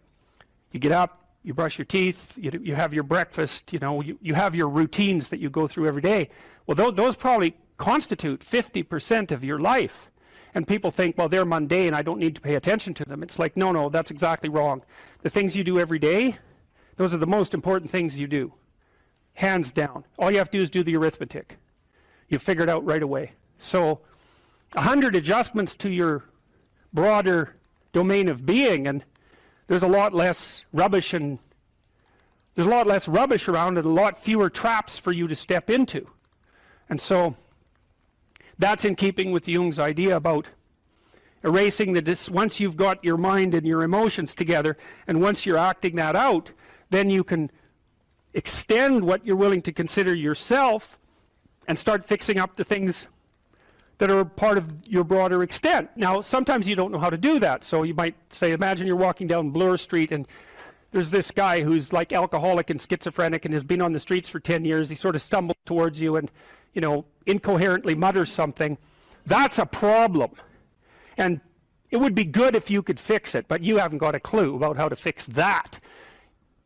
Speaker 2: You get up, you brush your teeth, you have your breakfast, you know, you have your routines that you go through every day. Well, those probably constitute 50% of your life. And people think, well, they're mundane, I don't need to pay attention to them. It's like, no, that's exactly wrong. The things you do every day, those are the most important things you do. Hands down. All you have to do is do the arithmetic. You figure it out right away. So 100 adjustments to your broader domain of being, and there's a lot less rubbish around, and a lot fewer traps for you to step into. And so that's in keeping with Jung's idea about erasing once you've got your mind and your emotions together, and once you're acting that out, then you can extend what you're willing to consider yourself and start fixing up the things that are part of your broader extent. Now, sometimes you don't know how to do that. So you might say, imagine you're walking down Bloor Street and there's this guy who's like alcoholic and schizophrenic and has been on the streets for 10 years. He sort of stumbles towards you and, you know, incoherently mutters something. That's a problem. And it would be good if you could fix it, but you haven't got a clue about how to fix that.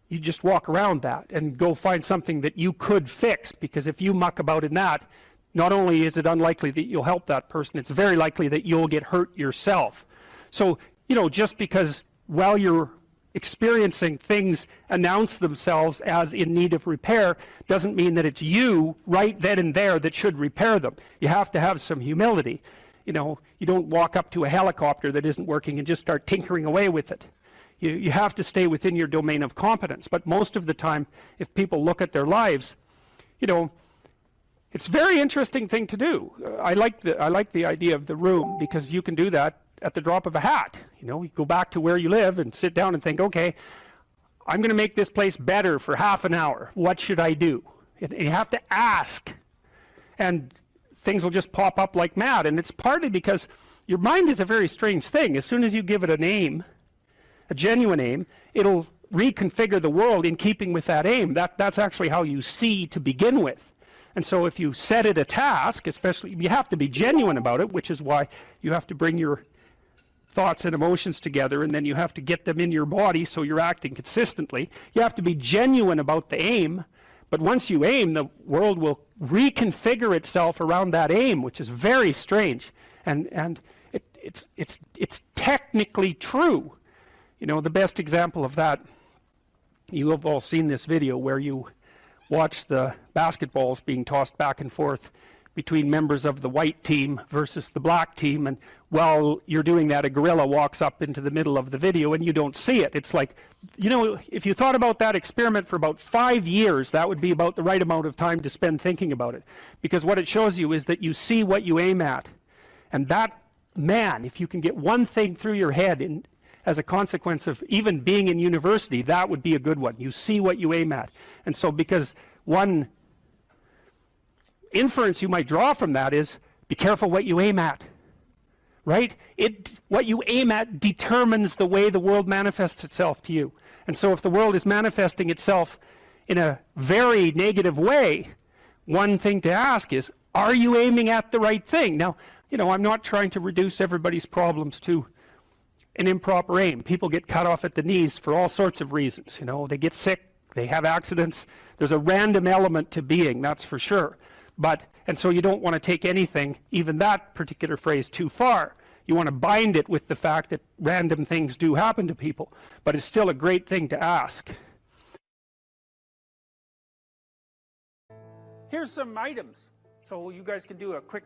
Speaker 2: You just walk around that and go find something that you could fix, because if you muck about in that, not only is it unlikely that you'll help that person, it's very likely that you'll get hurt yourself. So, you know, just because while you're experiencing things announce themselves as in need of repair doesn't mean that it's you right then and there that should repair them. You have to have some humility. You know, you don't walk up to a helicopter that isn't working and just start tinkering away with it. You have to stay within your domain of competence. But most of the time, if people look at their lives, you know, it's a very interesting thing to do. I like the idea of the room, because you can do that at the drop of a hat. You know, you go back to where you live and sit down and think, okay, I'm going to make this place better for half an hour. What should I do? And you have to ask, and things will just pop up like mad. And it's partly because your mind is a very strange thing. As soon as you give it a name, a genuine aim, it'll reconfigure the world in keeping with that aim. That's actually how you see to begin with. And so if you set it a task, especially, you have to be genuine about it, which is why you have to bring your thoughts and emotions together, and then you have to get them in your body so you're acting consistently. You have to be genuine about the aim, but once you aim, the world will reconfigure itself around that aim, which is very strange. And it's technically true. You know, the best example of that, you have all seen this video where you watch the basketballs being tossed back and forth between members of the white team versus the black team, and while you're doing that, a gorilla walks up into the middle of the video and you don't see it. It's like, you know, if you thought about that experiment for about 5 years, that would be about the right amount of time to spend thinking about it, because what it shows you is that you see what you aim at. And that, man, if you can get one thing through your head as a consequence of even being in university, that would be a good one. You see what you aim at. And so, because one inference you might draw from that is, be careful what you aim at, right? What you aim at determines the way the world manifests itself to you. And so if the world is manifesting itself in a very negative way, one thing to ask is, are you aiming at the right thing? Now, you know, I'm not trying to reduce everybody's problems to an improper aim. People get cut off at the knees for all sorts of reasons. You know, they get sick, they have accidents. There's a random element to being, that's for sure. And so you don't want to take anything, even that particular phrase, too far. You want to bind it with the fact that random things do happen to people, but it's still a great thing to ask. Here's some items, so you guys can do a quick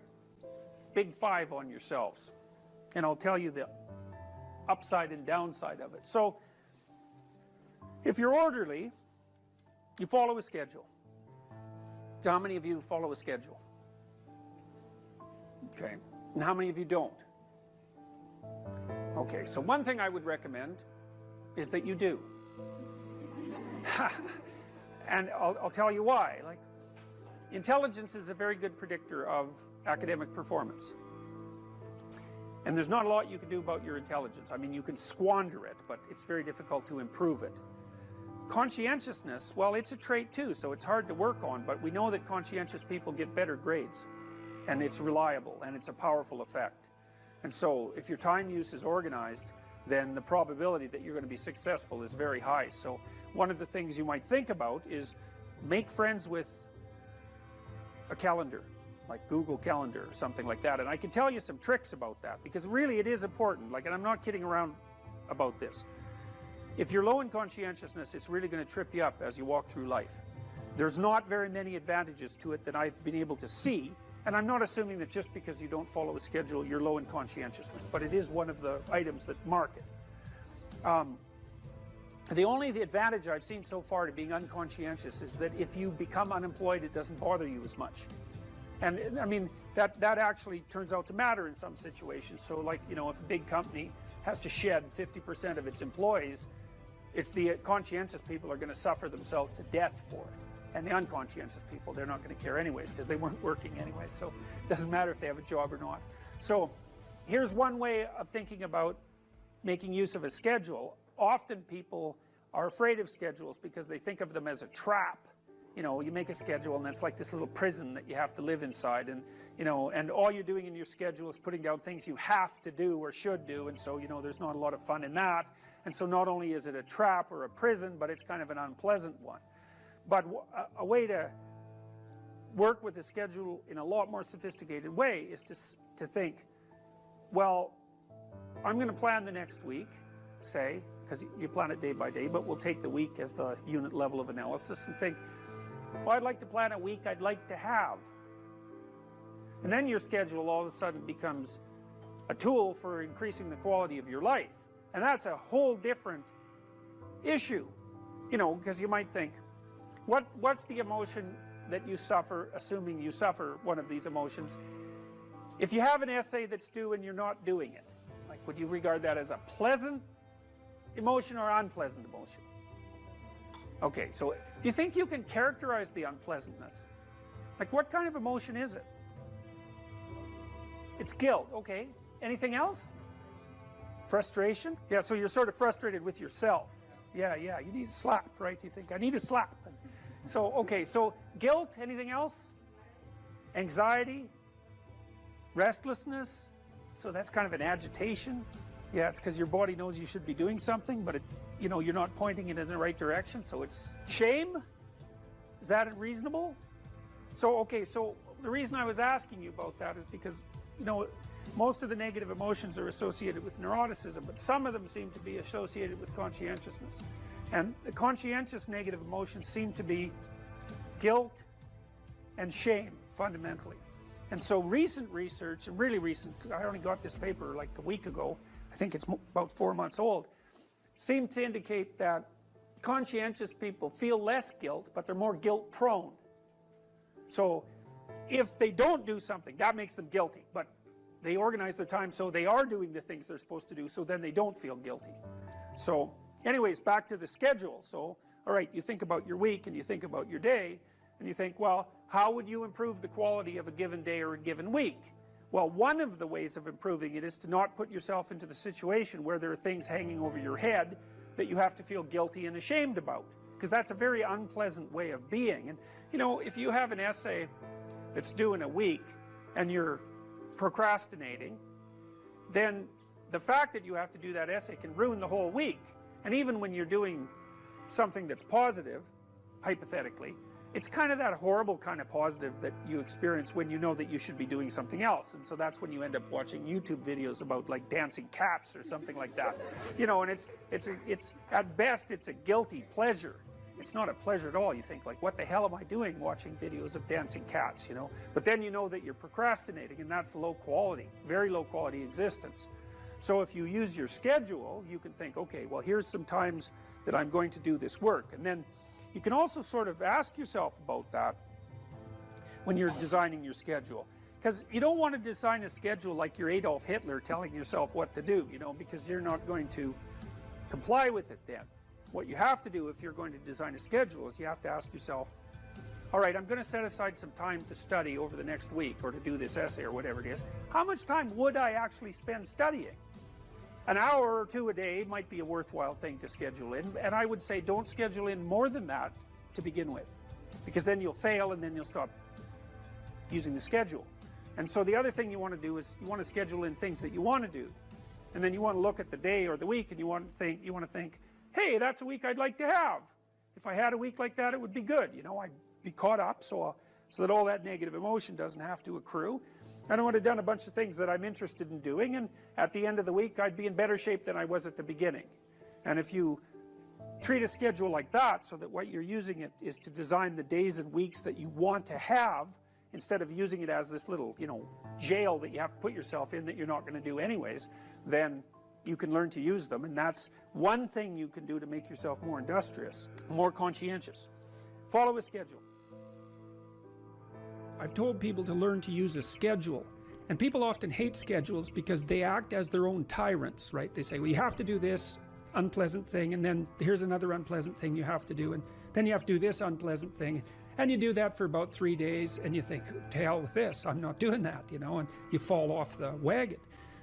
Speaker 2: big 5 on yourselves, and I'll tell you the upside and downside of it. So if you're orderly, you follow a schedule. How many of you follow a schedule? Okay. And how many of you don't? Okay, so one thing I would recommend is that you do. And I'll tell you why. Like, intelligence is a very good predictor of academic performance. And there's not a lot you can do about your intelligence. I mean, you can squander it, but it's very difficult to improve it. Conscientiousness, well, it's a trait too, so it's hard to work on, but we know that conscientious people get better grades, and it's reliable, and it's a powerful effect. And so if your time use is organized, then the probability that you're going to be successful is very high. So one of the things you might think about is make friends with a calendar, like Google Calendar or something like that. And I can tell you some tricks about that, because really it is important. Like, and I'm not kidding around about this. If you're low in conscientiousness, it's really going to trip you up as you walk through life. There's not very many advantages to it that I've been able to see, and I'm not assuming that just because you don't follow a schedule, you're low in conscientiousness, but it is one of the items that mark it. The advantage I've seen so far to being unconscientious is that if you become unemployed, it doesn't bother you as much. And I mean, that actually turns out to matter in some situations. So like, you know, if a big company has to shed 50% of its employees, it's the conscientious people are going to suffer themselves to death for it. And the unconscientious people, they're not going to care anyways, because they weren't working anyway. So it doesn't matter if they have a job or not. So here's one way of thinking about making use of a schedule. Often people are afraid of schedules because they think of them as a trap. You know, you make a schedule and it's like this little prison that you have to live inside, and you know, and all you're doing in your schedule is putting down things you have to do or should do, and so, you know, there's not a lot of fun in that. And so not only is it a trap or a prison, but it's kind of an unpleasant one. But a way to work with the schedule in a lot more sophisticated way is to think, well, I'm going to plan the next week, say, because you plan it day by day, but we'll take the week as the unit level of analysis and think, well, I'd like to plan a week I'd like to have. And then your schedule all of a sudden becomes a tool for increasing the quality of your life. And that's a whole different
Speaker 5: issue. You know, because you might think, what's the emotion that you suffer, assuming you suffer one of these emotions? If you have an essay that's due and you're not doing it, like, would you regard that as a pleasant emotion or unpleasant emotion? Okay, so do you think you can characterize the unpleasantness? Like, what kind of emotion is it? It's guilt, okay. Anything else? Frustration? Yeah, so you're sort of frustrated with yourself. Yeah, you need a slap, right? You think, I need a slap. So, okay, so guilt, anything else? Anxiety? Restlessness? So that's kind of an agitation. Yeah, it's because your body knows you should be doing something, but you know, you're not pointing it in the right direction, so it's shame? Is that reasonable? So, okay, so the reason I was asking you about that is because, you know, most of the negative emotions are associated with neuroticism, but some of them seem to be associated with conscientiousness. And the conscientious negative emotions seem to be guilt and shame, fundamentally. And so recent research, and really recent, I only got this paper like a week ago, I think it's about 4 months old, seem to indicate that conscientious people feel less guilt, but they're more guilt prone. So if they don't do something, that makes them guilty, but they organize their time so they are doing the things they're supposed to do, so then they don't feel guilty. So anyways, back to the schedule. So, all right, you think about your week and you think about your day, and you think, well, how would you improve the quality of a given day or a given week? Well, one of the ways of improving it is to not put yourself into the situation where there are things hanging over your head that you have to feel guilty and ashamed about, because that's a very unpleasant way of being. And you know, if you have an essay that's due in a week and you're procrastinating, then the fact that you have to do that essay can ruin the whole week. And even when you're doing something that's positive, hypothetically, it's kind of that horrible kind of positive that you experience when you know that you should be doing something else. And so that's when you end up watching YouTube videos about like dancing cats or something like that. You know, and it's at best it's a guilty pleasure. It's not a pleasure at all. You think like, what the hell am I doing watching videos of dancing cats, you know? But then you know that you're procrastinating, and that's low quality, very low quality existence. So if you use your schedule, you can think, okay, well, here's some times that I'm going to do this work. And then you can also sort of ask yourself about that when you're designing your schedule. Because you don't want to design a schedule like you're Adolf Hitler telling yourself what to do, you know, because you're not going to comply with it then. What you have to do if you're going to design a schedule is you have to ask yourself, all right, I'm going to set aside some time to study over the next week or to do this essay or whatever it is. How much time would I actually spend studying? An hour or two a day might be a worthwhile thing to schedule in, and I would say don't schedule in more than that to begin with, because then you'll fail and then you'll stop using the schedule. And so the other thing you want to do is you want to schedule in things that you want to do, and then you want to look at the day or the week and you want to think, hey, that's a week I'd like to have. If I had a week like that, it would be good. You know, I'd be caught up so that all that negative emotion doesn't have to accrue. And I would have done a bunch of things that I'm interested in doing, and at the end of the week, I'd be in better shape than I was at the beginning. And if you treat a schedule like that, so that what you're using it is to design the days and weeks that you want to have, instead of using it as this little, you know, jail that you have to put yourself in that you're not going to do anyways, then you can learn to use them. And that's one thing you can do to make yourself more industrious, more conscientious. Follow a schedule.
Speaker 2: I've told people to learn to use a schedule, and people often hate schedules because they act as their own tyrants, right? They say, well, you have to do this unpleasant thing, and then here's another unpleasant thing you have to do, and then you have to do this unpleasant thing, and you do that for about 3 days, and you think, to hell with this, I'm not doing that, you know, and you fall off the wagon.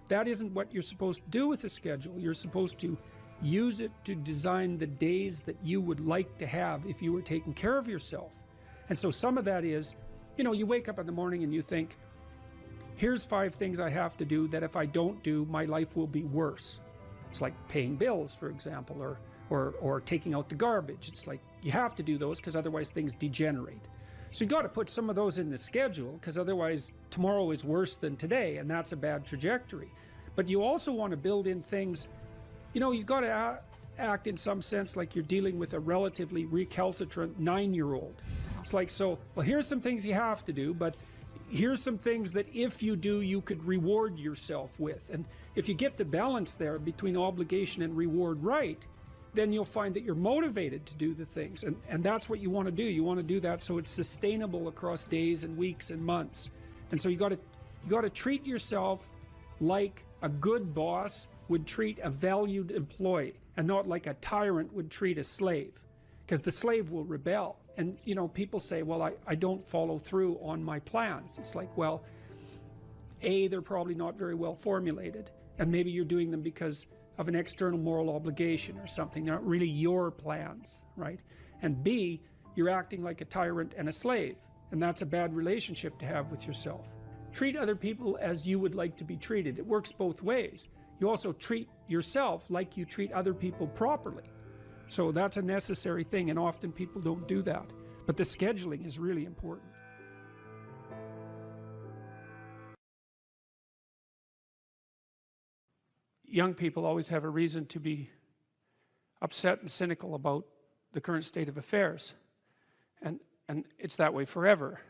Speaker 2: That isn't what you're supposed to do with a schedule. You're supposed to use it to design the days that you would like to have if you were taking care of yourself. And so some of that is, you know, you wake up in the morning and you think, here's 5 things I have to do that if I don't do, my life will be worse. It's like paying bills, for example, or taking out the garbage. It's like you have to do those because otherwise things degenerate. So you got to put some of those in the schedule, because otherwise tomorrow is worse than today, and that's a bad trajectory. But you also want to build in things, you know, you've got to act in some sense like you're dealing with a relatively recalcitrant 9-year-old. It's like, so, well, here's some things you have to do, but here's some things that if you do, you could reward yourself with. And if you get the balance there between obligation and reward right, then you'll find that you're motivated to do the things, and that's what you want to do. You want to do that so it's sustainable across days and weeks and months. And so you got to treat yourself like a good boss would treat a valued employee, and not like a tyrant would treat a slave, because the slave will rebel. And you know, people say, well, I don't follow through on my plans. It's like, well, A, they're probably not very well formulated, and maybe you're doing them because of an external moral obligation or something. They're not really your plans, right? And B, you're acting like a tyrant and a slave, and that's a bad relationship to have with yourself. Treat other people as you would like to be treated. It works both ways. You also treat yourself like you treat other people properly. So that's a necessary thing, and often people don't do that. But the scheduling is really important. Young people always have a reason to be upset and cynical about the current state of affairs. And it's that way forever.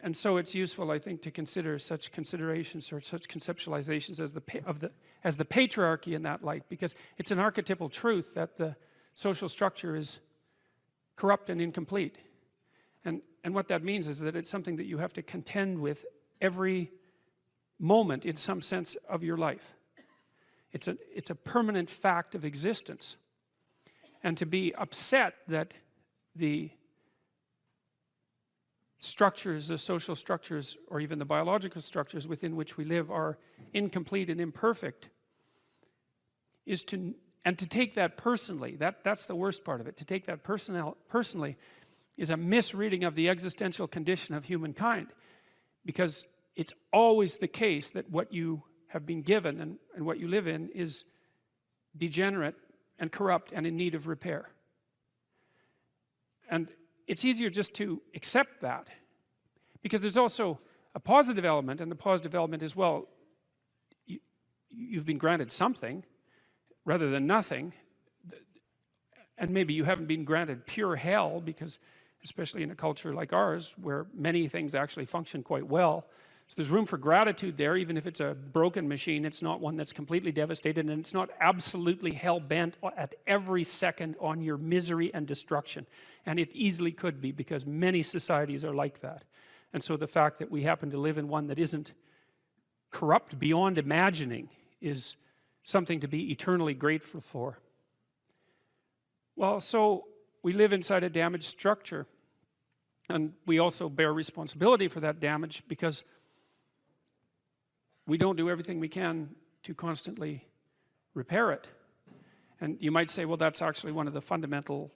Speaker 2: And so it's useful, I think, to consider such considerations or such conceptualizations as the patriarchy in that light, because it's an archetypal truth that the social structure is corrupt and incomplete. And what that means is that it's something that you have to contend with every moment in some sense of your life. It's a permanent fact of existence. And to be upset that the structures, the social structures, or even the biological structures within which we live are incomplete and imperfect, and to take that personally, that's the worst part of it. To take that personally is a misreading of the existential condition of humankind, because it's always the case that what you have been given and what you live in is degenerate and corrupt and in need of repair. And it's easier just to accept that, because there's also a positive element, and the positive element is, well, you've been granted something rather than nothing, and maybe you haven't been granted pure hell, because especially in a culture like ours where many things actually function quite well, so there's room for gratitude there. Even if it's a broken machine, it's not one that's completely devastated, and it's not absolutely hell-bent at every second on your misery and destruction. And it easily could be, because many societies are like that. And so the fact that we happen to live in one that isn't corrupt beyond imagining is something to be eternally grateful for. Well, so we live inside a damaged structure, and we also bear responsibility for that damage, because we don't do everything we can to constantly repair it. And you might say, well, that's actually one of the fundamental,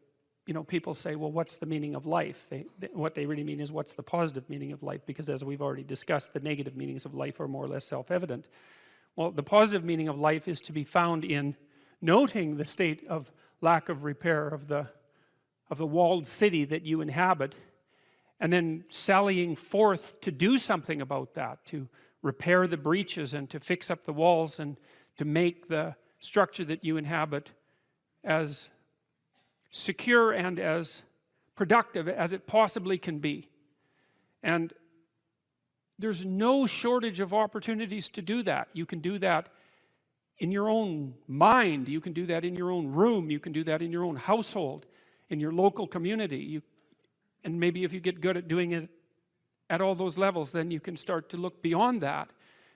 Speaker 2: people say, well, what's the meaning of life? What they really mean is, what's the positive meaning of life? Because as we've already discussed, the negative meanings of life are more or less self-evident. Well, the positive meaning of life is to be found in noting the state of lack of repair of the walled city that you inhabit, and then sallying forth to do something about that, to repair the breaches and to fix up the walls and to make the structure that you inhabit as secure and as productive as it possibly can be. And there's no shortage of opportunities to do that. You can do that in your own mind. You can do that in your own room. You can do that in your own household, in your local community. And maybe if you get good at doing it at all those levels, then you can start to look beyond that.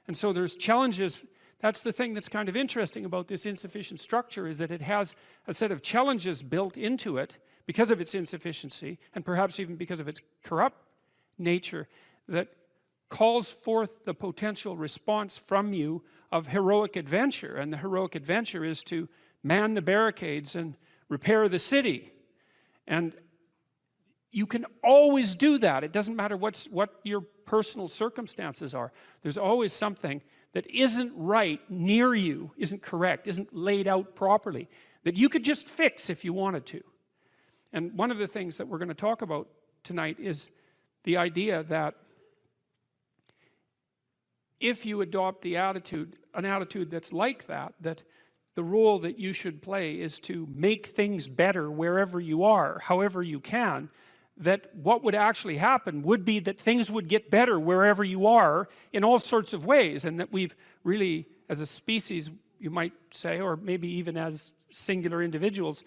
Speaker 2: And so there's challenges. That's the thing that's kind of interesting about this insufficient structure, is that it has a set of challenges built into it because of its insufficiency, and perhaps even because of its corrupt nature, that calls forth the potential response from you of heroic adventure. And the heroic adventure is to man the barricades and repair the city. And you can always do that. It doesn't matter what your personal circumstances are. There's always something that isn't right near you, isn't correct, isn't laid out properly, that you could just fix if you wanted to. And one of the things that we're going to talk about tonight is the idea that if you adopt an attitude that's like that, that the role that you should play is to make things better wherever you are, however you can, that what would actually happen would be that things would get better wherever you are in all sorts of ways, and that we've really, as a species, you might say, or maybe even as singular individuals,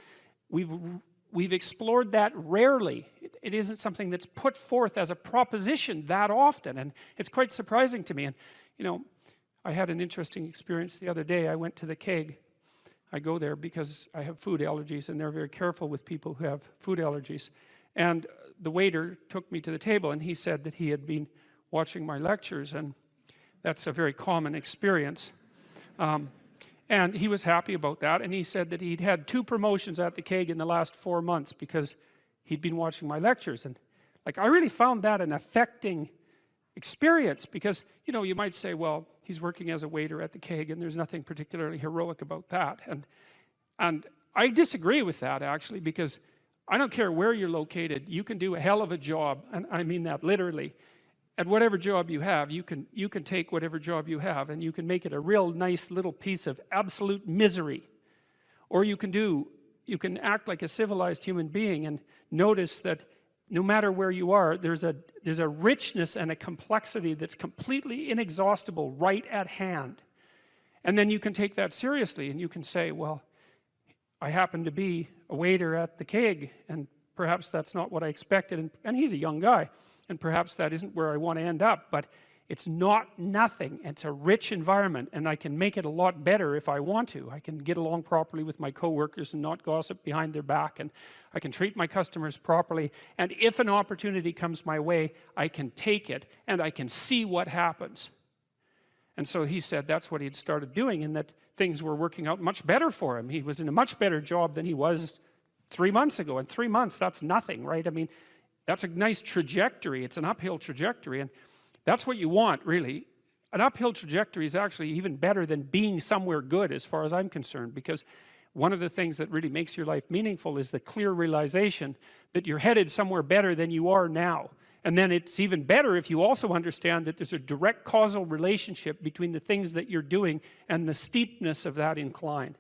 Speaker 2: we've explored that rarely. It isn't something that's put forth as a proposition that often, and it's quite surprising to me. And you know, I had an interesting experience the other day. I went to the keg. I go there because I have food allergies, and they're very careful with people who have food allergies. And the waiter took me to the table, and he said that he had been watching my lectures, and that's a very common experience. And he was happy about that, and he said that he'd had 2 promotions at the keg in the last 4 months because he'd been watching my lectures. And like, I really found that an affecting experience, because you know, you might say, well, he's working as a waiter at the keg and there's nothing particularly heroic about that. And I disagree with that, actually, because I don't care where you're located, you can do a hell of a job, and I mean that literally. At whatever job you have, you can take whatever job you have and you can make it a real nice little piece of absolute misery. Or you can act like a civilized human being and notice that no matter where you are, there's a richness and a complexity that's completely inexhaustible right at hand. And then you can take that seriously, and you can say, well, I happen to be a waiter at the keg, and perhaps that's not what I expected, and he's a young guy, and perhaps that isn't where I want to end up, but it's not nothing. It's a rich environment, and I can make it a lot better if I want to. I can get along properly with my coworkers and not gossip behind their back, and I can treat my customers properly, and if an opportunity comes my way, I can take it, and I can see what happens. And so he said that's what he'd started doing, and that things were working out much better for him. He was in a much better job than he was 3 months ago, and 3 months, that's nothing, right? I mean, that's a nice trajectory. It's an uphill trajectory, and that's what you want, really. An uphill trajectory is actually even better than being somewhere good, as far as I'm concerned, because one of the things that really makes your life meaningful is the clear realization that you're headed somewhere better than you are now. And then it's even better if you also understand that there's a direct causal relationship between the things that you're doing and the steepness of that incline.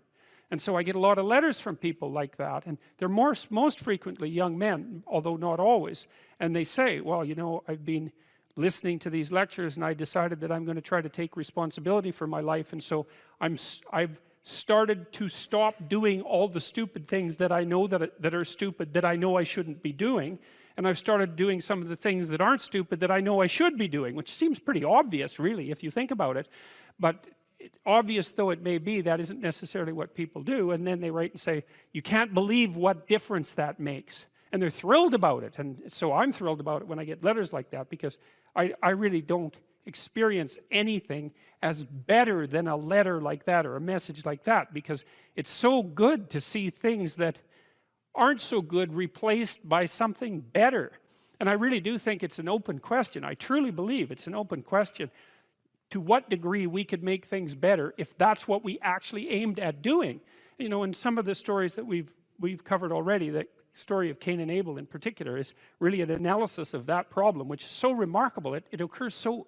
Speaker 2: And so I get a lot of letters from people like that, and they're most frequently young men, although not always. And they say, well, you know, I've been listening to these lectures, and I decided that I'm going to try to take responsibility for my life, and so I've started to stop doing all the stupid things that I know that are stupid, that I know I shouldn't be doing, and I've started doing some of the things that aren't stupid that I know I should be doing, which seems pretty obvious, really, if you think about it. But obvious though it may be, that isn't necessarily what people do. And then they write and say, you can't believe what difference that makes. And they're thrilled about it. And so I'm thrilled about it when I get letters like that, because I really don't experience anything as better than a letter like that or a message like that, because it's so good to see things that aren't so good replaced by something better. And I really do think it's an open question. I truly believe it's an open question to what degree we could make things better if that's what we actually aimed at doing. You know, in some of the stories that we've covered already, the story of Cain and Abel in particular is really an analysis of that problem, which is so remarkable. It occurs so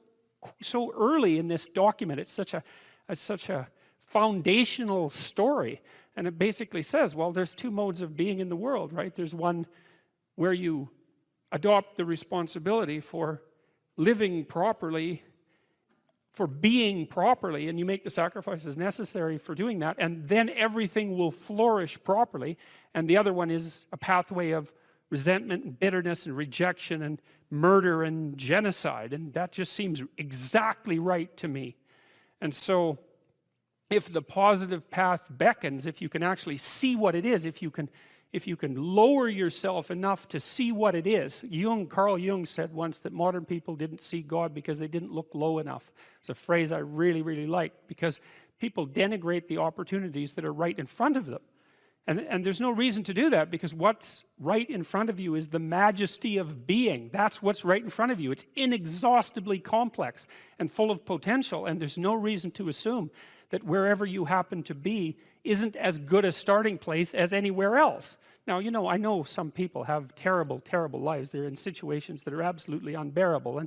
Speaker 2: early in this document. It's such a foundational story, and it basically says, well, there's 2 modes of being in the world, right? There's one where you adopt the responsibility for living properly, for being properly, and you make the sacrifices necessary for doing that, and then everything will flourish properly. And the other one is a pathway of resentment and bitterness and rejection and murder and genocide, and that just seems exactly right to me. And so if the positive path beckons, if you can actually see what it is, if you can lower yourself enough to see what it is. Carl Jung said once that modern people didn't see God because they didn't look low enough. It's a phrase I really, really like, because people denigrate the opportunities that are right in front of them. And there's no reason to do that, because what's right in front of you is the majesty of being. That's what's right in front of you. It's inexhaustibly complex and full of potential, and there's no reason to assume that wherever you happen to be isn't as good a starting place as anywhere else. Now, you know, I know some people have terrible, terrible lives. They're in situations that are absolutely unbearable.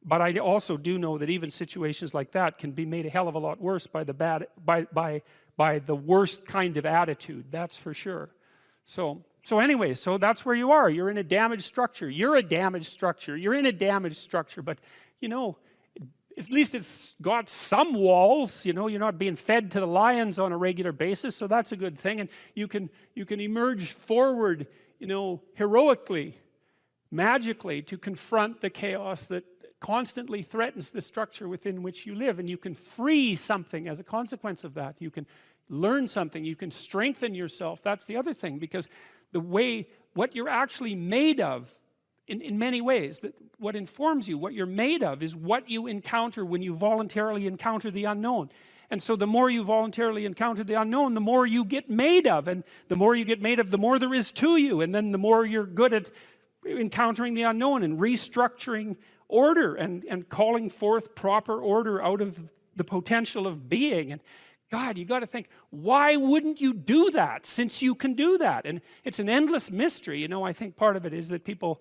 Speaker 2: But I also do know that even situations like that can be made a hell of a lot worse by the worst kind of attitude, that's for sure. So anyway, so that's where you are. You're in a damaged structure. You're a damaged structure. You're in a damaged structure. But, you know, at least it's got some walls, you know, you're not being fed to the lions on a regular basis, so that's a good thing. And you can emerge forward, you know, heroically, magically, to confront the chaos that constantly threatens the structure within which you live, and you can free something as a consequence of that. You can learn something, you can strengthen yourself. That's the other thing, because the way, what you're actually made of, in many ways, that what informs you, what you're made of, is what you encounter when you voluntarily encounter the unknown. And so the more you voluntarily encounter the unknown, the more you get made of, and the more you get made of, the more there is to you, and then the more you're good at encountering the unknown and restructuring order and calling forth proper order out of the potential of being. And God, you got to think, why wouldn't you do that, since you can do that? And it's an endless mystery. You know, I think part of it is that people,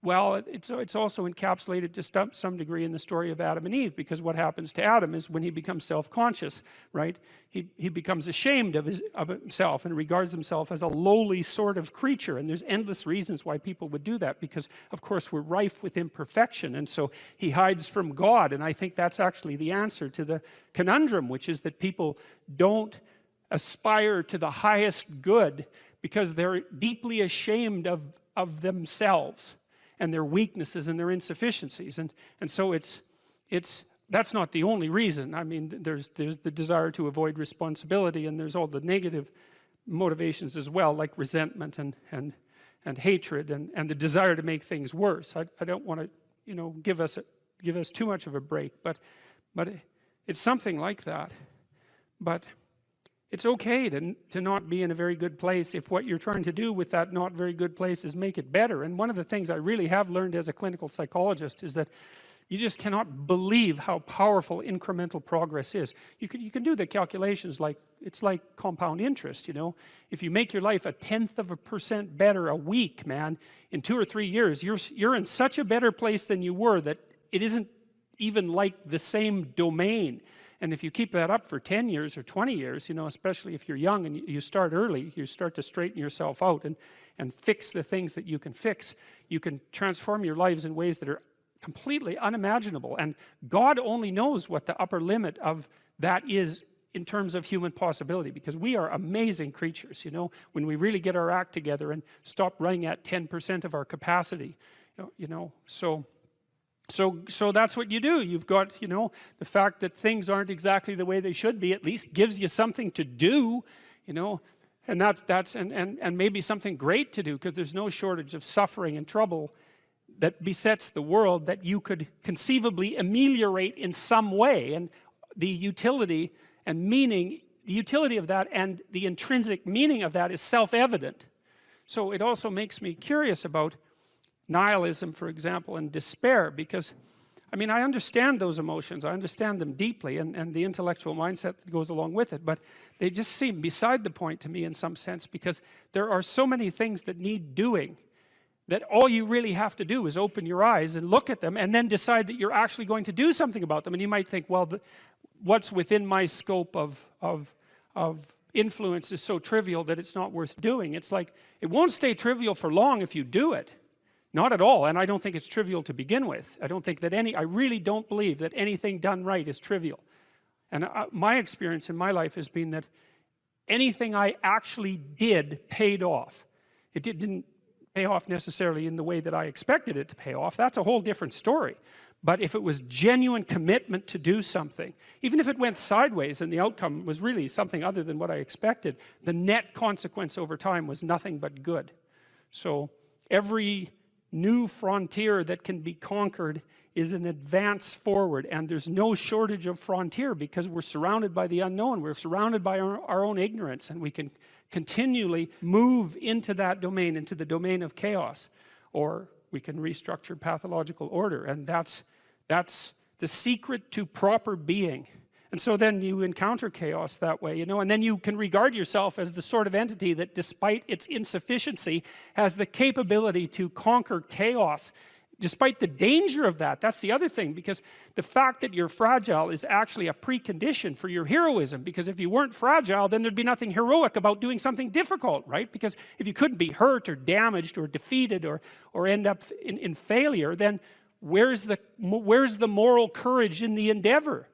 Speaker 2: well, it's also encapsulated to some degree in the story of Adam and Eve, because what happens to Adam is when he becomes self-conscious, right? He becomes ashamed of himself and regards himself as a lowly sort of creature. And there's endless reasons why people would do that, because of course we're rife with imperfection, and so he hides from God. And I think that's actually the answer to the conundrum, which is that people don't aspire to the highest good because they're deeply ashamed of themselves and their weaknesses and their insufficiencies. And so that's not the only reason. I mean, there's the desire to avoid responsibility, and there's all the negative motivations as well, like resentment and hatred and the desire to make things worse. I don't want to, you know, give us too much of a break, but it's something like that. But it's okay to not be in a very good place if what you're trying to do with that not very good place is make it better. And one of the things I really have learned as a clinical psychologist is that you just cannot believe how powerful incremental progress is. You can do the calculations, like it's like compound interest, you know. If you make your life 0.1% better a week, man, in 2 or 3 years, you're in such a better place than you were that it isn't even like the same domain. And if you keep that up for 10 years or 20 years, you know, especially if you're young and you start early, you start to straighten yourself out and fix the things that you can fix. You can transform your lives in ways that are completely unimaginable. And God only knows what the upper limit of that is in terms of human possibility, because we are amazing creatures, you know, when we really get our act together and stop running at 10% of our capacity, you know. So that's what you do. You've got, you know, the fact that things aren't exactly the way they should be at least gives you something to do, you know, and that's maybe something great to do, because there's no shortage of suffering and trouble that besets the world that you could conceivably ameliorate in some way. And the utility and meaning, the utility of that and the intrinsic meaning of that is self-evident. So it also makes me curious about nihilism, for example, and despair, because I mean, I understand those emotions, I understand them deeply, and the intellectual mindset that goes along with it, but they just seem beside the point to me in some sense, because there are so many things that need doing that all you really have to do is open your eyes and look at them and then decide that you're actually going to do something about them. And you might think, well, what's within my scope of influence is so trivial that it's not worth doing. It's like, it won't stay trivial for long if you do it. Not at all. And I don't think it's trivial to begin with. I don't think that I really don't believe that anything done right is trivial. And my experience in my life has been that anything I actually did paid off. It didn't pay off necessarily in the way that I expected it to pay off. That's a whole different story. But if it was genuine commitment to do something, even if it went sideways and the outcome was really something other than what I expected, the net consequence over time was nothing but good. So every new frontier that can be conquered is an advance forward, and there's no shortage of frontier because we're surrounded by the unknown. We're surrounded by our own ignorance, and we can continually move into that domain, into the domain of chaos, or we can restructure pathological order, and that's the secret to proper being. And so then you encounter chaos that way, you know, and then you can regard yourself as the sort of entity that, despite its insufficiency, has the capability to conquer chaos, despite the danger of that. That's the other thing, because the fact that you're fragile is actually a precondition for your heroism, because if you weren't fragile, then there'd be nothing heroic about doing something difficult, right? Because if you couldn't be hurt or damaged or defeated or end up in failure, then where's the moral courage in the endeavor?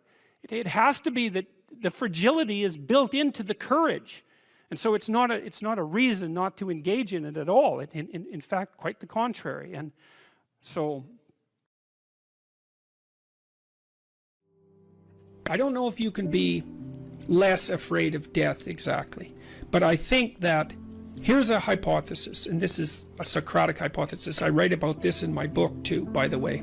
Speaker 2: It has to be that the fragility is built into the courage. And so it's not a reason not to engage in it at all. In fact, quite the contrary. And so I don't know if you can be less afraid of death exactly, but I think that here's a hypothesis, and this is a Socratic hypothesis. I write about this in my book too, by the way.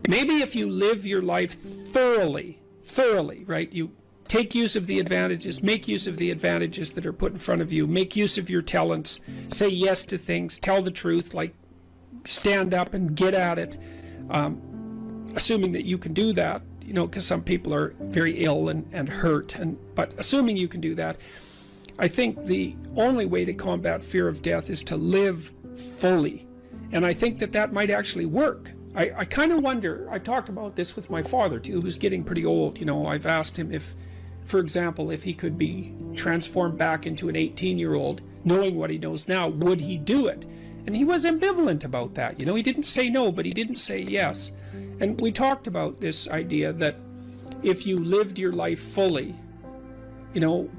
Speaker 2: Maybe if you live your life thoroughly, right? You take use of the advantages, make use of the advantages that are put in front of you, make use of your talents, say yes to things, tell the truth, like stand up and get at it, assuming that you can do that, you know, because some people are very ill and hurt, but assuming you can do that, I think the only way to combat fear of death is to live fully. And I think that might actually work. I kind of wonder, I've talked about this with my father too, who's getting pretty old. You know, I've asked him if, for example, if he could be transformed back into an 18-year-old, knowing what he knows now, would he do it? And he was ambivalent about that. You know, he didn't say no, but he didn't say yes. And we talked about this idea that if you lived your life fully, you know,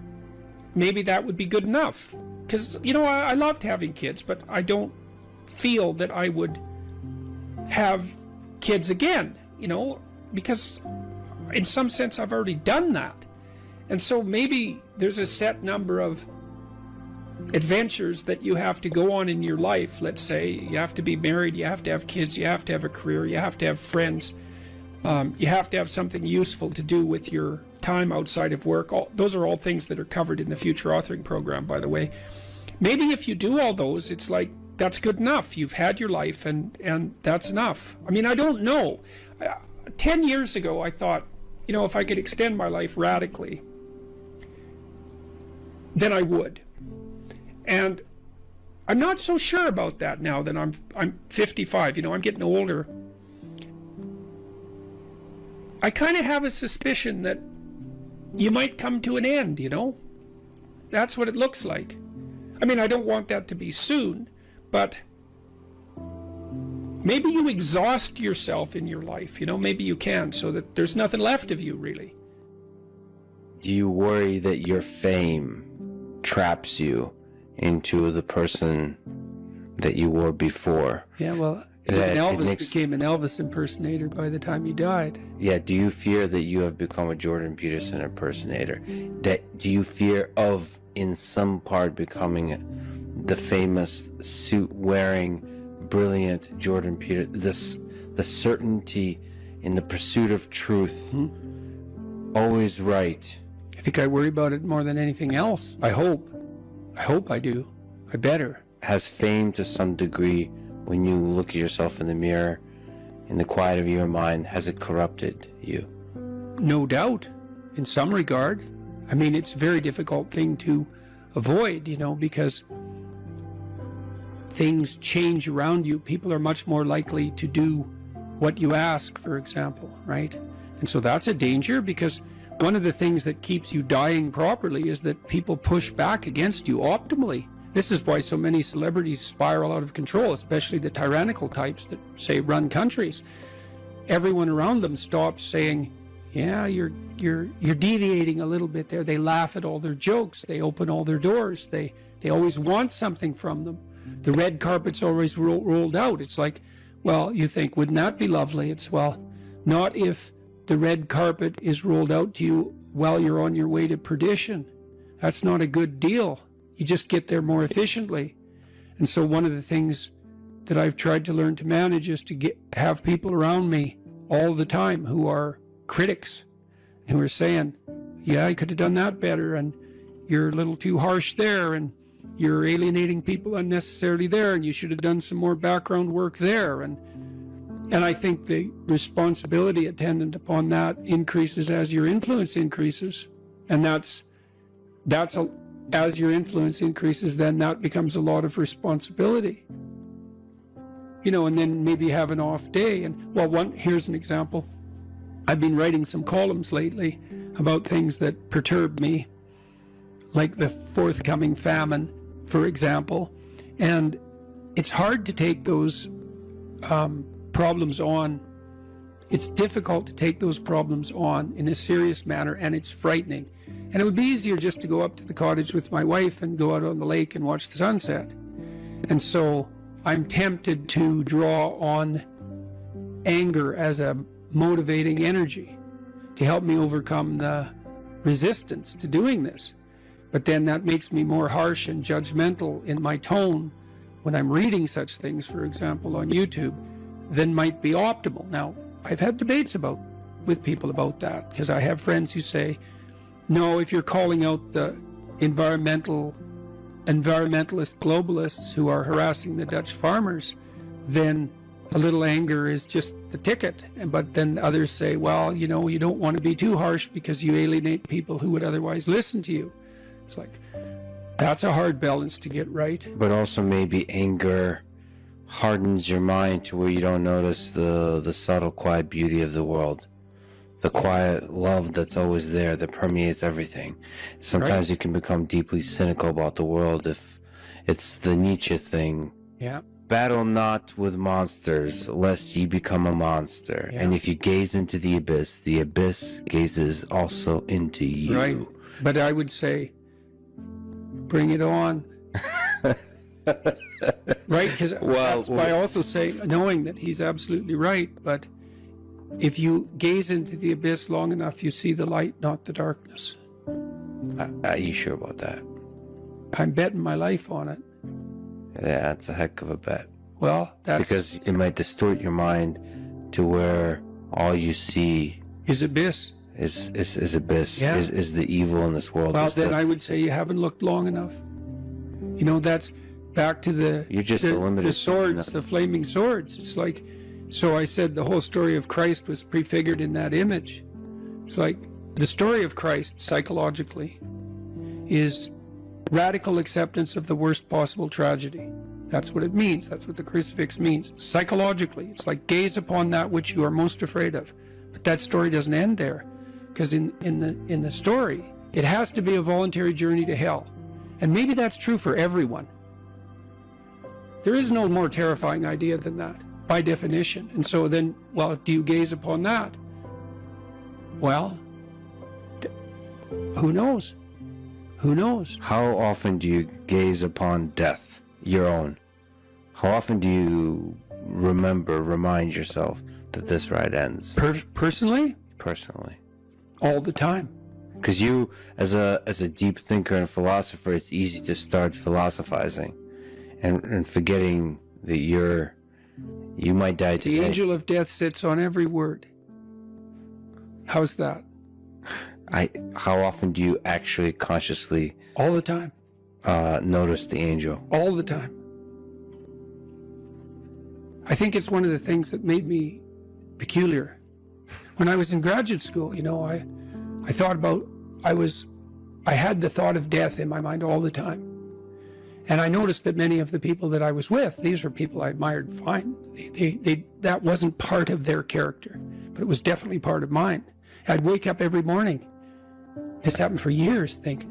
Speaker 2: maybe that would be good enough. Because, you know, I loved having kids, but I don't feel that I would have kids again, you know, because in some sense I've already done that. And so maybe there's a set number of adventures that you have to go on in your life. Let's say you have to be married, you have to have kids, you have to have a career, you have to have friends, you have to have something useful to do with your time outside of work. Those are all things that are covered in the Future Authoring Program, by the way. Maybe if you do all those, it's like, that's good enough. You've had your life and that's enough. I mean, I don't know. 10 years ago, I thought, you know, if I could extend my life radically, then I would. And I'm not so sure about that now that I'm 55, you know, I'm getting older. I kind of have a suspicion that you might come to an end, you know? That's what it looks like. I mean, I don't want that to be soon, but maybe you exhaust yourself in your life, you know, maybe you can, so that there's nothing left of you, really.
Speaker 12: Do you worry that your fame traps you into the person that you were before?
Speaker 2: Yeah, well, even Elvis became an Elvis impersonator by the time he died.
Speaker 12: Yeah, do you fear that you have become a Jordan Peterson impersonator? Do you fear of, in some part, becoming the famous suit-wearing, brilliant Jordan Peterson? The certainty in the pursuit of truth, always right.
Speaker 2: I think I worry about it more than anything else. I hope I do. I better.
Speaker 12: Has fame to some degree, when you look at yourself in the mirror, in the quiet of your mind, has it corrupted you?
Speaker 2: No doubt, in some regard. I mean, it's a very difficult thing to avoid, you know, because things change around you. People are much more likely to do what you ask, for example, right? And so that's a danger, because one of the things that keeps you dying properly is that people push back against you optimally. This is why so many celebrities spiral out of control, especially the tyrannical types that, say, run countries. Everyone around them stops saying, yeah, you're deviating a little bit there. They laugh at all their jokes. They open all their doors. They always want something from them. The red carpet's always rolled out. It's like, well, you think, wouldn't that be lovely? It's, well, not if the red carpet is rolled out to you while you're on your way to perdition. That's not a good deal. You just get there more efficiently. And so one of the things that I've tried to learn to manage is to have people around me all the time who are critics, who are saying, yeah, I could have done that better, and you're a little too harsh there, and you're alienating people unnecessarily there, and you should have done some more background work there. And I think the responsibility attendant upon that increases as your influence increases. And as your influence increases, then that becomes a lot of responsibility. You know, and then maybe have an off day. And, well, here's an example. I've been writing some columns lately about things that perturb me, like the forthcoming famine, for example. And it's hard to take those problems on, it's difficult to take those problems on in a serious manner, and it's frightening. And it would be easier just to go up to the cottage with my wife and go out on the lake and watch the sunset. And so I'm tempted to draw on anger as a motivating energy to help me overcome the resistance to doing this. But then that makes me more harsh and judgmental in my tone when I'm reading such things, for example, on YouTube, than might be optimal. Now, I've had debates with people about that, because I have friends who say, no, if you're calling out the environmentalist globalists who are harassing the Dutch farmers, then a little anger is just the ticket. But then others say, well, you know, you don't want to be too harsh because you alienate people who would otherwise listen to you. It's like, that's a hard balance to get right.
Speaker 12: But also maybe anger hardens your mind to where you don't notice the subtle, quiet beauty of the world. The quiet love that's always there, that permeates everything. Sometimes you can become deeply cynical about the world if it's the Nietzsche thing.
Speaker 2: Yeah.
Speaker 12: Battle not with monsters, lest ye become a monster.
Speaker 2: Yeah.
Speaker 12: And if you gaze into the abyss gazes also into you.
Speaker 2: Right. But I would say, bring it on. Right? Because that's why I also say, knowing that he's absolutely right, but if you gaze into the abyss long enough, you see the light, not the darkness.
Speaker 12: Are you sure about that?
Speaker 2: I'm betting my life on it.
Speaker 12: Yeah, that's a heck of a bet.
Speaker 2: Well, that's...
Speaker 12: Because it might distort your mind to where all you see...
Speaker 2: is abyss.
Speaker 12: Is abyss.
Speaker 2: Yeah.
Speaker 12: Is the evil in this world.
Speaker 2: Well, then I would say you haven't looked long enough. You know, that's back to the...
Speaker 12: You're just a limited...
Speaker 2: the swords, the flaming swords. It's like... So I said the whole story of Christ was prefigured in that image. It's like the story of Christ, psychologically, is radical acceptance of the worst possible tragedy. That's what it means. That's what the crucifix means. Psychologically, it's like gaze upon that which you are most afraid of. But that story doesn't end there, because in the story, it has to be a voluntary journey to hell. And maybe that's true for everyone. There is no more terrifying idea than that, by definition. And so then, well, do you gaze upon that? Well, who knows? Who knows?
Speaker 12: How often do you gaze upon death, your own? How often do you remind yourself that this ride ends?
Speaker 2: Personally?
Speaker 12: Personally.
Speaker 2: All the time.
Speaker 12: Because you, as a deep thinker and philosopher, it's easy to start philosophizing and forgetting that you might die today.
Speaker 2: The angel of death sits on every word. How's that?
Speaker 12: How often do you actually consciously...
Speaker 2: All the time.
Speaker 12: Notice the angel?
Speaker 2: All the time. I think it's one of the things that made me peculiar. When I was in graduate school, you know, I thought about, I had the thought of death in my mind all the time. And I noticed that many of the people that I was with, these were people I admired fine. That wasn't part of their character, but it was definitely part of mine. I'd wake up every morning. This happened for years. Think,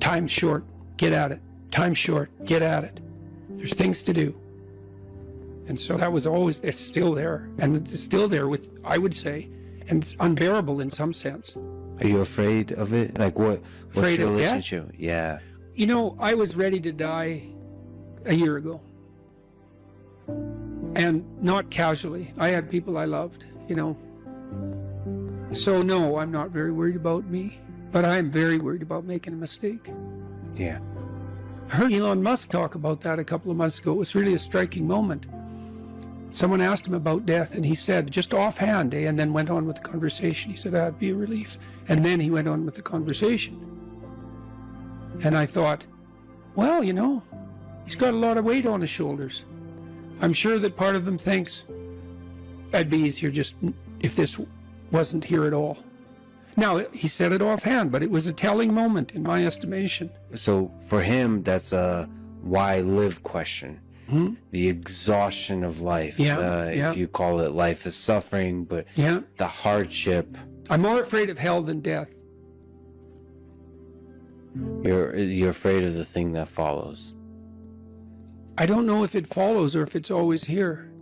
Speaker 2: time's short, get at it. Time's short, get at it. There's things to do. And so that was always, it's still there. And it's still there with, I would say, and it's unbearable in some sense.
Speaker 12: Are you afraid of it? Like what's
Speaker 2: Afraid
Speaker 12: your
Speaker 2: of death?
Speaker 12: relationship? Yeah.
Speaker 2: You know, I was ready to die a year ago. And not casually. I had people I loved, you know. So no, I'm not very worried about me. But I'm very worried about making a mistake.
Speaker 12: Yeah.
Speaker 2: I heard Elon Musk talk about that a couple of months ago. It was really a striking moment. Someone asked him about death, and he said, just offhand, and then went on with the conversation. He said, that'd be a relief. And then he went on with the conversation. And I thought, well, you know, he's got a lot of weight on his shoulders. I'm sure that part of him thinks, it'd be easier just if this wasn't here at all. Now, he said it offhand, but it was a telling moment in my estimation.
Speaker 12: So for him, that's a why live question.
Speaker 2: Hmm?
Speaker 12: The exhaustion of life. If you call it life is suffering, but the hardship.
Speaker 2: I'm more afraid of hell than death.
Speaker 12: You're afraid of the thing that follows.
Speaker 2: I don't know if it follows or if it's always here.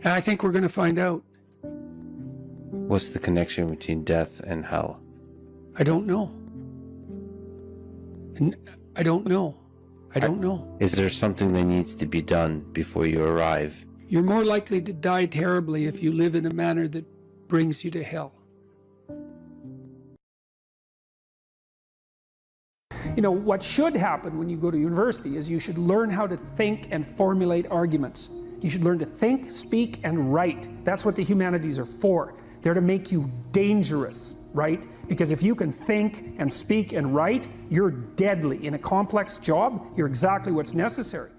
Speaker 2: And I think we're going to find out.
Speaker 12: What's the connection between death and hell?
Speaker 2: I don't know. I don't know. I don't know.
Speaker 12: Is there something that needs to be done before you arrive?
Speaker 2: You're more likely to die terribly if you live in a manner that brings you to hell.
Speaker 5: You know, what should happen when you go to university is you should learn how to think and formulate arguments. You should learn to think, speak, and write. That's what the humanities are for. They're to make you dangerous, right? Because if you can think and speak and write, you're deadly. In a complex job, you're exactly what's necessary.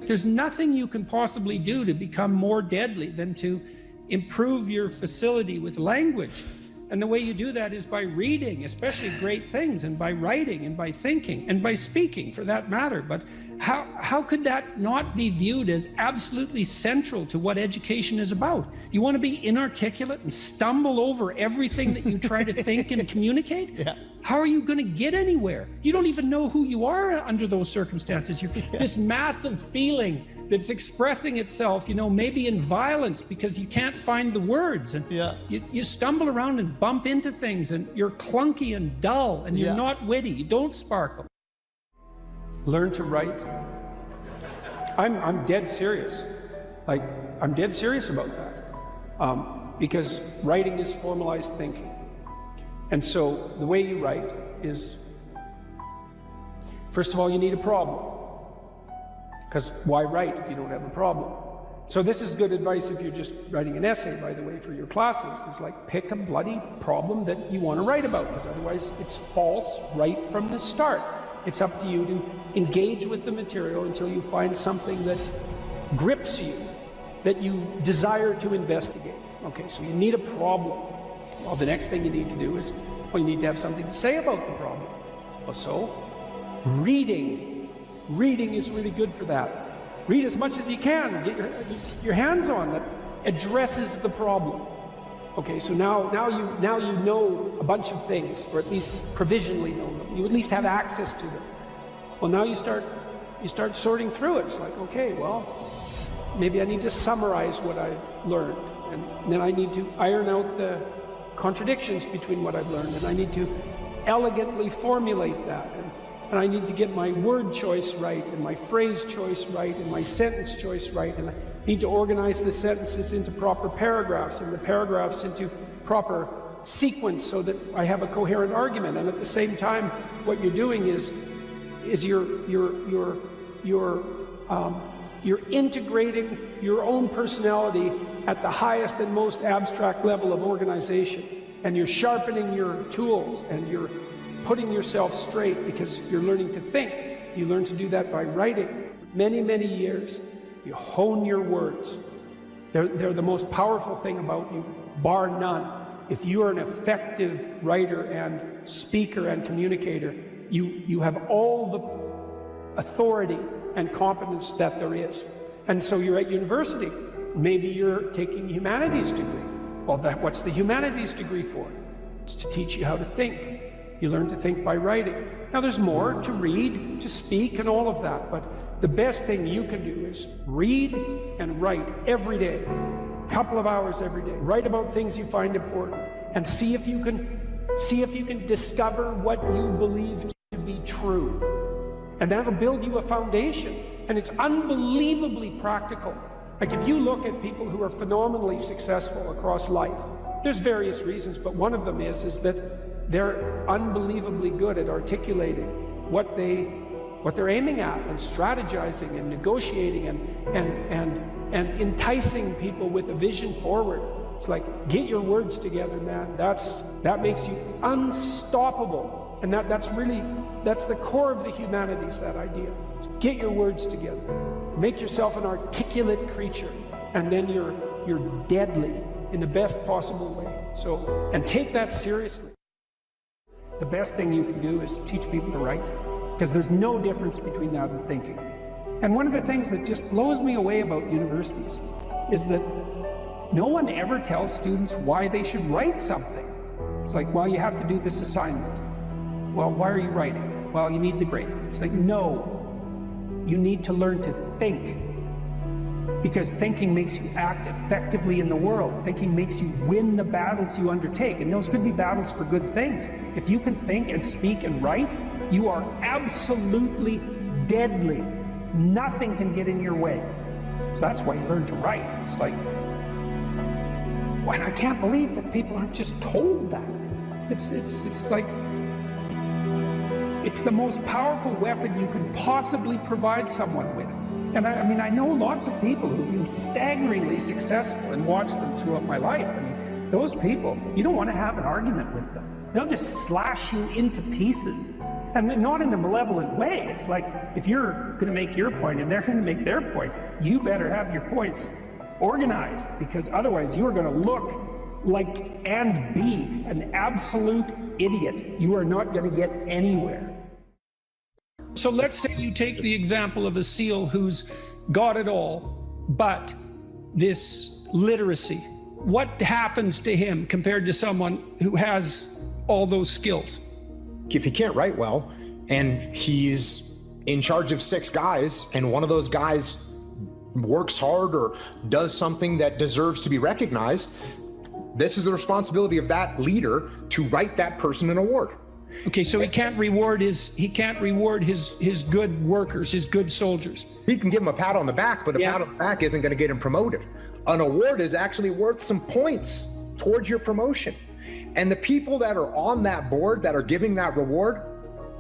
Speaker 2: There's nothing you can possibly do to become more deadly than to improve your facility with language. And the way you do that is by reading, especially great things, and by writing, and by thinking, and by speaking, for that matter. But how could that not be viewed as absolutely central to what education is about? You want to be inarticulate and stumble over everything that you try to think and communicate?
Speaker 13: Yeah.
Speaker 2: How are you going to get anywhere? You don't even know who you are under those circumstances. You're this massive feeling that's expressing itself, you know, maybe in violence because you can't find the words. And you stumble around and bump into things, and you're clunky and dull, and you're not witty. You don't sparkle. Learn to write. I'm dead serious. Like, I'm dead serious about that. Because writing is formalized thinking. And so the way you write is, first of all, you need a problem. Because why write if you don't have a problem? So this is good advice if you're just writing an essay, by the way, for your classes. It's like, pick a bloody problem that you want to write about, because otherwise it's false right from the start. It's up to you to engage with the material until you find something that grips you, that you desire to investigate. Okay, so you need a problem. Well, the next thing you need to do is, well, you need to have something to say about the problem. Well, so reading is really good for that. Read as much as you can. Get your hands on that addresses the problem. Okay, so now you know a bunch of things, or at least provisionally know them. You at least have access to them. Well, now you start sorting through it. It's like, okay, well, maybe I need to summarize what I've learned, and then I need to iron out the contradictions between what I've learned, and I need to elegantly formulate that, and I need to get my word choice right, and my phrase choice right, and my sentence choice right, and I need to organize the sentences into proper paragraphs, and the paragraphs into proper sequence so that I have a coherent argument. And at the same time, what you're doing is you're integrating your own personality at the highest and most abstract level of organization, and you're sharpening your tools, and you're putting yourself straight because you're learning to think. You learn to do that by writing. Many, many years, you hone your words. They're the most powerful thing about you, bar none. If you are an effective writer and speaker and communicator, you have all the authority and competence that there is. And so you're at university. Maybe you're taking a humanities degree. Well, what's the humanities degree for? It's to teach you how to think. You learn to think by writing. Now there's more to read, to speak, and all of that, but the best thing you can do is read and write every day, a couple of hours every day. Write about things you find important, and see if you can discover what you believe to be true. And that'll build you a foundation, and it's unbelievably practical. Like, if you look at people who are phenomenally successful across life, there's various reasons, but one of them is that they're unbelievably good at articulating what they're aiming at, and strategizing and negotiating and enticing people with a vision forward. It's like, get your words together, man. That makes you unstoppable. And that's the core of the humanities, that idea. Just get your words together. Make yourself an articulate creature, and then you're deadly in the best possible way. So, and take that seriously. The best thing you can do is teach people to write, because there's no difference between that and thinking. And one of the things that just blows me away about universities is that no one ever tells students why they should write something. It's like, well, you have to do this assignment. Well, why are you writing? Well, you need the grade. It's like, no, you need to learn to think.
Speaker 5: Because thinking makes you act effectively in the world. Thinking makes you win the battles you undertake. And those could be battles for good things. If you can think and speak and write, you are absolutely deadly. Nothing can get in your way. So that's why you learn to write. It's like, and I can't believe that people aren't just told that. It's like, it's the most powerful weapon you can possibly provide someone with. And I mean, I know lots of people who've been staggeringly successful and watched them throughout my life. I mean, those people, you don't want to have an argument with them. They'll just slash you into pieces. And not in a malevolent way. It's like, if you're going to make your point and they're going to make their point, you better have your points organized, because otherwise you are going to look like and be an absolute idiot. You are not going to get anywhere.
Speaker 2: So let's say you take the example of a SEAL who's got it all, but this literacy. What happens to him compared to someone who has all those skills?
Speaker 13: If he can't write well and he's in charge of 6 guys and one of those guys works hard or does something that deserves to be recognized, this is the responsibility of that leader to write that person an award.
Speaker 2: Okay, so he can't reward his good workers, his good soldiers.
Speaker 13: He can give him a pat on the back, but a pat on the back isn't going to get him promoted. An award is actually worth some points towards your promotion. And the people that are on that board that are giving that reward,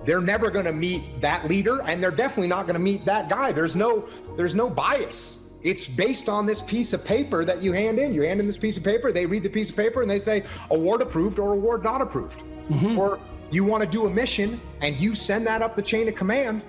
Speaker 13: they're never going to meet that leader, and they're definitely not going to meet that guy. There's no bias. It's based on this piece of paper that you hand in. You hand in this piece of paper, they read the piece of paper, and they say award approved or award not approved. Mm-hmm. Or you want to do a mission and you send that up the chain of command,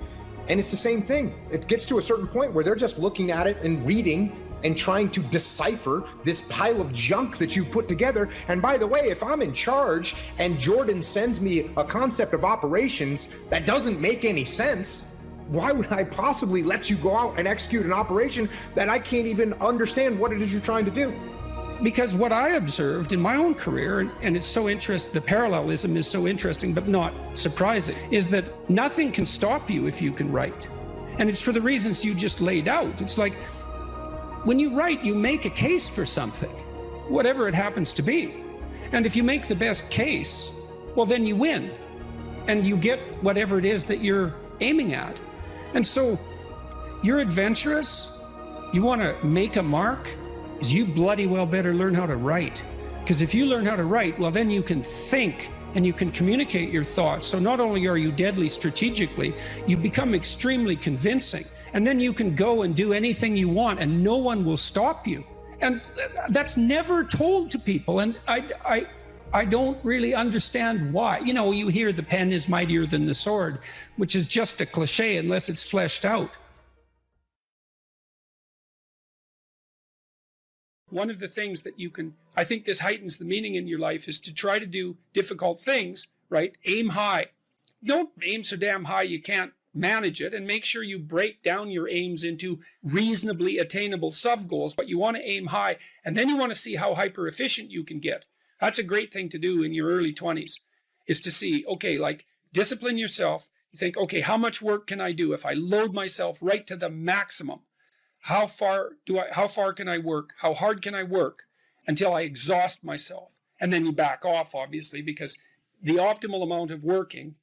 Speaker 13: and it's the same thing. It gets to a certain point where they're just looking at it and reading and trying to decipher this pile of junk that you put together. And by the way, if I'm in charge and Jordan sends me a concept of operations that doesn't make any sense, why would I possibly let you go out and execute an operation that I can't even understand what it is you're trying to do?
Speaker 2: Because what I observed in my own career, and it's so interesting, the parallelism is so interesting but not surprising, is that nothing can stop you if you can write. And it's for the reasons you just laid out. It's like, when you write, you make a case for something, whatever it happens to be. And if you make the best case, well, then you win. And you get whatever it is that you're aiming at. And so you're adventurous, you want to make a mark, is you bloody well better learn how to write. Because if you learn how to write, well, then you can think and you can communicate your thoughts. So not only are you deadly strategically, you become extremely convincing. And then you can go and do anything you want and no one will stop you. And that's never told to people. And I don't really understand why. You know, you hear the pen is mightier than the sword, which is just a cliche unless it's fleshed out. One of the things that you can, I think this heightens the meaning in your life, is to try to do difficult things, right? Aim high. Don't aim so damn high you can't manage it, and make sure you break down your aims into reasonably attainable sub-goals, but you want to aim high, and then you want to see how hyper efficient you can get. That's a great thing to do in your early 20s, is to see, okay, like discipline yourself. You think, okay, how much work can I do if I load myself right to the maximum? How far can I work? How hard can I work until I exhaust myself? And then you back off, obviously, because the optimal amount of working,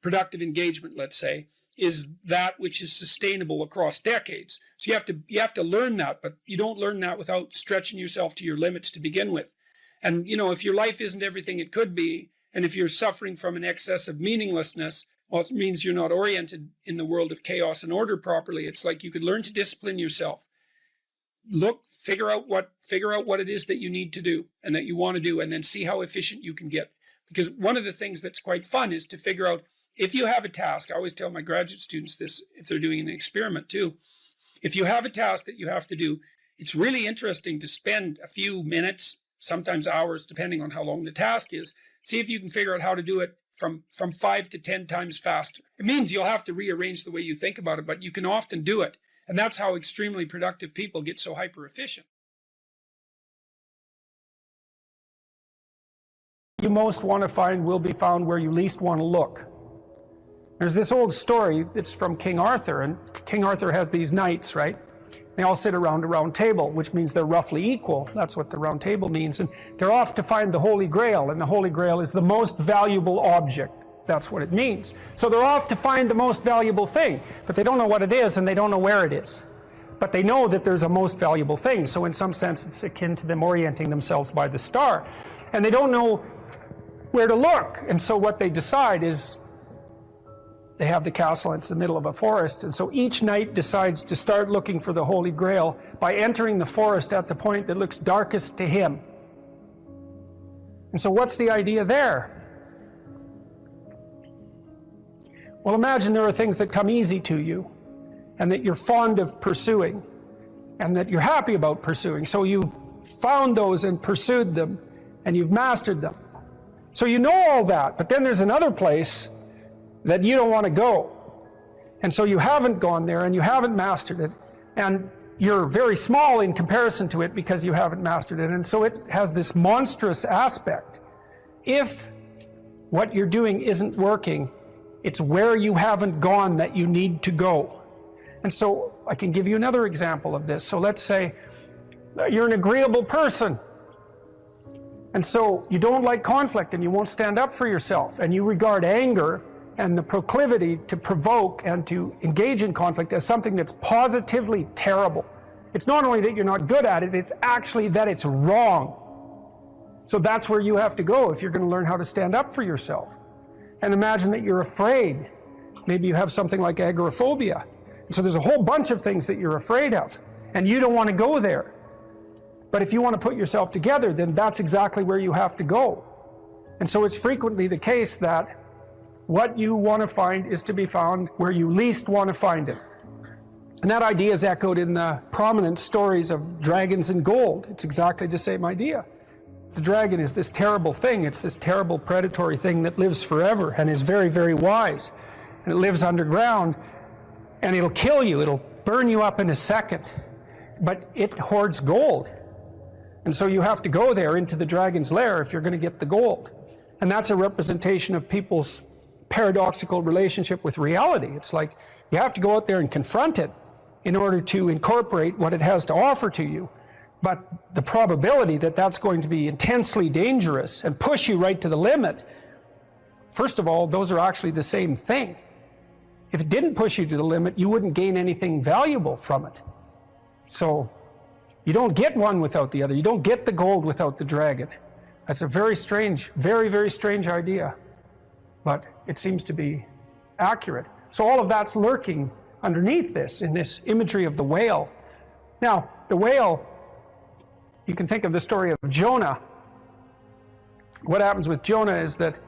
Speaker 2: productive engagement, let's say, is that which is sustainable across decades. So you have to learn that, but you don't learn that without stretching yourself to your limits to begin with. And, you know, if your life isn't everything it could be, and if you're suffering from an excess of meaninglessness, well, it means you're not oriented in the world of chaos and order properly. It's like you could learn to discipline yourself. Figure out what it is that you need to do and that you want to do, and then see how efficient you can get. Because one of the things that's quite fun is to figure out, if you have a task, I always tell my graduate students this if they're doing an experiment too. If you have a task that you have to do, it's really interesting to spend a few minutes, sometimes hours, depending on how long the task is. See if you can figure out how to do it from 5 to 10 times faster. It means you'll have to rearrange the way you think about it, but you can often do it. And that's how extremely productive people get so hyper efficient.
Speaker 5: You most want to find will be found where you least want to look. There's this old story that's from King Arthur, and King Arthur has these knights, right? They all sit around a round table, which means they're roughly equal. That's what the round table means. And they're off to find the Holy Grail, and the Holy Grail is the most valuable object. That's what it means. So they're off to find the most valuable thing, but they don't know what it is and they don't know where it is. But they know that there's a most valuable thing. So in some sense, it's akin to them orienting themselves by the star. And they don't know where to look. And so what they decide is, they have the castle, and it's the middle of a forest, and so each knight decides to start looking for the Holy Grail by entering the forest at the point that looks darkest to him. And so what's the idea there? Well, imagine there are things that come easy to you, and that you're fond of pursuing, and that you're happy about pursuing. So you've found those and pursued them, and you've mastered them. So you know all that, but then there's another place that you don't want to go. And so you haven't gone there and you haven't mastered it. And you're very small in comparison to it because you haven't mastered it. And so it has this monstrous aspect. If what you're doing isn't working, it's where you haven't gone that you need to go. And so I can give you another example of this. So let's say you're an agreeable person. And so you don't like conflict and you won't stand up for yourself. And you regard anger and the proclivity to provoke and to engage in conflict as something that's positively terrible. It's not only that you're not good at it, it's actually that it's wrong. So that's where you have to go if you're going to learn how to stand up for yourself. And imagine that you're afraid. Maybe you have something like agoraphobia. So there's a whole bunch of things that you're afraid of, and you don't want to go there. But if you want to put yourself together, then that's exactly where you have to go. And so it's frequently the case that what you want to find is to be found where you least want to find it. And that idea is echoed in the prominent stories of dragons and gold. It's exactly the same idea. The dragon is this terrible thing. It's this terrible predatory thing that lives forever and is very, very wise. And it lives underground, and it'll kill you. It'll burn you up in a second. But it hoards gold. And so you have to go there into the dragon's lair if you're going to get the gold. And that's a representation of people's paradoxical relationship with reality. It's like you have to go out there and confront it in order to incorporate what it has to offer to you. But the probability that that's going to be intensely dangerous and push you right to the limit, first of all, those are actually the same thing. If it didn't push you to the limit, you wouldn't gain anything valuable from it. So you don't get one without the other. You don't get the gold without the dragon. That's a very strange, very, very strange idea. But it seems to be accurate. So all of that's lurking underneath this, in this imagery of the whale. Now, the whale, you can think of the story of Jonah. What happens with Jonah is that,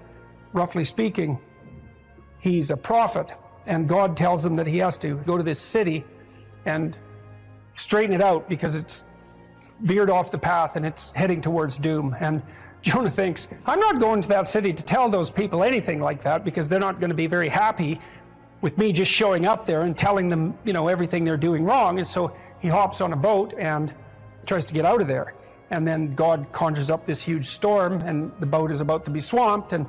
Speaker 5: roughly speaking, he's a prophet, and God tells him that he has to go to this city and straighten it out because it's veered off the path and it's heading towards doom. And Jonah thinks, I'm not going to that city to tell those people anything like that because they're not going to be very happy with me just showing up there and telling them, everything they're doing wrong. And so he hops on a boat and tries to get out of there. And then God conjures up this huge storm and the boat is about to be swamped. And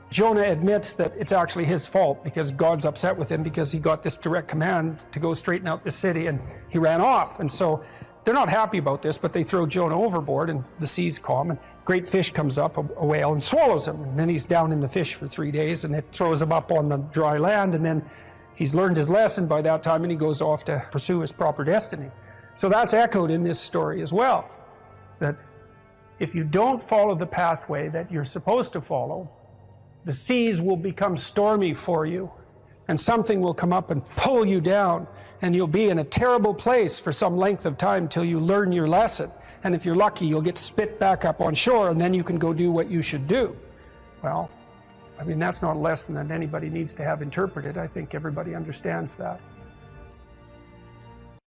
Speaker 5: Jonah admits that it's actually his fault because God's upset with him because he got this direct command to go straighten out the city and he ran off. And so they're not happy about this, but they throw Jonah overboard and the sea's calm. And great fish comes up, a whale, and swallows him. And then he's down in the fish for 3 days and it throws him up on the dry land. And then he's learned his lesson by that time and he goes off to pursue his proper destiny. So that's echoed in this story as well. That if you don't follow the pathway that you're supposed to follow, the seas will become stormy for you and something will come up and pull you down and you'll be in a terrible place for some length of time till you learn your lesson. And if you're lucky, you'll get spit back up on shore and then you can go do what you should do. Well, that's not a lesson that anybody needs to have interpreted. I think everybody understands that.